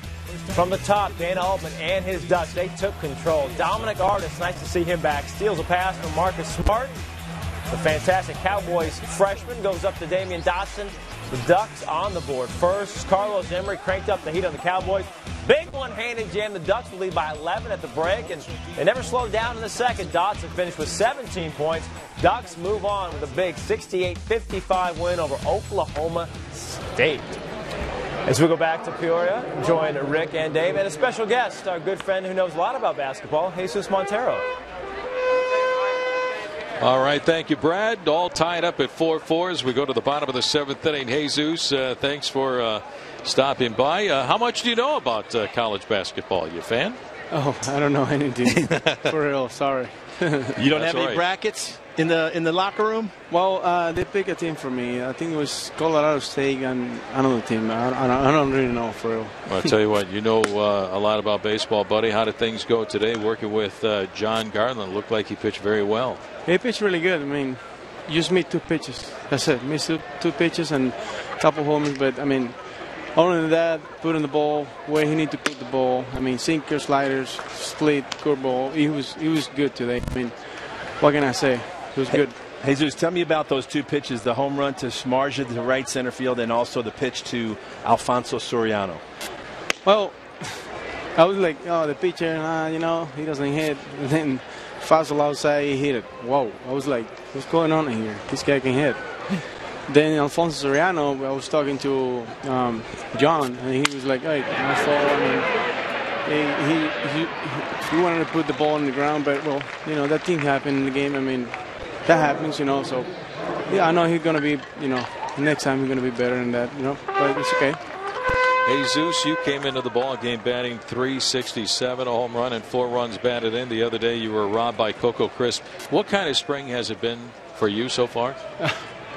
From the top, Dana Altman and his Ducks, they took control. Dominic Artis, nice to see him back. Steals a pass from Marcus Smart. The fantastic Cowboys freshman goes up to Damian Dotson. The Ducks on the board first. Carlos Emery cranked up the heat on the Cowboys. Big one-handed jam. The Ducks will lead by 11 at the break, and they never slowed down in the second. Dotson finished with 17 points. Ducks move on with a big 68-55 win over Oklahoma State. As we go back to Peoria, join Rick and Dave and a special guest, our good friend who knows a lot about basketball, Jesus Montero. All right, thank you, Brad. All tied up at 4-4 as we go to the bottom of the 7th inning. Jesus, thanks for stopping by. How much do you know about college basketball? You a fan? Oh, I don't know anything. For real, sorry. You don't have any brackets in the locker room? Well, they picked a team for me. I think it was Colorado State and another team. I don't really know, for real. Well, I'll tell you what, you know a lot about baseball, buddy. How did things go today working with John Garland? Looked like he pitched very well. He pitched really good. I mean, just missed 2 pitches. That's it. Missed two pitches and a couple homers. But, I mean, other than that, putting the ball where he needed to put the ball. I mean, sinker, sliders, split, curveball. He was good today. I mean, what can I say? He was good. Jesus, tell me about those 2 pitches, the home run to Smarja to right center field and also the pitch to Alfonso Soriano. Well, I was like, oh, the pitcher, you know, he doesn't hit. And then fastball outside, he hit it. Whoa. I was like, what's going on here? This guy can hit. Then Alfonso Soriano, I was talking to John, and he was like, hey, my fault. I mean, he wanted to put the ball on the ground, but, well, you know, that thing happened in the game. I mean, that happens, you know. So, yeah, I know he's going to be, you know, next time he's going to be better than that, you know. But it's okay. Jesus, you came into the ball game batting .367, a home run and 4 runs batted in. The other day you were robbed by Coco Crisp. What kind of spring has it been for you so far?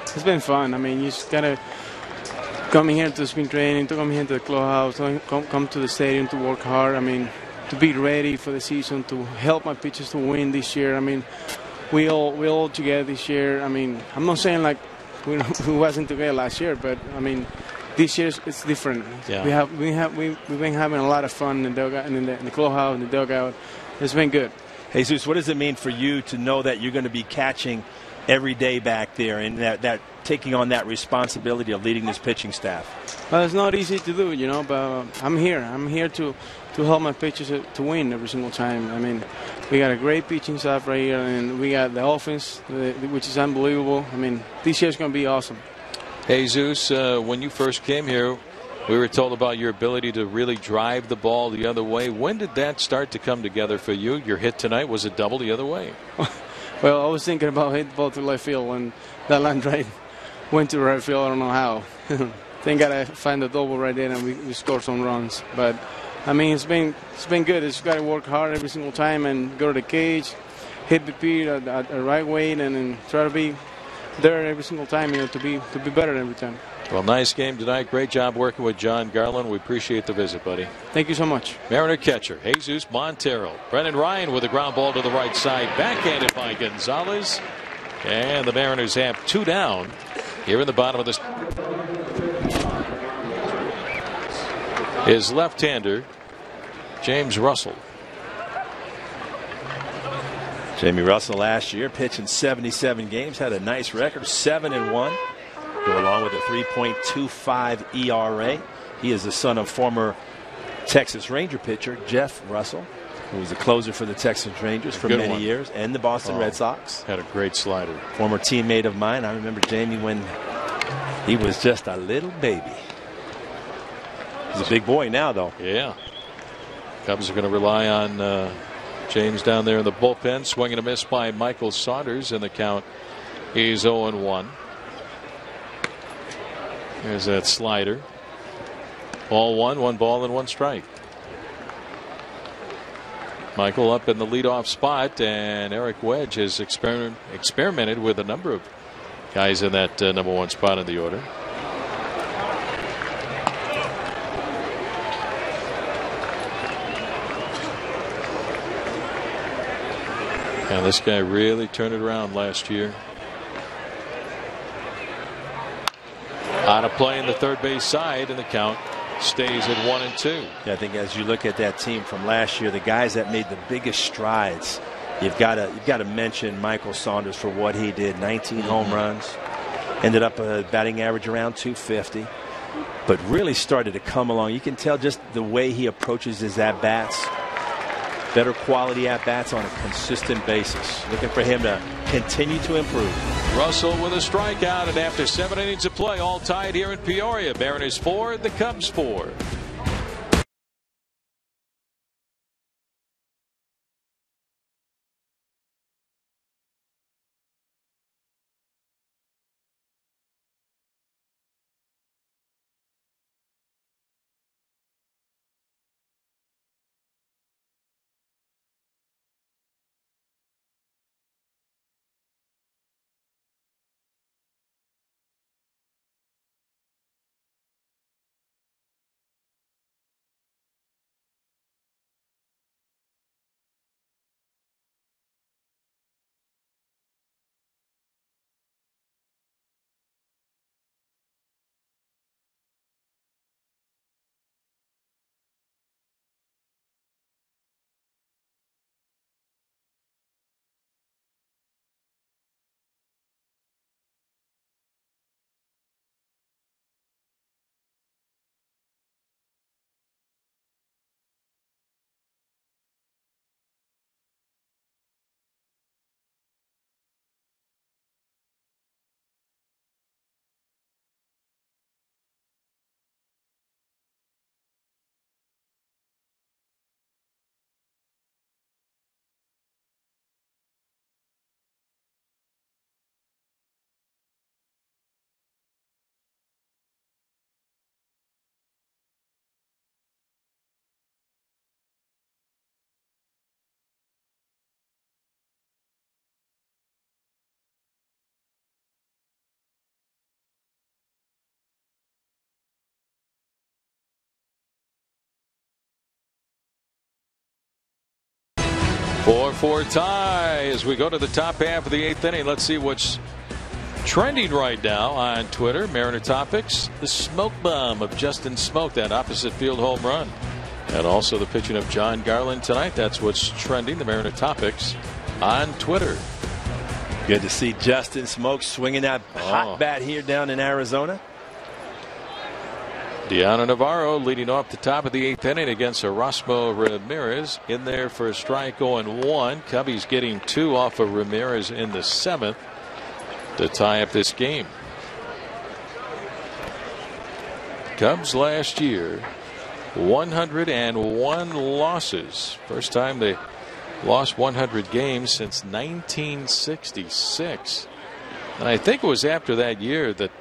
It's been fun. I mean, you just got to come here to spring training, to come here to the clubhouse, come to the stadium to work hard. I mean, to be ready for the season, to help my pitchers to win this year. I mean, we all together this year. I mean, I'm not saying like we wasn't together last year, but I mean, this year it's different. Yeah. We've been having a lot of fun in the dugout, in the clubhouse, in the dugout. It's been good. Jesus, what does it mean for you to know that you're going to be catching every day back there and that taking on that responsibility of leading this pitching staff? Well, it's not easy to do, you know, but I'm here. I'm here to help my pitchers to win every single time. I mean, we got a great pitching staff right here, and we got the offense, which is unbelievable. I mean, this year's going to be awesome. Jesus, when you first came here, we were told about your ability to really drive the ball the other way. When did that start to come together for you? Your hit tonight was a double the other way. Well, I was thinking about hitting the ball to left field when that line drive went to right field. I don't know how. Thank God I find the double right there and we scored some runs. But I mean, it's been good. It's got to work hard every single time and go to the cage, hit the pitch at the right weight, and then try to be there every single time. You know, to be better every time. Well, nice game tonight. Great job working with John Garland. We appreciate the visit, buddy. Thank you so much. Mariner catcher Jesus Montero. Brennan Ryan with a ground ball to the right side, backhanded by Gonzalez, and the Mariners have 2 down here in the bottom of this. His left-hander, James Russell. Jamie Russell last year pitching 77 games, had a nice record, 7-1. Go along with a 3.25 ERA. He is the son of former Texas Ranger pitcher Jeff Russell, who was a closer for the Texas Rangers for many years, and the Boston Red Sox. Had a great slider. Former teammate of mine. I remember Jamie when he was just a little baby. He's a big boy now, though. Yeah. Cubs are going to rely on James down there in the bullpen. Swing and a miss by Michael Saunders, and the count is 0-1. There's that slider. Ball 1 ball and 1 strike. Michael up in the leadoff spot, and Eric Wedge has experimented with a number of guys in that number 1 spot in the order. And this guy really turned it around last year. On a play in the third base side, and the count stays at 1-2. Yeah, I think as you look at that team from last year, the guys that made the biggest strides, you've got to mention Michael Saunders for what he did. 19 home runs, ended up a batting average around 250, but really started to come along. You can tell just the way he approaches his at bats. Better quality at bats on a consistent basis. Looking for him to continue to improve. Russell with a strikeout, and after 7 innings of play, all tied here in Peoria. Mariners 4, the Cubs 4. 4-4 tie as we go to the top half of the 8th inning. Let's see what's trending right now on Twitter. Mariner Topics, the smoke bomb of Justin Smoke, that opposite field home run. And also the pitching of John Garland tonight. That's what's trending, the Mariner Topics on Twitter. Good to see Justin Smoke swinging that hot bat here down in Arizona. Deanna Navarro leading off the top of the 8th inning against Erasmo Ramirez. In there for a strike, 0-1. Cubbies getting 2 off of Ramirez in the 7th to tie up this game. Cubs last year, 101 losses. First time they lost 100 games since 1966. And I think it was after that year that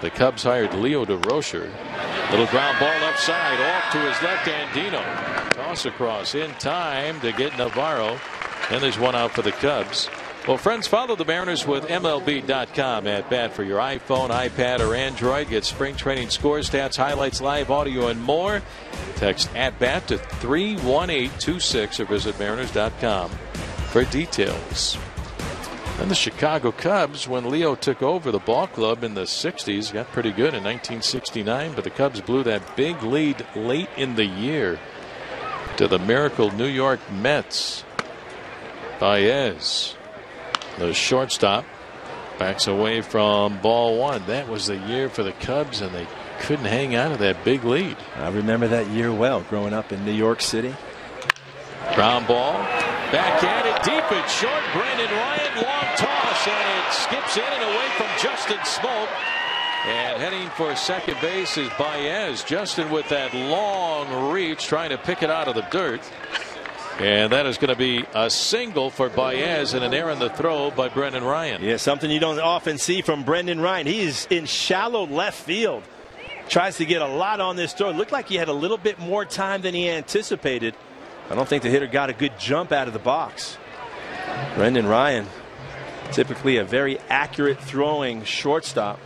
the Cubs hired Leo DeRocher. Little ground ball left side, off to his left hand, Dino. Toss across in time to get Navarro. And there's one out for the Cubs. Well, friends, follow the Mariners with MLB.com at bat for your iPhone, iPad, or Android. Get spring training scores, stats, highlights, live audio, and more. Text at bat to 31826 or visit Mariners.com for details. And the Chicago Cubs, when Leo took over the ball club in the 60s, got pretty good in 1969, but the Cubs blew that big lead late in the year to the miracle New York Mets. Baez, the shortstop, backs away from ball one. That was the year for the Cubs, and they couldn't hang on to that big lead. I remember that year well, growing up in New York City. Ground ball, backhanded deep and short. Brendan Ryan, long toss, and it skips in and away from Justin Smoke. And heading for second base is Baez. Justin with that long reach, trying to pick it out of the dirt. And that is going to be a single for Baez and an error in the throw by Brendan Ryan. Yeah, something you don't often see from Brendan Ryan. He's in shallow left field. Tries to get a lot on this throw. It looked like he had a little bit more time than he anticipated. I don't think the hitter got a good jump out of the box. Brendan Ryan, typically a very accurate throwing shortstop.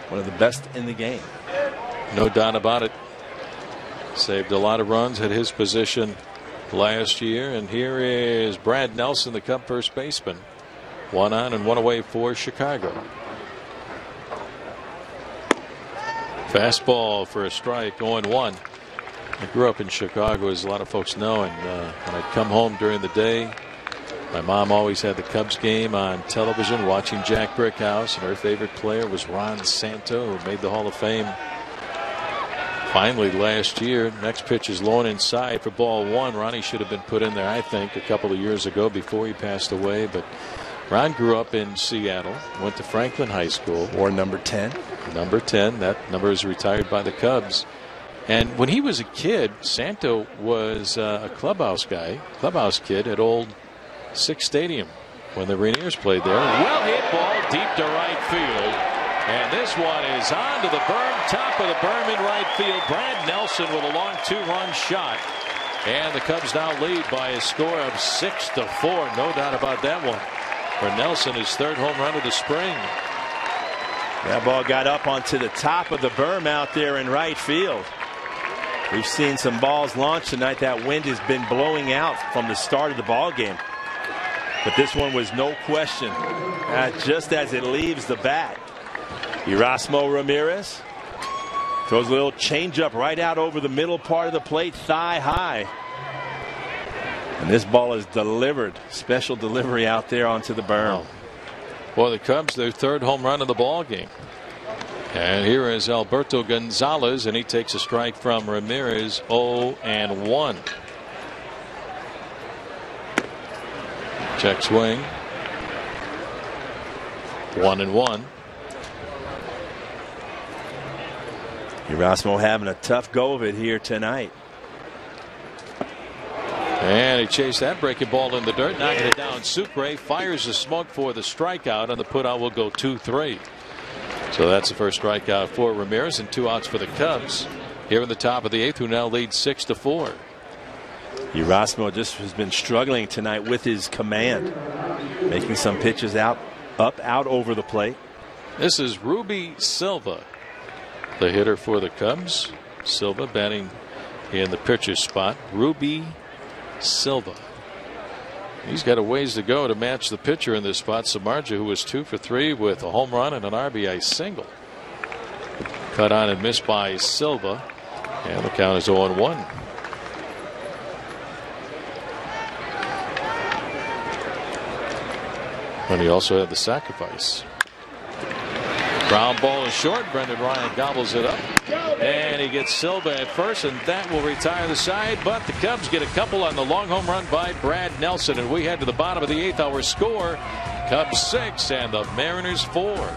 One of the best in the game. No doubt about it. Saved a lot of runs at his position last year. And here is Brad Nelson, the Cub first baseman. 1 on and 1 away for Chicago. Fastball for a strike, 0-1. I grew up in Chicago, as a lot of folks know, and when I'd come home during the day, my mom always had the Cubs game on television, watching Jack Brickhouse, and her favorite player was Ron Santo, who made the Hall of Fame finally last year. Next pitch is low and inside for ball one. Ronnie should have been put in there, I think, a couple of years ago before he passed away. But Ron grew up in Seattle, went to Franklin High School. Wore number 10. Number 10. That number is retired by the Cubs. And when he was a kid, Santo was a clubhouse guy, clubhouse kid at Old Six Stadium when the Rainiers played there. Well hit ball deep to right field. And this one is on to the berm, top of the berm in right field. Brad Nelson with a long 2-run shot. And the Cubs now lead by a score of 6-4. No doubt about that one. For Nelson, his third home run of the spring. That ball got up onto the top of the berm out there in right field. We've seen some balls launch tonight. That wind has been blowing out from the start of the ball game. But this one was no question. Just as it leaves the bat. Erasmo Ramirez throws a little changeup right out over the middle part of the plate, thigh high. And this ball is delivered. Special delivery out there onto the berm. Well, the Cubs, their third home run of the ball game. And here is Alberto Gonzalez, and he takes a strike from Ramirez. 0-1. Check swing. 1-1. Erasmo having a tough go of it here tonight. And he chased that breaking ball in the dirt, knocking it down. Sucre fires the smoke for the strikeout, and the putout will go 2-3. So that's the first strikeout for Ramirez, and 2 outs for the Cubs here in the top of the 8th, who now lead 6-4. Erasmo just has been struggling tonight with his command, making some pitches out over the plate. This is Ruby Silva, the hitter for the Cubs. Silva batting in the pitcher's spot. Ruby Silva. He's got a ways to go to match the pitcher in this spot, Samardzija, who was 2 for 3 with a home run and an RBI single. Cut on and missed by Silva, and the count is 0-1. And he also had the sacrifice. Ground ball is short. Brendan Ryan gobbles it up. And he gets Silva at first, and that will retire the side. But the Cubs get a couple on the long home run by Brad Nelson. And we head to the bottom of the 8th. Our score, Cubs 6 and the Mariners 4.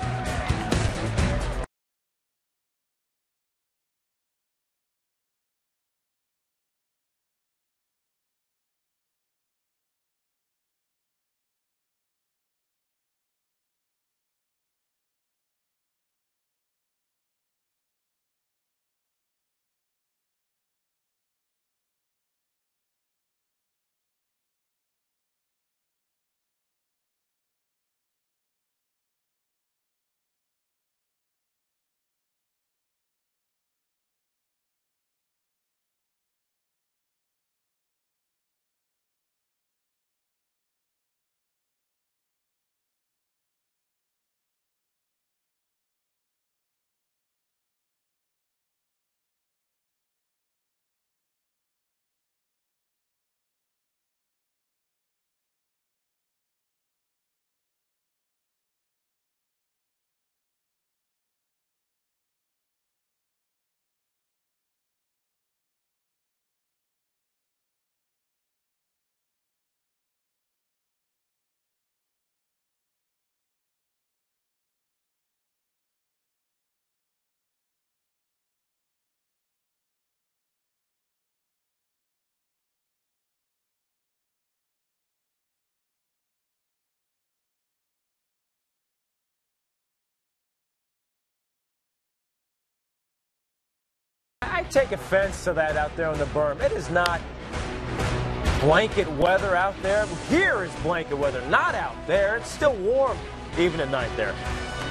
I take offense to that out there on the berm. It is not blanket weather out there. Here is blanket weather, not out there. It's still warm even at night there.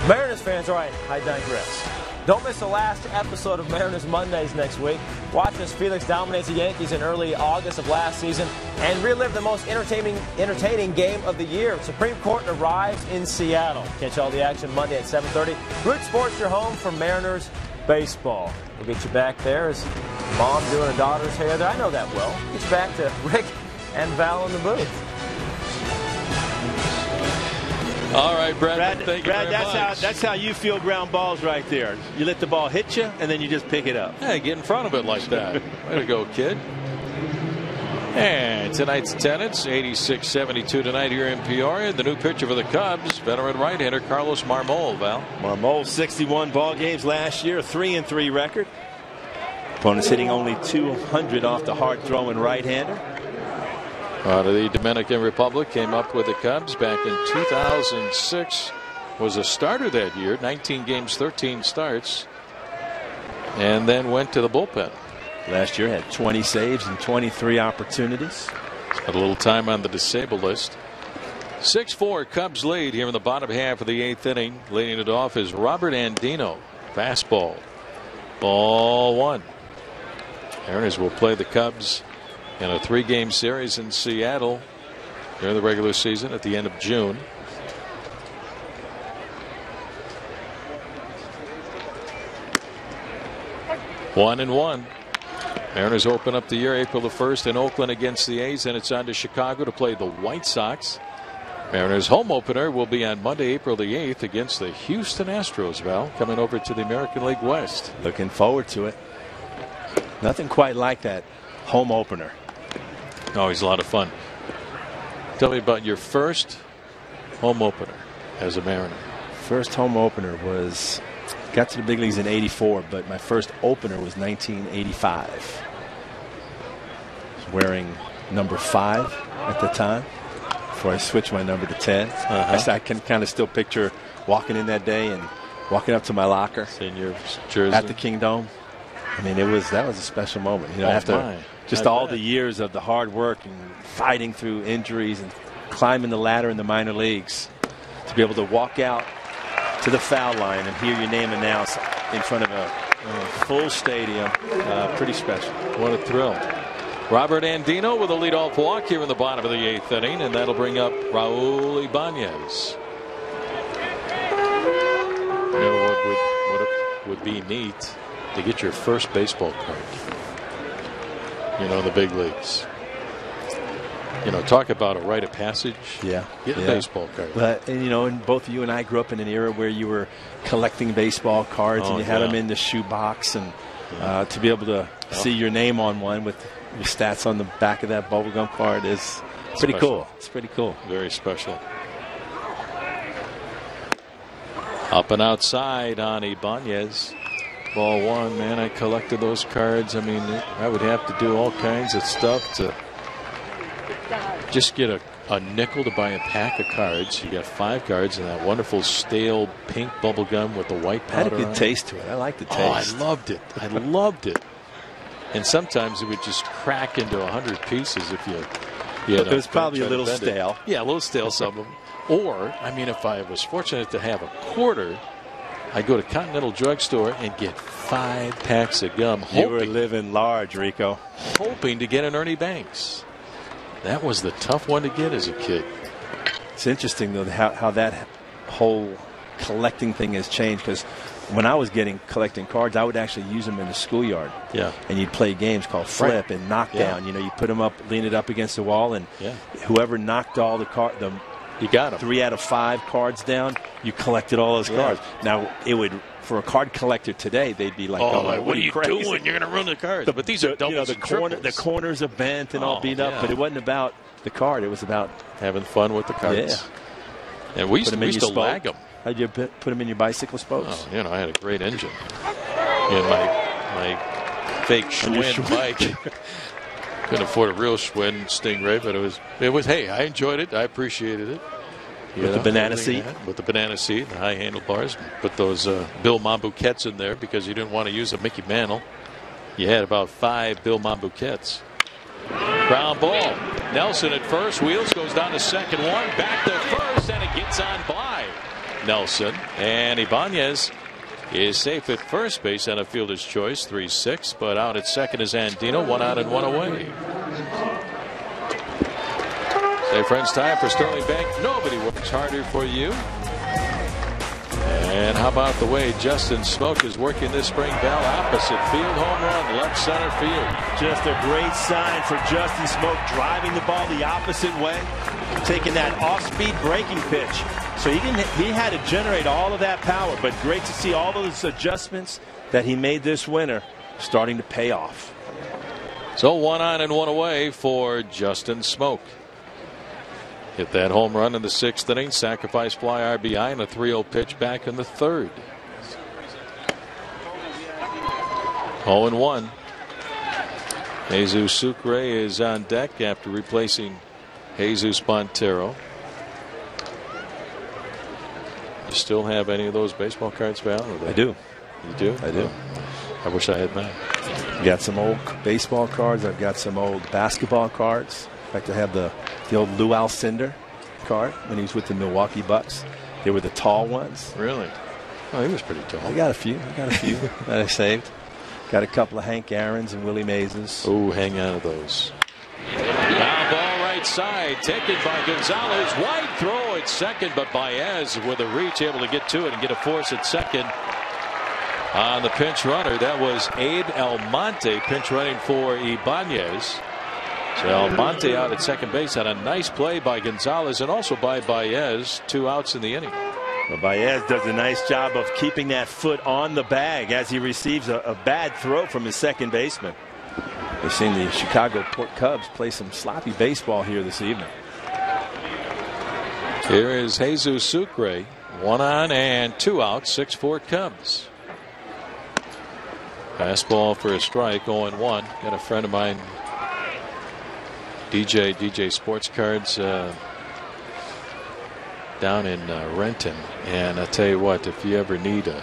Mariners fans, all right, I digress. Don't miss the last episode of Mariners Mondays next week. Watch as Felix dominates the Yankees in early August of last season and relive the most entertaining game of the year. Supreme Court arrives in Seattle. Catch all the action Monday at 7:30. Root Sports, your home for Mariners baseball. We'll get you back there. Is Mom doing her daughter's hair there? I know that well. Get you back to Rick and Val in the booth. All right, Brad, thank you very much. That's how you feel ground balls right there. You let the ball hit you, and then you just pick it up. Hey, get in front of it like that. Way to go, kid. And tonight's attendance, 86-72 tonight here in Peoria. The new pitcher for the Cubs, veteran right-hander Carlos Marmol, Val. Marmol, 61 ball games last year, 3-3 record. Opponents hitting only 200 off the hard-throwing right-hander. Out of the Dominican Republic, came up with the Cubs back in 2006. Was a starter that year, 19 games, 13 starts, and then went to the bullpen. Last year had 20 saves and 23 opportunities. Got a little time on the disabled list. 6-4 Cubs lead here in the bottom half of the 8th inning. Leading it off is Robert Andino. Fastball. Ball 1. Mariners will play the Cubs in a 3-game series in Seattle during the regular season at the end of June. One and one. Mariners open up the year April the 1st in Oakland against the A's, and it's on to Chicago to play the White Sox. Mariners home opener will be on Monday, April the 8th against the Houston Astros, Val, coming over to the American League West. Looking forward to it. Nothing quite like that home opener. Always a lot of fun. Tell me about your first home opener as a Mariner. First home opener was, got to the big leagues in '84, but my first opener was 1985. I was wearing number 5 at the time before I switched my number to 10. I can kind of still picture walking in that day and walking up to my locker, seeing your jersey at the Kingdome. I mean, that was a special moment. You know, after just all the years of the hard work and fighting through injuries and climbing the ladder in the minor leagues, to be able to walk out to the foul line and hear your name announced in front of a full stadium, pretty special. What a thrill. Robert Andino with a leadoff walk here in the bottom of the 8th inning, and that'll bring up Raul Ibanez. You know what would be neat to get your first baseball card. You know, in the big leagues. You know, talk about a rite of passage. Yeah. Get a baseball card. But, and, you know, and both you and I grew up in an era where you were collecting baseball cards and you had them in the shoebox, and to be able to see your name on one with your stats on the back of that bubblegum card is pretty cool. It's pretty cool. Very special. Up and outside on Ibanez. Ball 1, man, I collected those cards. I mean, I would have to do all kinds of stuff to just get a nickel to buy a pack of cards. You got 5 cards and that wonderful stale pink bubble gum with the white powder. Had a good taste to it. I like the taste. Oh, I loved it. I loved it. And sometimes it would just crack into 100 pieces if you it was probably a little stale. Yeah, a little stale, some of them. Or, I mean, if I was fortunate to have a quarter, I'd go to Continental Drugstore and get 5 packs of gum. You were living large, Rico. Hoping to get an Ernie Banks. That was the tough one to get as a kid. It's interesting, though, how that whole collecting thing has changed, because when I was collecting cards, I would actually use them in the schoolyard. Yeah. And you'd play games called flip and knockdown. Yeah. You know, you put them up, lean it up against the wall, and whoever knocked all the you got them. 3 out of 5 cards down, you collected all those cards. Now, it would, for a card collector today, they'd be like, oh, what are you doing? You're going to ruin the cards. But these are doubles and triples. The corners are bent and all beat up, but it wasn't about the card. It was about having fun with the cards. Yeah. And we used to lag them. How'd you put them in your bicycle spokes? Oh, you know, I had a great engine. And my fake Schwinn bike. Couldn't afford a real Schwinn Stingray, but it was. Hey, I enjoyed it. I appreciated it. With the banana seat? With the banana seat, the high handlebars. Put those Bill Mambuquettes in there because you didn't want to use a Mickey Mantle. You had about 5 Bill Mambuquettes. Ground ball. Nelson at first. Wheels goes down to second one. Back to first, and it gets on by Nelson. And Ibanez is safe at first base on a fielder's choice, 3-6, but out at second is Andino, 1 out and 1 away. Say, friends, time for Sterling Bank. Nobody works harder for you. And how about the way Justin Smoke is working this spring? Bell opposite field, home run, left center field. Just a great sign for Justin Smoke, driving the ball the opposite way, taking that off-speed breaking pitch. So he had to generate all of that power, but great to see all those adjustments that he made this winter starting to pay off. So 1 on and 1 away for Justin Smoke. Hit that home run in the 6th inning, sacrifice fly RBI, and a 3-0 pitch back in the 3rd. 0-1. Jesus Sucre is on deck after replacing Jesus Montero. You still have any of those baseball cards, Val? I do. You do? I do. I wish I had mine. Got some old baseball cards. I've got some old basketball cards. In fact, I have the old Lou Alcindor card when he was with the Milwaukee Bucks. They were the tall ones. Really? Oh, he was pretty tall. I got a few that I saved. Got a couple of Hank Aaron's and Willie Mays'. Oh, hang on to those. Now ball right side, taken by Gonzalez. Wide throw at second, but Baez with a reach able to get to it and get a force at second. On the pinch runner, that was Abe Almonte pinch running for Ibanez. So Almonte out at second base had a nice play by Gonzalez and also by Baez. 2 outs in the inning. Well, Baez does a nice job of keeping that foot on the bag as he receives a bad throw from his second baseman. We've seen the Chicago Cubs play some sloppy baseball here this evening. Here is Jesus Sucre. 1 on and 2 out. 6-4 Cubs. Fastball for a strike. 0-1. Got a friend of mine, DJ Sports Cards, down in Renton, and I tell you what, if you ever need a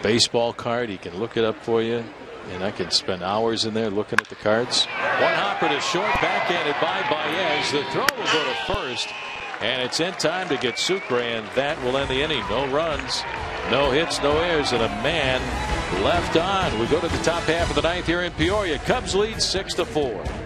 baseball card, he can look it up for you, and I can spend hours in there looking at the cards. One hopper to short, backhanded by Baez. The throw will go to first, And it's in time to get Sucre, and that will end the inning. No runs, no hits, no errors, and a man left on. We go to the top half of the ninth here in Peoria. Cubs lead 6-4.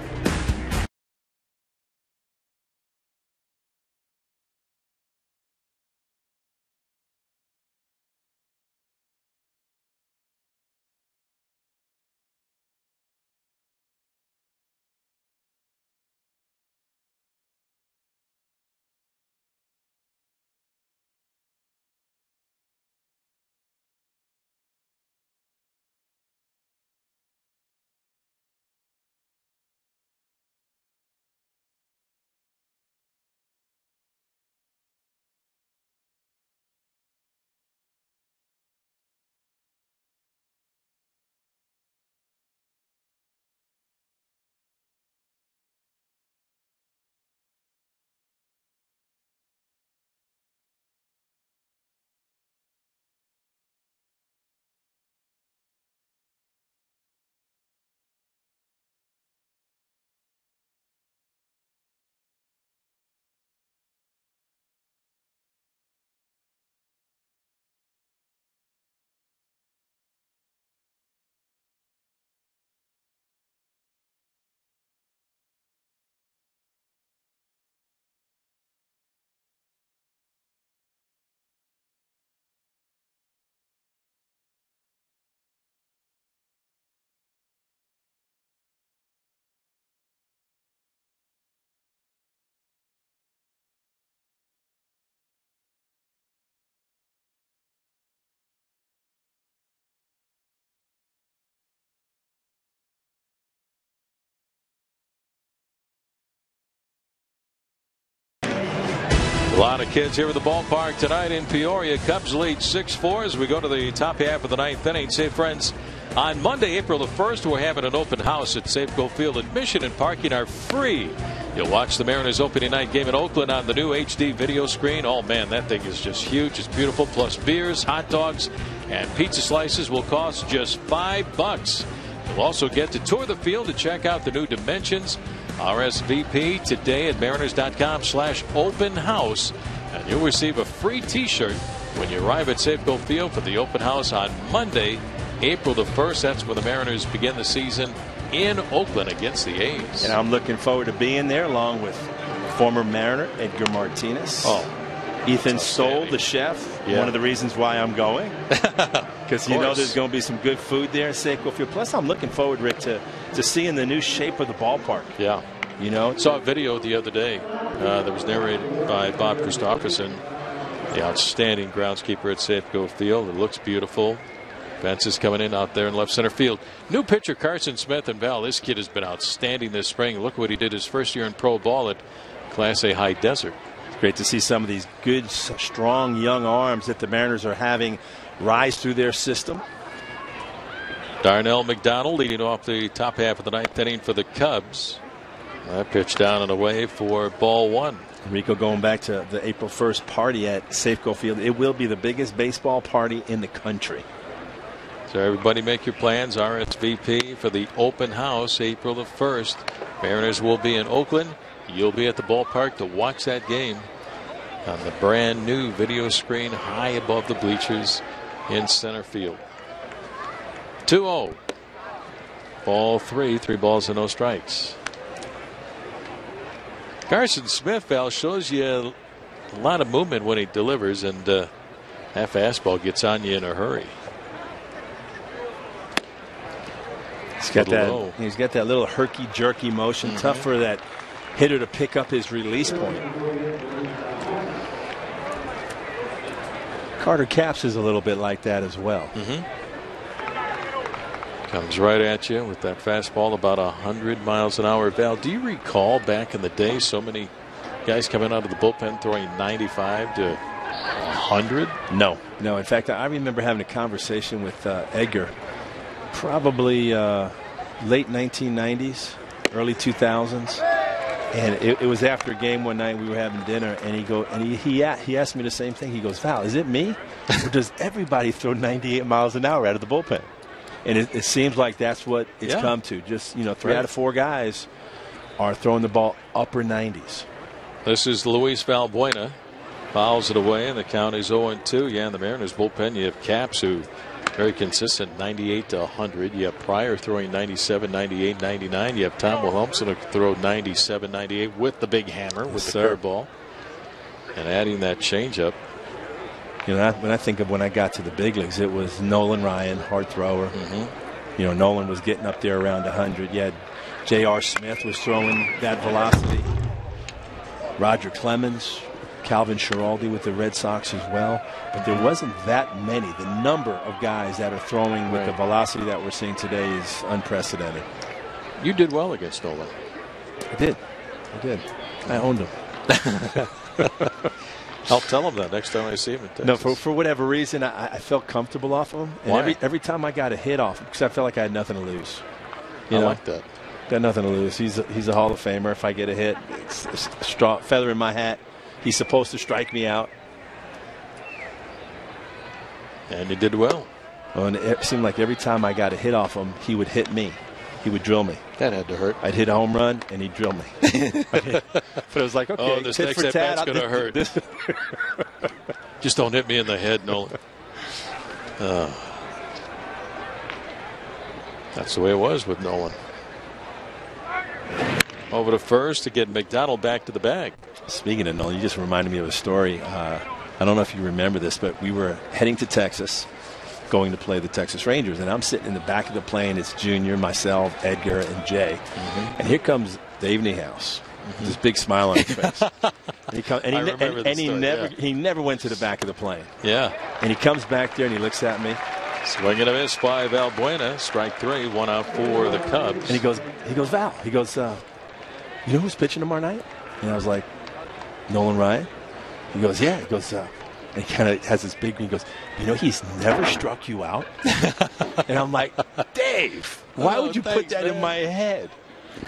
A lot of kids here at the ballpark tonight in Peoria. Cubs lead 6-4 as we go to the top half of the ninth inning. Say, friends, on Monday, April the 1st, we're having an open house at Safeco Field. Admission and parking are free. You'll watch the Mariners opening night game in Oakland on the new HD video screen. Oh, man, that thing is just huge. It's beautiful. Plus beers, hot dogs, and pizza slices will cost just $5. You'll also get to tour the field to check out the new dimensions. RSVP today at mariners.com/open house, and you'll receive a free t-shirt when you arrive at Safeco Field for the open house on Monday, April the 1st. That's when the Mariners begin the season in Oakland against the A's. And I'm looking forward to being there along with former Mariner Edgar Martinez. Ethan Stoll, the chef. Yeah. One of the reasons why I'm going, because you know there's going to be some good food there at Safeco Field. Plus, I'm looking forward, Rick, to seeing the new shape of the ballpark. Yeah. You know, saw a video the other day that was narrated by Bob Christopherson, the outstanding groundskeeper at Safeco Field. It looks beautiful. Fence is coming in out there in left center field. New pitcher Carson Smith, and Val, this kid has been outstanding this spring. Look what he did his first year in pro ball at Class A High Desert. Great to see some of these good, strong, young arms that the Mariners are having rise through their system. Darnell McDonald leading off the top half of the ninth inning for the Cubs. That pitch down and away for ball one. Rico, going back to the April 1st party at Safeco Field, it will be the biggest baseball party in the country. So everybody make your plans. RSVP for the open house April the 1st. Mariners will be in Oakland. You'll be at the ballpark to watch that game on the brand new video screen high above the bleachers in center field. 2-0. Ball three balls and no strikes. Carson Smith, Val, shows you a lot of movement when he delivers, and that fastball gets on you in a hurry. He's got that little herky-jerky motion, tough for that hitter to pick up his release point. Carter Capps is a little bit like that as well. Comes right at you with that fastball about 100 miles an hour. Val, do you recall back in the day so many guys coming out of the bullpen throwing 95 to 100? No. In fact, I remember having a conversation with Edgar probably late 1990s, early 2000s. And it was after a game one night. We were having dinner, and he asked me the same thing. He goes, "Val, is it me, or does everybody throw 98 miles an hour out of the bullpen?" And it seems like that's what it's come to. Just 3 out of 4 guys are throwing the ball upper 90s. This is Luis Valbuena. Fouls it away, and the count is 0-2. Yeah, in the Mariners bullpen, you have Capps, who very consistent, 98 to 100. You have Pryor throwing 97, 98, 99. You have Tom Wilhelmsen who throw 97, 98 with the big hammer, with the curveball, and adding that changeup. You know, when I think of when I got to the big leagues, it was Nolan Ryan, hard thrower. You know, Nolan was getting up there around 100. You had J.R. Smith was throwing that velocity. Roger Clemens, Calvin Schiraldi with the Red Sox as well. But there wasn't that many. The number of guys that are throwing with the velocity that we're seeing today is unprecedented. You did well against Nolan. I did. I owned him. I'll tell him that next time I see him in Texas. No, for whatever reason, I felt comfortable off of him. And Why? every time I got a hit off him, because I felt like I had nothing to lose. I like that. Got nothing to lose. He's a Hall of Famer. If I get a hit, it's a straw, feather in my hat. He's supposed to strike me out. And you did well. Well, and it seemed like every time I got a hit off him, he would hit me. He would drill me. That had to hurt. I'd hit a home run, and he'd drill me. But it was like, okay, this tit next for at tat. bat's going to hurt. Just don't hit me in the head, Nolan. That's the way it was with Nolan. Over to first to get McDonald back to the bag. Speaking of Nolan, you just reminded me of a story. I don't know if you remember this, but we were heading to Texas, going to play the Texas Rangers, and I'm sitting in the back of the plane. It's Junior, myself, Edgar, and Jay. And here comes Dave Niehaus, with this big smile on his face. He never went to the back of the plane. Yeah. And he comes back there and he looks at me. Swing and a miss by Valbuena. Strike three, 1 out for the Cubs. And he goes, Val, you know who's pitching tomorrow night? And I was like, Nolan Ryan? He goes, yeah. He goes, and he kind of has this big, he goes, you know, he's never struck you out? And I'm like, Dave, why would you put that in my head?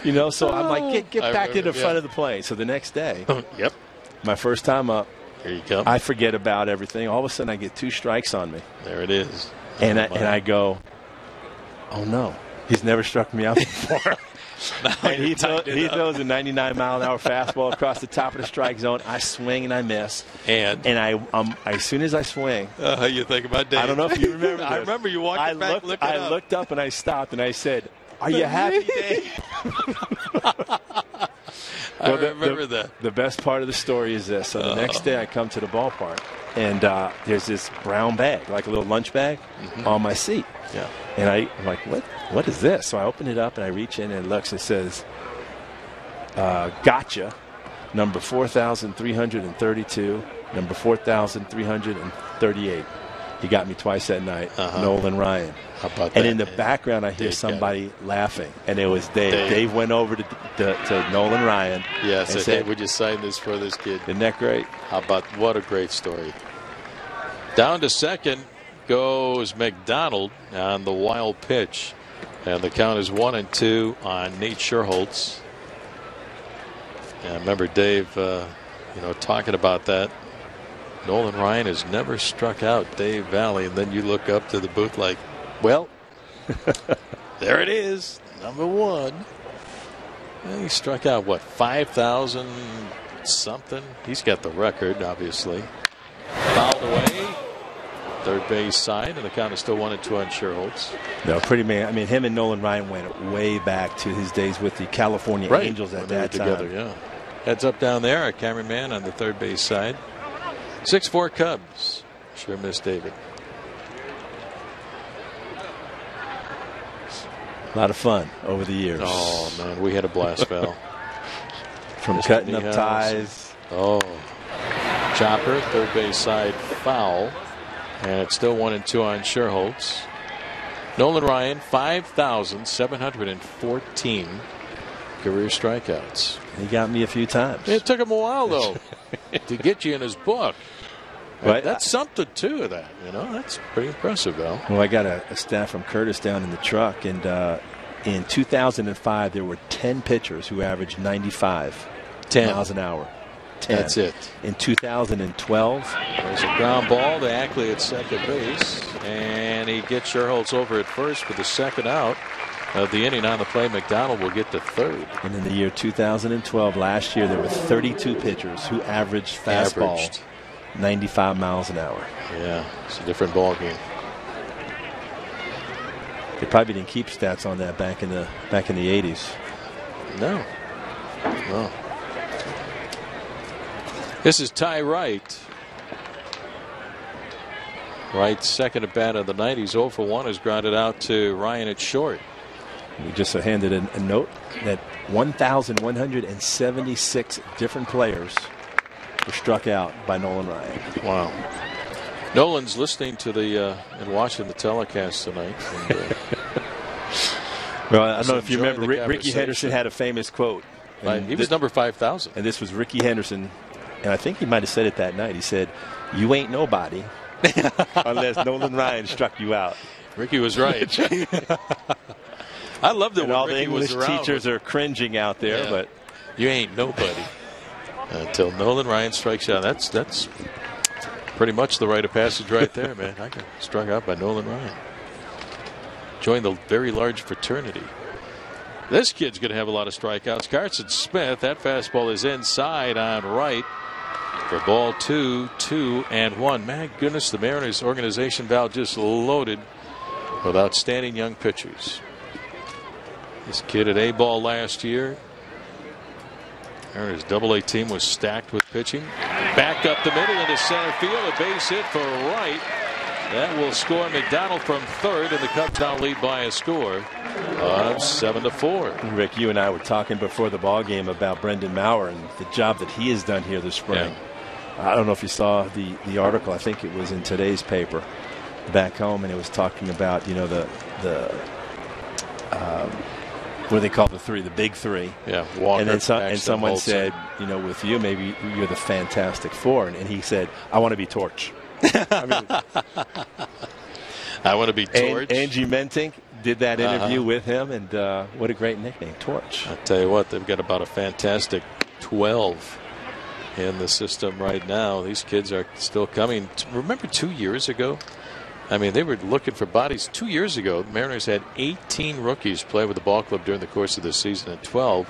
You know, so I'm like, get back in the front of the plane. So the next day, my first time up, here you come. I forget about everything. All of a sudden, I get 2 strikes on me. There it is. And I go, oh, no, he's never struck me out before. And he throws a 99-mile-an-hour fastball across the top of the strike zone. I swing and I miss. And I as soon as I swing. You think about Dave. I don't know if you remember this. I remember you walking back looking up. I looked up and I stopped and I said, are you happy, Dave? I remember that. The best part of the story is this. So the next day I come to the ballpark, and there's this brown bag, like a little lunch bag, on my seat. Yeah. And I'm like, what is this? So I open it up, and I reach in, and it looks, it says, gotcha, number 4,332, number 4,338. He got me twice that night, Nolan Ryan. How about that? And in the background, I hear somebody laughing, and it was Dave. Dave went over to Nolan Ryan. Yeah, said, hey, would you sign this for this kid? Isn't that great? How about, what a great story. Down to second goes McDonald on the wild pitch. And the count is 1-2 on Nate Scherholtz. And I remember Dave, talking about that. Nolan Ryan has never struck out Dave Valley, and then you look up to the booth like, well, there it is, number 1. And he struck out, 5,000 something? He's got the record, obviously. Fouled away, third base side, and the count is still 1-2 on Scherholtz. No, pretty man. I mean, him and Nolan Ryan went way back to his days with the California Angels at that time. Together, yeah. Heads up down there, our cameraman on the third base side. 6-4 Cubs. Sure miss David. A lot of fun over the years. Oh, man, we had a blast, Val. From Mr. cutting up ties. Oh. Chopper, third base side foul. And it's still 1-2 on Scherholtz. Nolan Ryan, 5,714 career strikeouts. He got me a few times. It took him a while, though, to get you in his book. Right. That's something, too, of that. That's pretty impressive, though. Well, I got a staff from Curtis down in the truck, and in 2005, there were 10 pitchers who averaged 95 miles an hour. 10. That's it. In 2012. There's a ground ball to Ackley at second base, and he gets Scherholtz over at first for the second out. of the inning on the play. McDonald will get to third. And in the year 2012, last year, there were 32 pitchers who averaged fastball 95 miles an hour. Yeah, it's a different ball game. They probably didn't keep stats on that back in the 80s. No. This is Ty Wright. Wright, second at bat of the night. He's 0 for 1. Has grounded out to Ryan at short. We just handed a note that 1,176 different players were struck out by Nolan Ryan. Wow. Nolan's listening to the and watching the telecast tonight. And, well, I don't know if you remember, Ricky Henderson had a famous quote. He was number 5,000. And this was Ricky Henderson. And I think he might have said it that night. He said, "You ain't nobody unless Nolan Ryan struck you out." Ricky was right. I loved it when all Ricky the English was around. teachers are cringing out there, but you ain't nobody until Nolan Ryan strikes you out. That's pretty much the rite of passage right there, man. I got struck out by Nolan Ryan. Joined the very large fraternity. This kid's going to have a lot of strikeouts. Carson Smith, that fastball is inside on right for ball 2, 2-1. My goodness, the Mariners organization, Val, just loaded with outstanding young pitchers. This kid at A-ball last year. Mariners AA team was stacked with pitching. Back up the middle into center field. A base hit for Wright. That will score McDonald from third, and the Cubs now lead by a score of 7-4. Rick, you and I were talking before the ball game about Brendan Maurer and the job that he has done here this spring. Yeah. I don't know if you saw the article. I think it was in today's paper back home, and it was talking about, you know, the what do they call the three? The big three. Yeah, Walker. And then someone said, you know, with you, maybe you're the Fantastic Four. And he said, I want to be Torch. I mean, I want to be Torch. Angie Mentink did that interview with him, and what a great nickname, Torch. I'll tell you what, they've got about a fantastic 12 in the system right now. These kids are still coming. Remember 2 years ago? I mean, they were looking for bodies 2 years ago. The Mariners had 18 rookies play with the ball club during the course of the season, and 12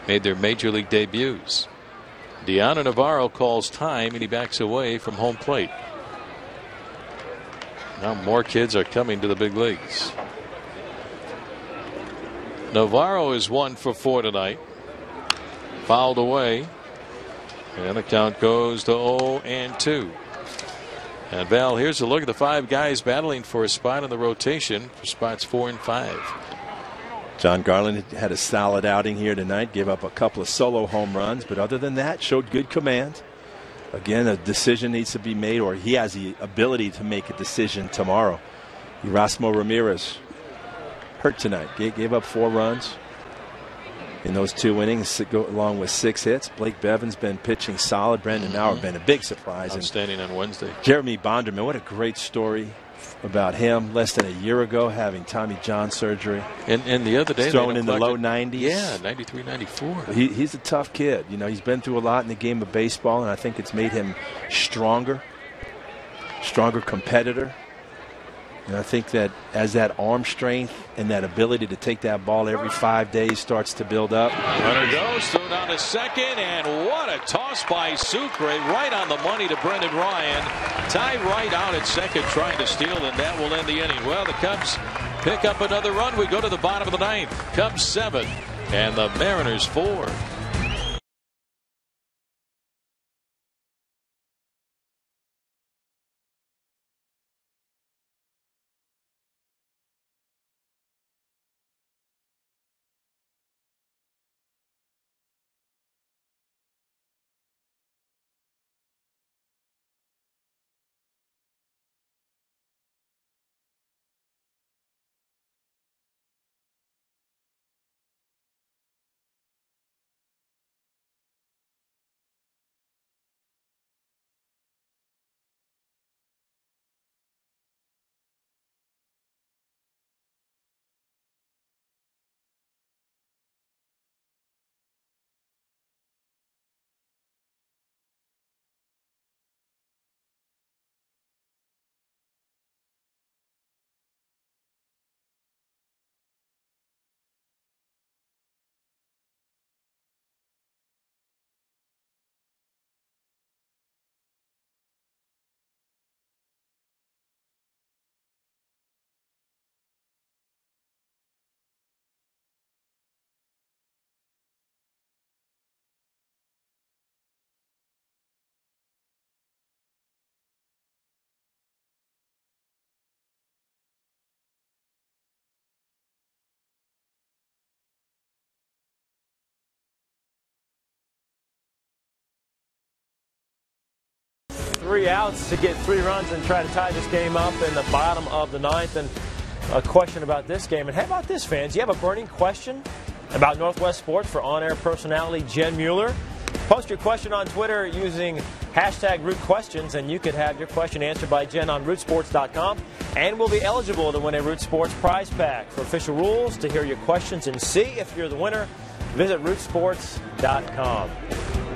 made their major league debuts. Deanna Navarro calls time, and he backs away from home plate. Now more kids are coming to the big leagues. Navarro is 1 for 4 tonight. Fouled away. And the count goes to 0-2. And Val, here's a look at the 5 guys battling for a spot in the rotation for spots 4 and 5. John Garland had a solid outing here tonight, gave up a couple of solo home runs, but other than that, showed good command. Again, a decision needs to be made, or he has the ability to make a decision tomorrow. Erasmo Ramirez hurt tonight, gave up 4 runs in those 2 innings, along with 6 hits. Blake Bevan's been pitching solid. Brandon Maurer been a big surprise. Outstanding on Wednesday. Jeremy Bonderman, what a great story about him. Less than a year ago, having Tommy John surgery. And the other day, he's throwing in the low 90s. Yeah, 93, 94. He's a tough kid. You know, he's been through a lot in the game of baseball, and I think it's made him stronger competitor. And I think that as that arm strength and that ability to take that ball every 5 days starts to build up. Runner goes, throw down to second, and what a toss by Sucre, right on the money to Brendan Ryan. Ty Wright out at second trying to steal, and that will end the inning. Well, the Cubs pick up another run. We go to the bottom of the 9th. Cubs 7 and the Mariners 4. 3 outs to get 3 runs and try to tie this game up in the bottom of the 9th. And a question about this game. And how about this, fans? You have a burning question about Northwest Sports for on-air personality Jen Mueller? Post your question on Twitter using hashtag #RootQuestions, and you could have your question answered by Jen on rootsports.com, and will be eligible to win a Root Sports prize pack. For official rules, to hear your questions and see if you're the winner, visit rootsports.com.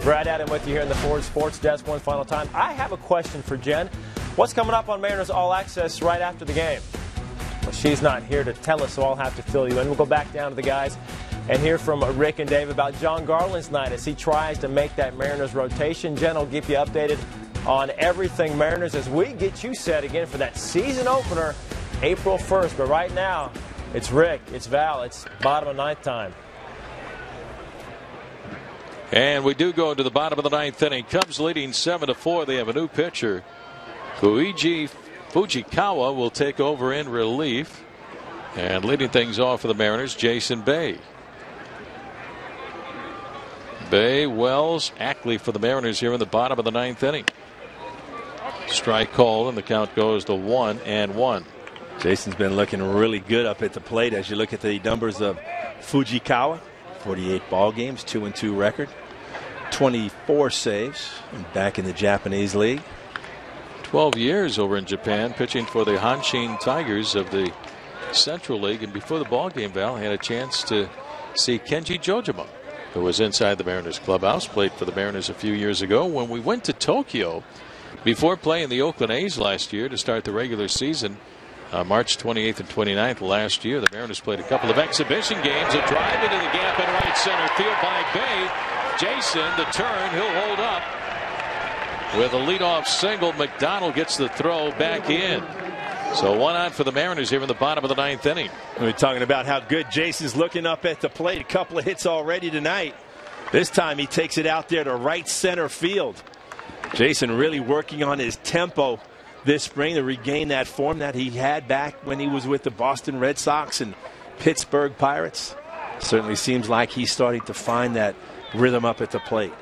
Brad Adam with you here in the Ford Sports Desk one final time. I have a question for Jen. What's coming up on Mariners All Access right after the game? Well, she's not here to tell us, so I'll have to fill you in. We'll go back down to the guys and hear from Rick and Dave about John Garland's night as he tries to make that Mariners rotation. Jen will keep you updated on everything Mariners as we get you set again for that season opener April 1st. But right now, it's Rick, it's Val, it's bottom of 9th time. And we do go into the bottom of the 9th inning. Cubs leading 7-4. They have a new pitcher. Koichi Fujikawa will take over in relief. And leading things off for the Mariners, Jason Bay. Bay, Wells, Ackley for the Mariners here in the bottom of the 9th inning. Strike call, and the count goes to 1-1. Jason's been looking really good up at the plate as you look at the numbers of Fujikawa. 48 ball games, 2-2 record, 24 saves, and back in the Japanese league. 12 years over in Japan, pitching for the Hanshin Tigers of the Central League. And before the ball game, Val had a chance to see Kenji Jojima, who was inside the Mariners clubhouse, played for the Mariners a few years ago. When we went to Tokyo before playing the Oakland A's last year to start the regular season, March 28th and 29th last year, the Mariners played a couple of exhibition games. A drive into the gap in right center field by Bay. Jason, the turn, he'll hold up with a leadoff single. McDonald gets the throw back in. So 1 out for the Mariners here in the bottom of the 9th inning. We're talking about how good Jason's looking up at the plate. A couple of hits already tonight. This time he takes it out there to right center field. Jason really working on his tempo this spring to regain that form that he had back when he was with the Boston Red Sox and Pittsburgh Pirates. Certainly seems like he's starting to find that rhythm up at the plate.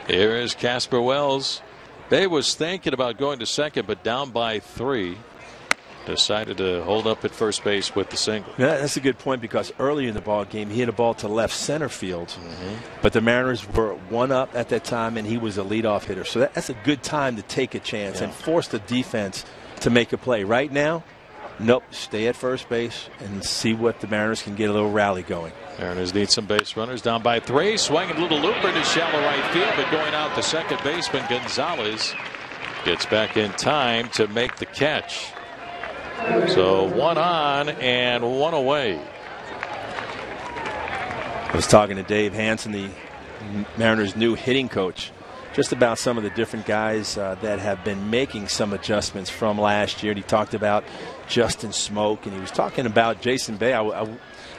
Here is Casper Wells. Bay was thinking about going to second, but down by 3. Decided to hold up at first base with the single. Yeah, that's a good point, because earlier in the ball game he hit a ball to left center field, but the Mariners were 1 up at that time and he was a leadoff hitter. So that's a good time to take a chance and force the defense to make a play. Right now, nope, stay at first base and see what the Mariners can get a little rally going. Mariners need some base runners. Down by 3, swinging a little looper to shallow right field, but going out to second baseman Gonzalez gets back in time to make the catch. So 1 on and 1 away. I was talking to Dave Hansen, the Mariners' new hitting coach, just about some of the different guys that have been making some adjustments from last year. And he talked about Justin Smoke, and he was talking about Jason Bay. I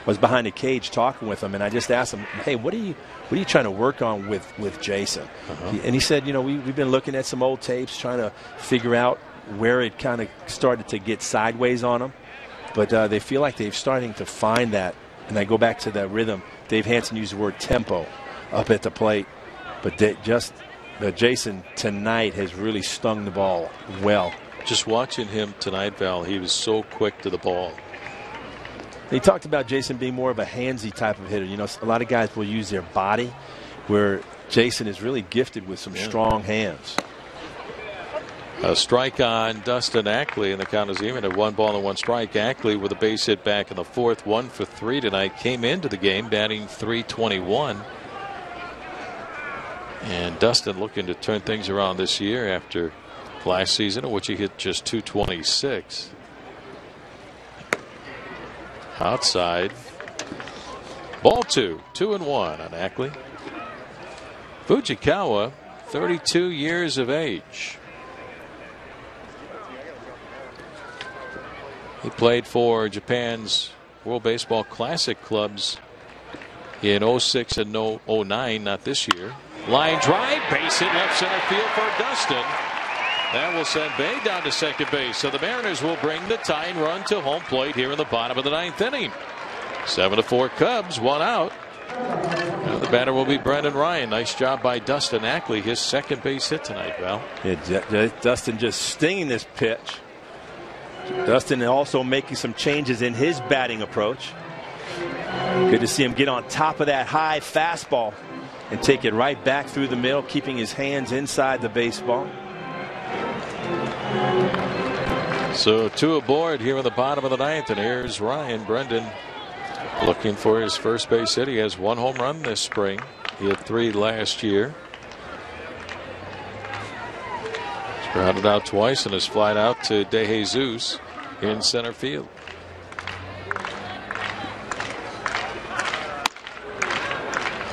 was behind the cage talking with him, and I just asked him, "Hey, what are you trying to work on with Jason?" And he said, we've been looking at some old tapes, trying to figure out where it kind of started to get sideways on them, but they feel like they're starting to find that, and I go back to that rhythm. Dave Hansen used the word tempo up at the plate, but Jason tonight has really stung the ball well. Just watching him tonight, Val, he was so quick to the ball. He talked about Jason being more of a handsy type of hitter. A lot of guys will use their body, where Jason is really gifted with some strong hands. A strike on Dustin Ackley, and the count is even at 1 ball and 1 strike. Ackley with a base hit back in the 4th, 1 for 3 tonight. Came into the game batting .321. And Dustin looking to turn things around this year after last season, in which he hit just .226. Outside. Ball 2, 2-1 on Ackley. Fujikawa, 32 years of age. He played for Japan's World Baseball Classic clubs in 06 and 09, not this year. Line drive, base hit left center field for Dustin. That will send Bay down to second base. So the Mariners will bring the tying run to home plate here in the bottom of the 9th inning. 7-4 Cubs, 1 out. Now the batter will be Brendan Ryan. Nice job by Dustin Ackley, his second base hit tonight, Val. Yeah, Dustin just stinging this pitch. Dustin also making some changes in his batting approach. Good to see him get on top of that high fastball and take it right back through the middle, keeping his hands inside the baseball. So 2 aboard here in the bottom of the 9th, and here's Ryan. Brendan looking for his first base hit. He has 1 home run this spring. He had 3 last year. He's grounded out twice and has flied out to De Jesus in center field.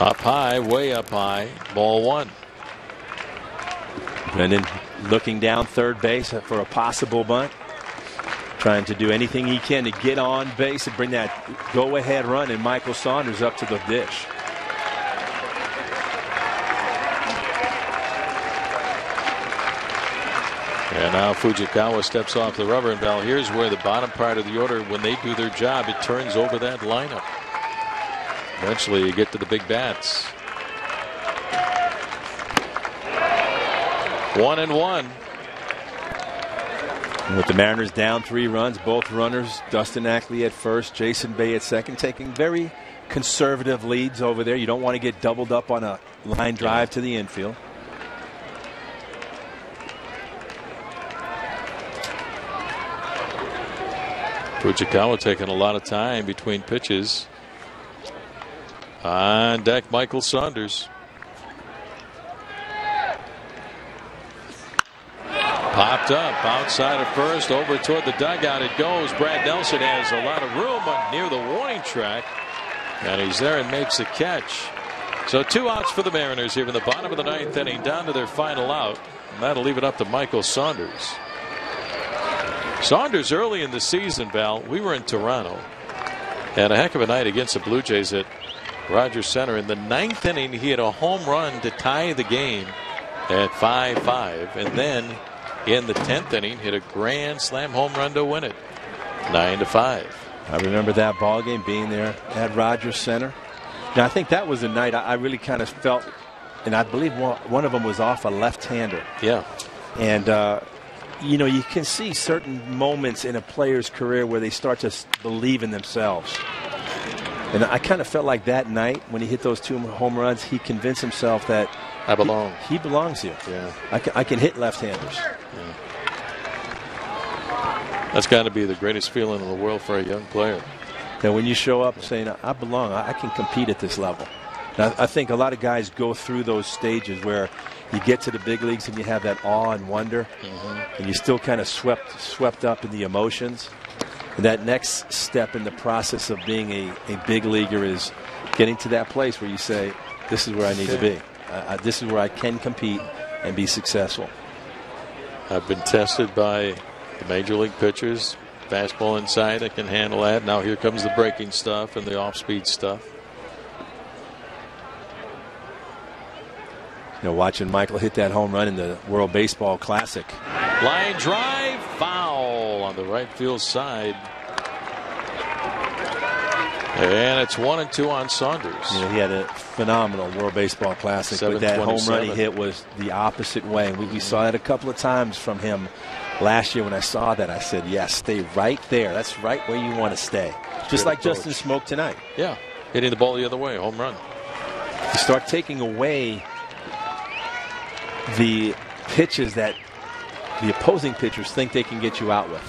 Up high, way up high, ball 1. Brendan looking down third base for a possible bunt. Trying to do anything he can to get on base and bring that go-ahead run, and Michael Saunders up to the dish. And now Fujikawa steps off the rubber, and Val, here's where the bottom part of the order, when they do their job, it turns over that lineup. Eventually you get to the big bats. 1-1. With the Mariners down 3 runs, both runners, Dustin Ackley at first, Jason Bay at second, taking very conservative leads over there. You don't want to get doubled up on a line drive to the infield. Fujikawa taking a lot of time between pitches. On deck, Michael Saunders. Popped up outside of first, over toward the dugout it goes. Brad Nelson has a lot of room near the warning track, and he's there and makes the catch. So 2 outs for the Mariners here in the bottom of the 9th inning, down to their final out, and that'll leave it up to Michael Saunders. Saunders early in the season, Val, we were in Toronto, had a heck of a night against the Blue Jays at Rogers Center. In the 9th inning, he had a home run to tie the game at 5-5, and then in the 10th inning hit a grand slam home run to win it 9-5. I remember that ball game, being there at Rogers Center. Now I think that was a night I really kind of felt, and I believe one of them was off a left-hander. Yeah. And you know, you can see certain moments in a player's career where they start to believe in themselves. And I kind of felt like that night when he hit those 2 home runs, he convinced himself that I belong. He belongs here. Yeah. I can hit left-handers. Yeah. That's got to be the greatest feeling in the world for a young player. And when you show up saying, I belong, I can compete at this level. Now, I think a lot of guys go through those stages where you get to the big leagues and you have that awe and wonder, and you're still kind of swept up in the emotions. And that next step in the process of being a big leaguer is getting to that place where you say, this is where I need to be. This is where I can compete and be successful. I've been tested by the major league pitchers. Fastball inside, I can handle that. Now here comes the breaking stuff and the off-speed stuff. You know, watching Michael hit that home run in the World Baseball Classic. Line drive, foul on the right field side. And it's 1-2 on Saunders. You know, he had a phenomenal World Baseball Classic, but that home run he hit was the opposite way. And we saw that a couple of times from him last year. When I saw that, I said, yes, stay right there. That's right where you want to stay. Just like Justin Smoke tonight. Yeah, hitting the ball the other way, home run. You start taking away the pitches that the opposing pitchers think they can get you out with.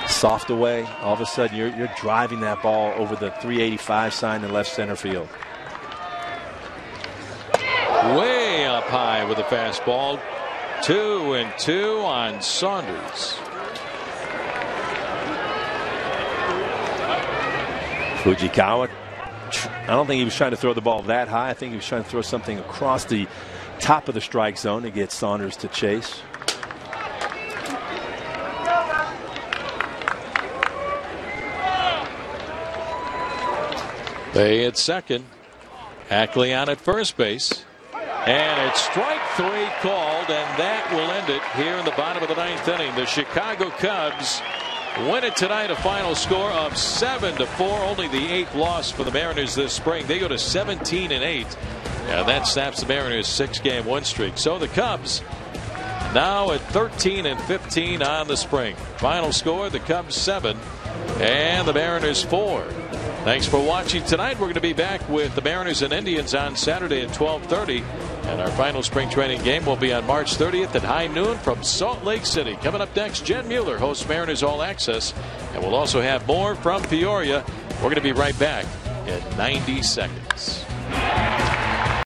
Soft away, all of a sudden you're driving that ball over the 385 sign in left center field. Way up high with a fastball. 2-2 on Saunders. Fujikawa, I don't think he was trying to throw the ball that high. I think he was trying to throw something across the top of the strike zone to get Saunders to chase. Bay at second. Ackley on at first base. And it's strike 3 called, and that will end it here in the bottom of the 9th inning. The Chicago Cubs win it tonight. A final score of 7-4. Only the 8th loss for the Mariners this spring. They go to 17-8, and that snaps the Mariners' 6-game win streak. So the Cubs now at 13-15 on the spring. Final score: the Cubs 7 and the Mariners 4. Thanks for watching tonight. We're going to be back with the Mariners and Indians on Saturday at 12:30. And our final spring training game will be on March 30th at high noon from Salt Lake City. Coming up next, Jen Mueller hosts Mariners All Access. And we'll also have more from Peoria. We're going to be right back in 90 seconds.